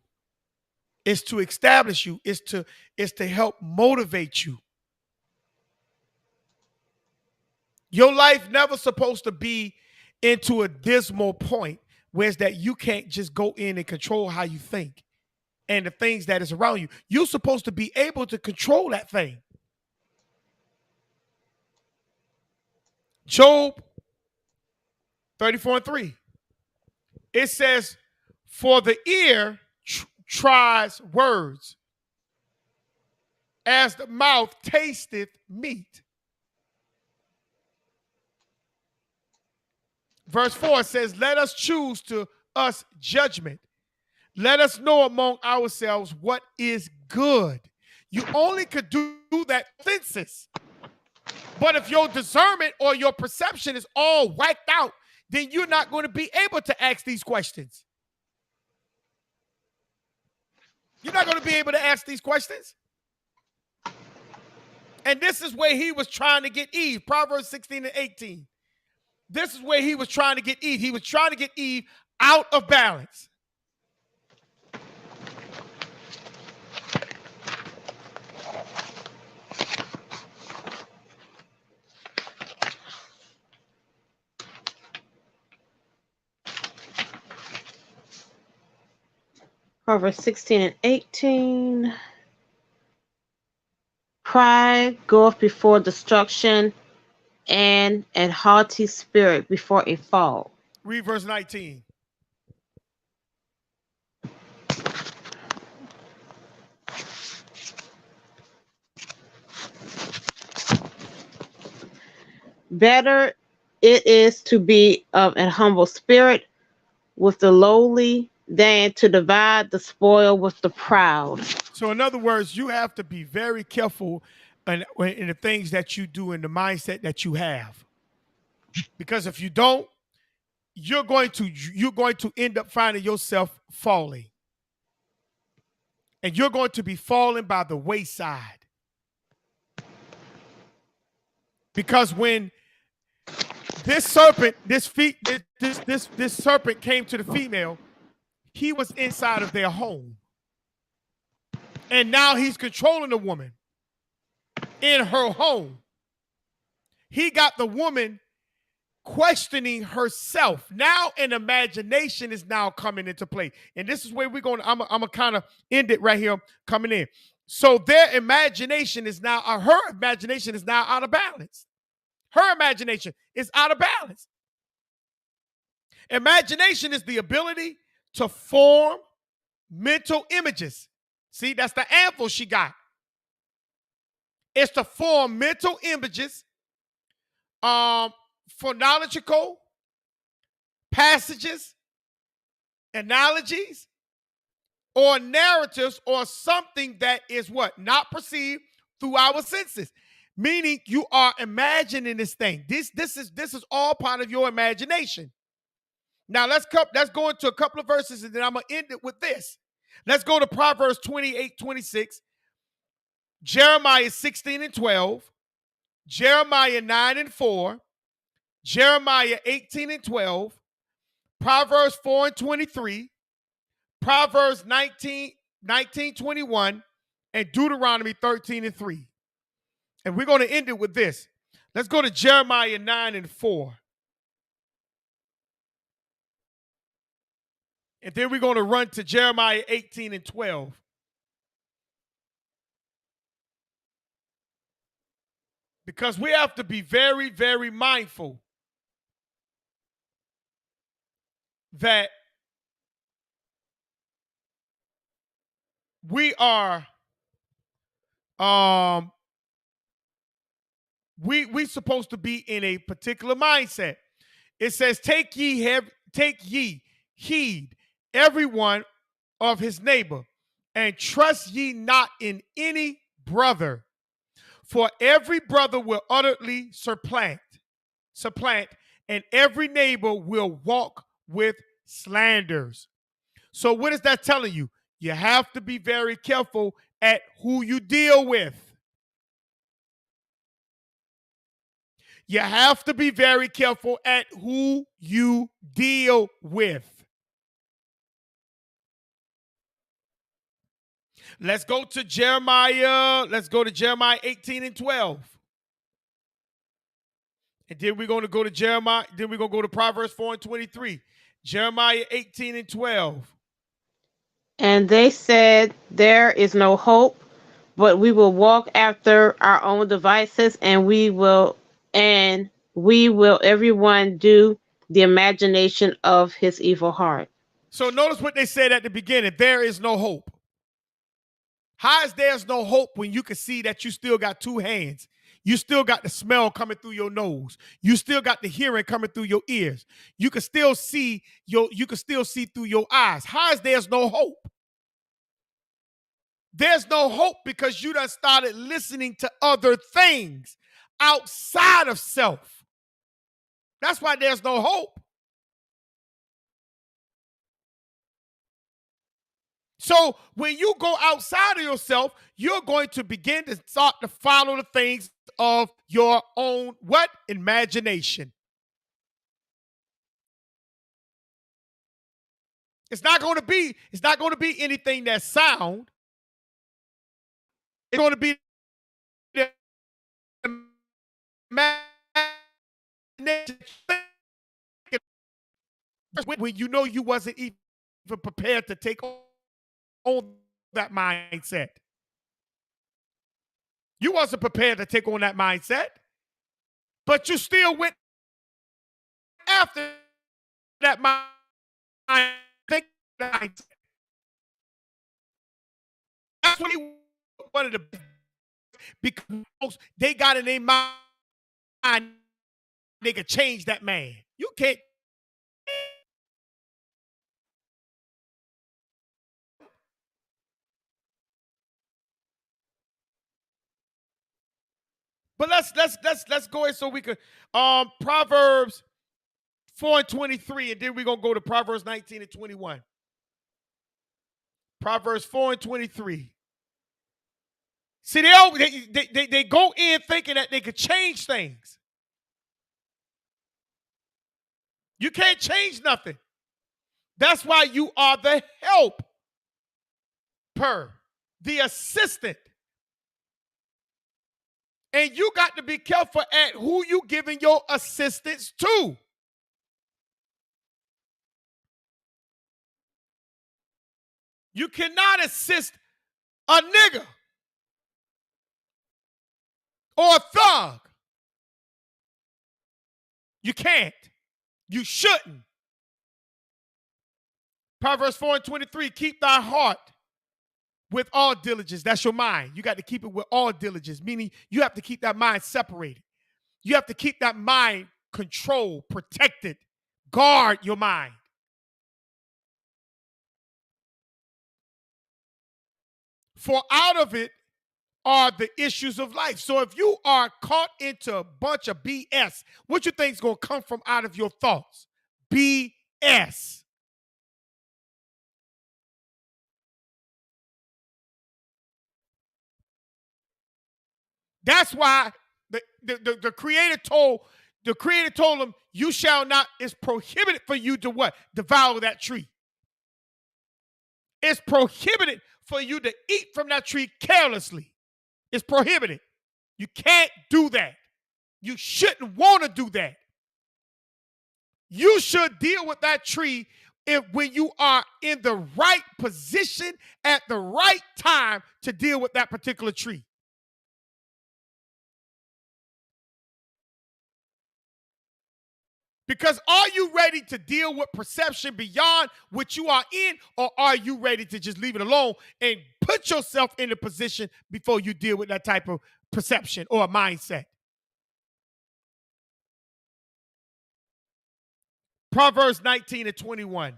It's to establish you. It's to help motivate you. Your life never supposed to be into a dismal point where it's that you can't just go in and control how you think and the things that is around you. You're supposed to be able to control that thing. Job 34 and 3. It says, for the ear tries words, as the mouth tasteth meat. Verse 4 says, let us choose to us judgment. Let us know among ourselves what is good. You only could do that senses. But if your discernment or your perception is all wiped out, then you're not going to be able to ask these questions. You're not going to be able to ask these questions. And this is where he was trying to get Eve. Proverbs 16 and 18. This is where he was trying to get Eve. He was trying to get Eve out of balance. Proverbs 16 and 18. Pride goeth before destruction, and an haughty spirit before a fall. Read verse 19. Better it is to be of an humble spirit with the lowly than to divide the spoil with the proud. So in other words, you have to be very careful in the things that you do and the mindset that you have. Because if you don't, you're going to end up finding yourself falling. And you're going to be falling by the wayside. Because when this serpent, this serpent came to the female, he was inside of their home. And now he's controlling the woman in her home. He got the woman questioning herself. Now an imagination is now coming into play. And this is where we're going, I'm going to kind of end it right here coming in. So their imagination is now, her imagination is now out of balance. Her imagination is out of balance. Imagination is the ability to form mental images. See, that's the anvil she got. It's to form mental images, phonological passages, analogies, or narratives, or something that is what? Not perceived through our senses. Meaning you are imagining this thing. This is all part of your imagination. Now let's go into a couple of verses, and then I'm going to end it with this. Let's go to Proverbs 28:26, Jeremiah 16:12, Jeremiah 9:4, Jeremiah 18:12, Proverbs 4:23, Proverbs 19:21, and Deuteronomy 13:3. And we're going to end it with this. Let's go to Jeremiah 9:4. And then we're going to run to Jeremiah 18:12. Because we have to be very, very mindful that we are we supposed to be in a particular mindset. It says, take ye heed everyone of his neighbor, and trust ye not in any brother, for every brother will utterly supplant, and every neighbor will walk with slanders. So what is that telling you? You have to be very careful at who you deal with. You have to be very careful at who you deal with. Let's go to Jeremiah 18:12. And then we're going to go to Jeremiah, then we're going to go to Proverbs 4:23. Jeremiah 18:12. And they said, there is no hope, but we will walk after our own devices, and we will everyone do the imagination of his evil heart. So notice what they said at the beginning. There is no hope. How is there's no hope when you can see that you still got two hands? You still got the smell coming through your nose. You still got the hearing coming through your ears. You can still see through your eyes. How is there's no hope? There's no hope because you done started listening to other things outside of self. That's why there's no hope. So when you go outside of yourself, you're going to begin to start to follow the things of your own what? Imagination. It's not going to be anything that's sound. It's going to be the imagination. When you know you wasn't even prepared to take on that mindset. You wasn't prepared to take on that mindset, but you still went after that mindset. That's what he wanted to, because they got in their mind they could change that man. You can't. But let's go ahead so we could Proverbs 4:23, and then we're gonna go to Proverbs 19:21. Proverbs 4:23. See, they go in thinking that they could change things. You can't change nothing. That's why you are the helper, the assistant. And you got to be careful at who you giving your assistance to. You cannot assist a nigga or a thug. You can't. You shouldn't. Proverbs 4:23, keep thy heart with all diligence. That's your mind. You got to keep it with all diligence, meaning you have to keep that mind separated. You have to keep that mind controlled, protected. Guard your mind. For out of it are the issues of life. So if you are caught into a bunch of BS, what you think is going to come from out of your thoughts? BS. That's why the creator told him, you shall not, it's prohibited for you to what? Devour that tree. It's prohibited for you to eat from that tree carelessly. It's prohibited. You can't do that. You shouldn't want to do that. You should deal with that tree when you are in the right position at the right time to deal with that particular tree. Because are you ready to deal with perception beyond what you are in, or are you ready to just leave it alone and put yourself in a position before you deal with that type of perception or a mindset? Proverbs 19:21.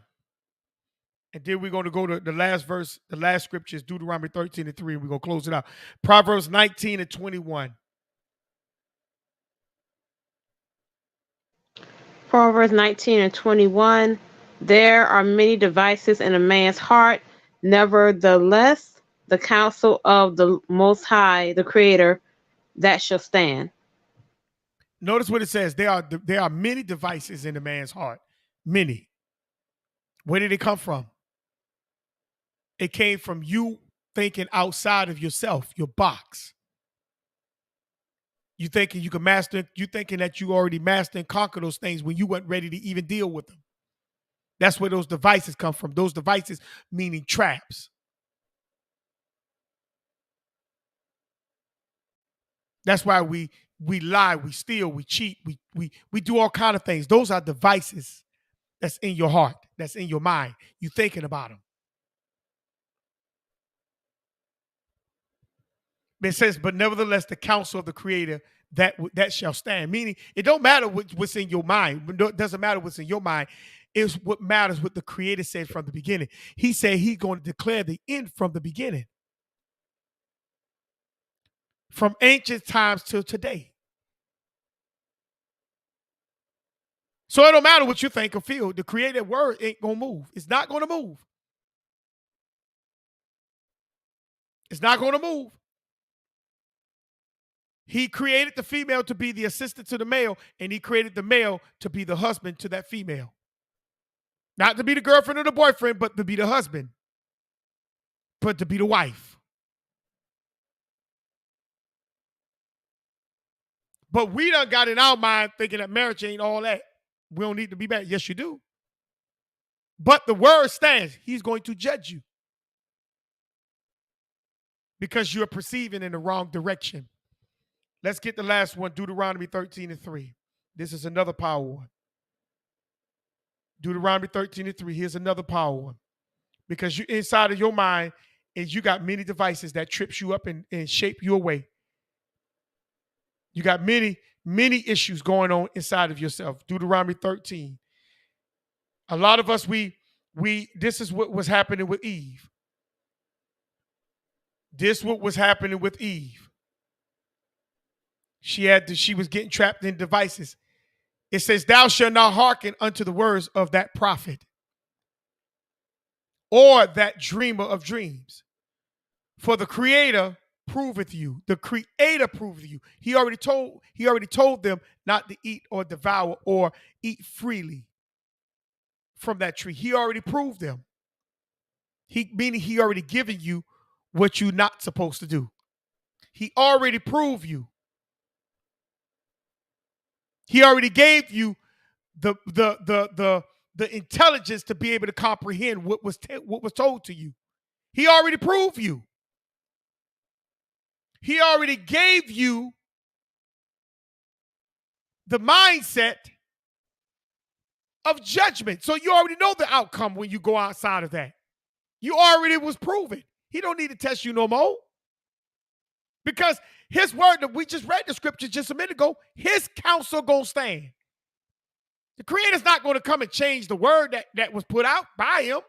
And then we're going to go to the last verse, the last scripture is Deuteronomy 13:3, and we're going to close it out. Proverbs 19:21. Proverbs 19:21. There are many devices in a man's heart. Nevertheless, the counsel of the Most High, the Creator, that shall stand. Notice what it says. There are many devices in a man's heart. Many. Where did it come from? It came from you thinking outside of yourself, your box. You thinking you can master, you thinking that you already master and conquer those things when you weren't ready to even deal with them. That's where those devices come from. Those devices meaning traps. That's why we lie, we steal, we cheat, we do all kind of things. Those are devices that's in your heart, that's in your mind. You thinking about them. It says, but nevertheless, the counsel of the Creator that shall stand. Meaning, it don't matter what's in your mind. It doesn't matter what's in your mind. It's what matters what the Creator said from the beginning. He said he's going to declare the end from the beginning. From ancient times till today. So it don't matter what you think or feel. The created word ain't going to move. It's not going to move. It's not going to move. He created the female to be the assistant to the male, and he created the male to be the husband to that female. Not to be the girlfriend or the boyfriend, but to be the husband. But to be the wife. But we done got in our mind thinking that marriage ain't all that. We don't need to be married. Yes, you do. But the word stands. He's going to judge you. Because you're perceiving in the wrong direction. Let's get the last one, Deuteronomy 13:3. This is another power one. Deuteronomy 13:3. Here's another power one. Because you inside of your mind is you got many devices that trips you up and shape you away. You got many issues going on inside of yourself. Deuteronomy 13. A lot of us, this is what was happening with Eve. This what was happening with Eve. She was getting trapped in devices. It says, thou shalt not hearken unto the words of that prophet or that dreamer of dreams. For the Creator proveth you. The Creator proveth you. He already told them not to eat or devour or eat freely from that tree. He already proved them. Meaning he already given you what you're not supposed to do. He already proved you. He already gave you the intelligence to be able to comprehend what was told to you. He already proved you. He already gave you the mindset of judgment. So you already know the outcome when you go outside of that. You already was proven. He don't need to test you no more. Because his word that we just read the scripture just a minute ago, his counsel gonna stand. The Creator's not going to come and change the word that was put out by him.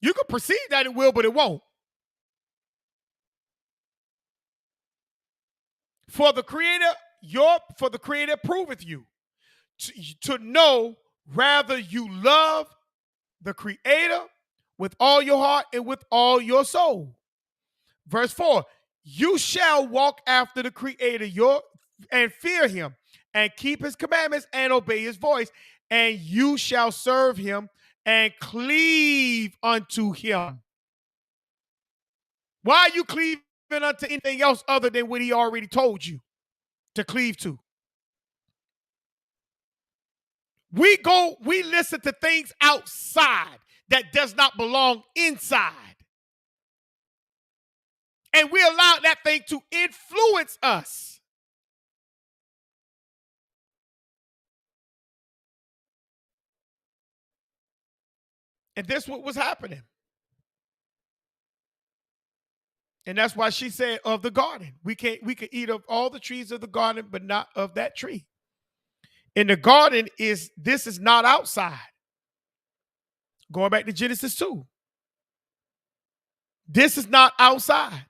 You can perceive that it will, but it won't. For the Creator proveth you to know rather you love the Creator with all your heart and with all your soul. Verse 4, you shall walk after the Creator and fear him and keep his commandments and obey his voice, and you shall serve him and cleave unto him. Why are you cleaving unto anything else other than what he already told you to cleave to? We listen to things outside that does not belong inside. And we allow that thing to influence us. And that's what was happening. And that's why she said of the garden. We can eat of all the trees of the garden, but not of that tree. In the garden this is not outside. Going back to Genesis 2. This is not outside.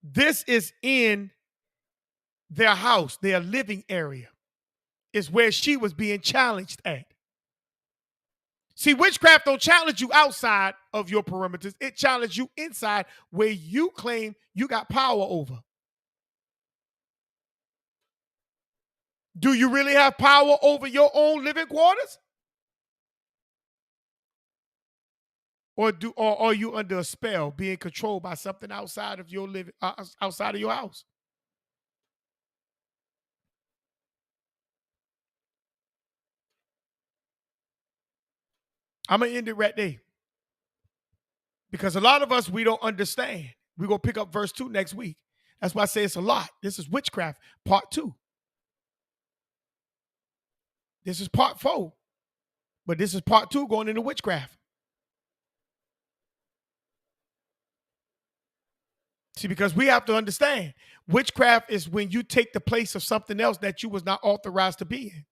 This is in their house, their living area. Is where she was being challenged at. See, witchcraft don't challenge you outside of your perimeters. It challenges you inside where you claim you got power over. Do you really have power over your own living quarters? Or are you under a spell, being controlled by something outside of your outside of your house? I'm gonna end it right there. Because a lot of us, we don't understand. We're gonna pick up verse 2 next week. That's why I say it's a lot. This is witchcraft, part 2. This is part 4. But this is part 2 going into witchcraft. See, because we have to understand, witchcraft is when you take the place of something else that you was not authorized to be in.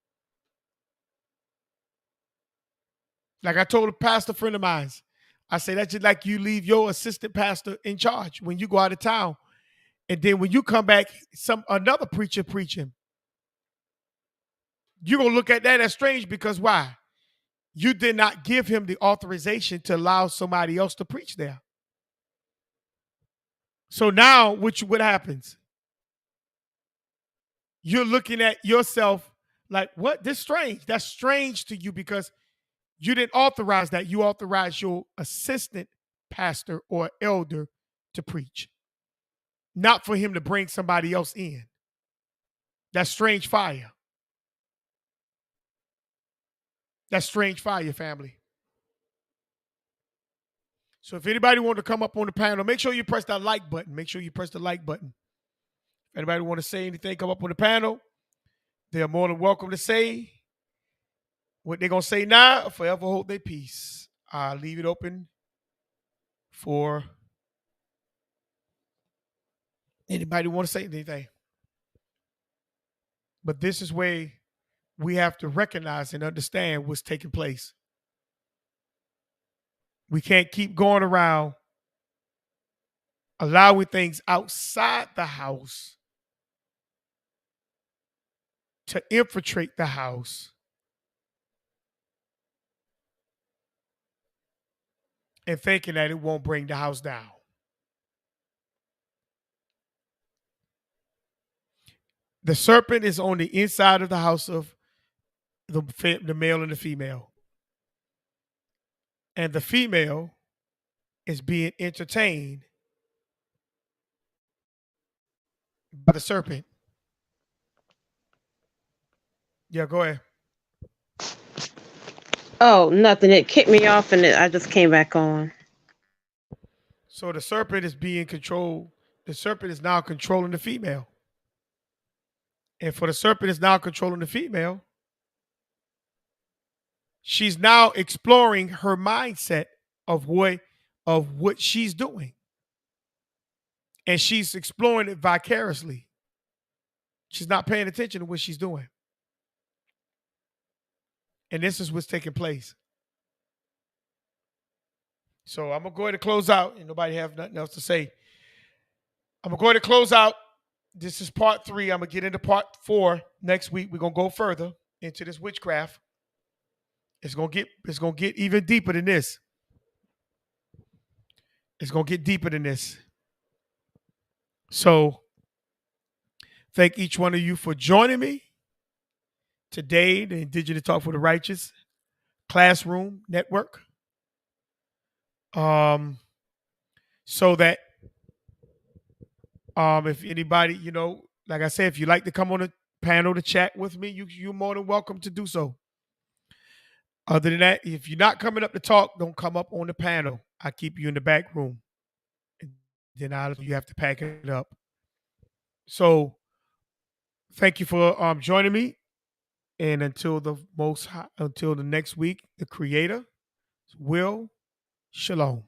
Like I told a pastor friend of mine, I say that's just like you leave your assistant pastor in charge when you go out of town. And then when you come back, another preacher preaching. You're going to look at that as strange because why? You did not give him the authorization to allow somebody else to preach there. So now what happens? You're looking at yourself like, what? This is strange. That's strange to you because you didn't authorize that. You authorized your assistant pastor or elder to preach, not for him to bring somebody else in. That's strange fire. That's strange fire, family. So if anybody want to come up on the panel, make sure you press that like button. Make sure you press the like button. If anybody want to say anything, come up on the panel. They're more than welcome to say what they're going to say now, or forever hold their peace. I'll leave it open for anybody want to say anything. But this is where we have to recognize and understand what's taking place. We can't keep going around allowing things outside the house to infiltrate the house and thinking that it won't bring the house down. The serpent is on the inside of the house of the male and the female. And the female is being entertained by the serpent. Yeah, go ahead. Oh, nothing. It kicked me off, and I just came back on. So the serpent is being controlled. The serpent is now controlling the female. And for the serpent is now controlling the female, she's now exploring her mindset of what she's doing. And she's exploring it vicariously. She's not paying attention to what she's doing. And this is what's taking place. So I'm gonna go ahead and close out, and nobody have nothing else to say. I'm gonna go ahead and close out. This is part 3. I'm gonna get into part 4 next week. We're gonna go further into this witchcraft. It's gonna get even deeper than this. It's gonna get deeper than this. So thank each one of you for joining me today, the Indigenous Talk for the Righteous Classroom Network. So that if anybody, like I said, if you like to come on a panel to chat with me, you're more than welcome to do so. Other than that, if you're not coming up to talk, don't come up on the panel. I keep you in the back room. And then you have to pack it up. So thank you for joining me. And until the next week, the Creator will. Shalom.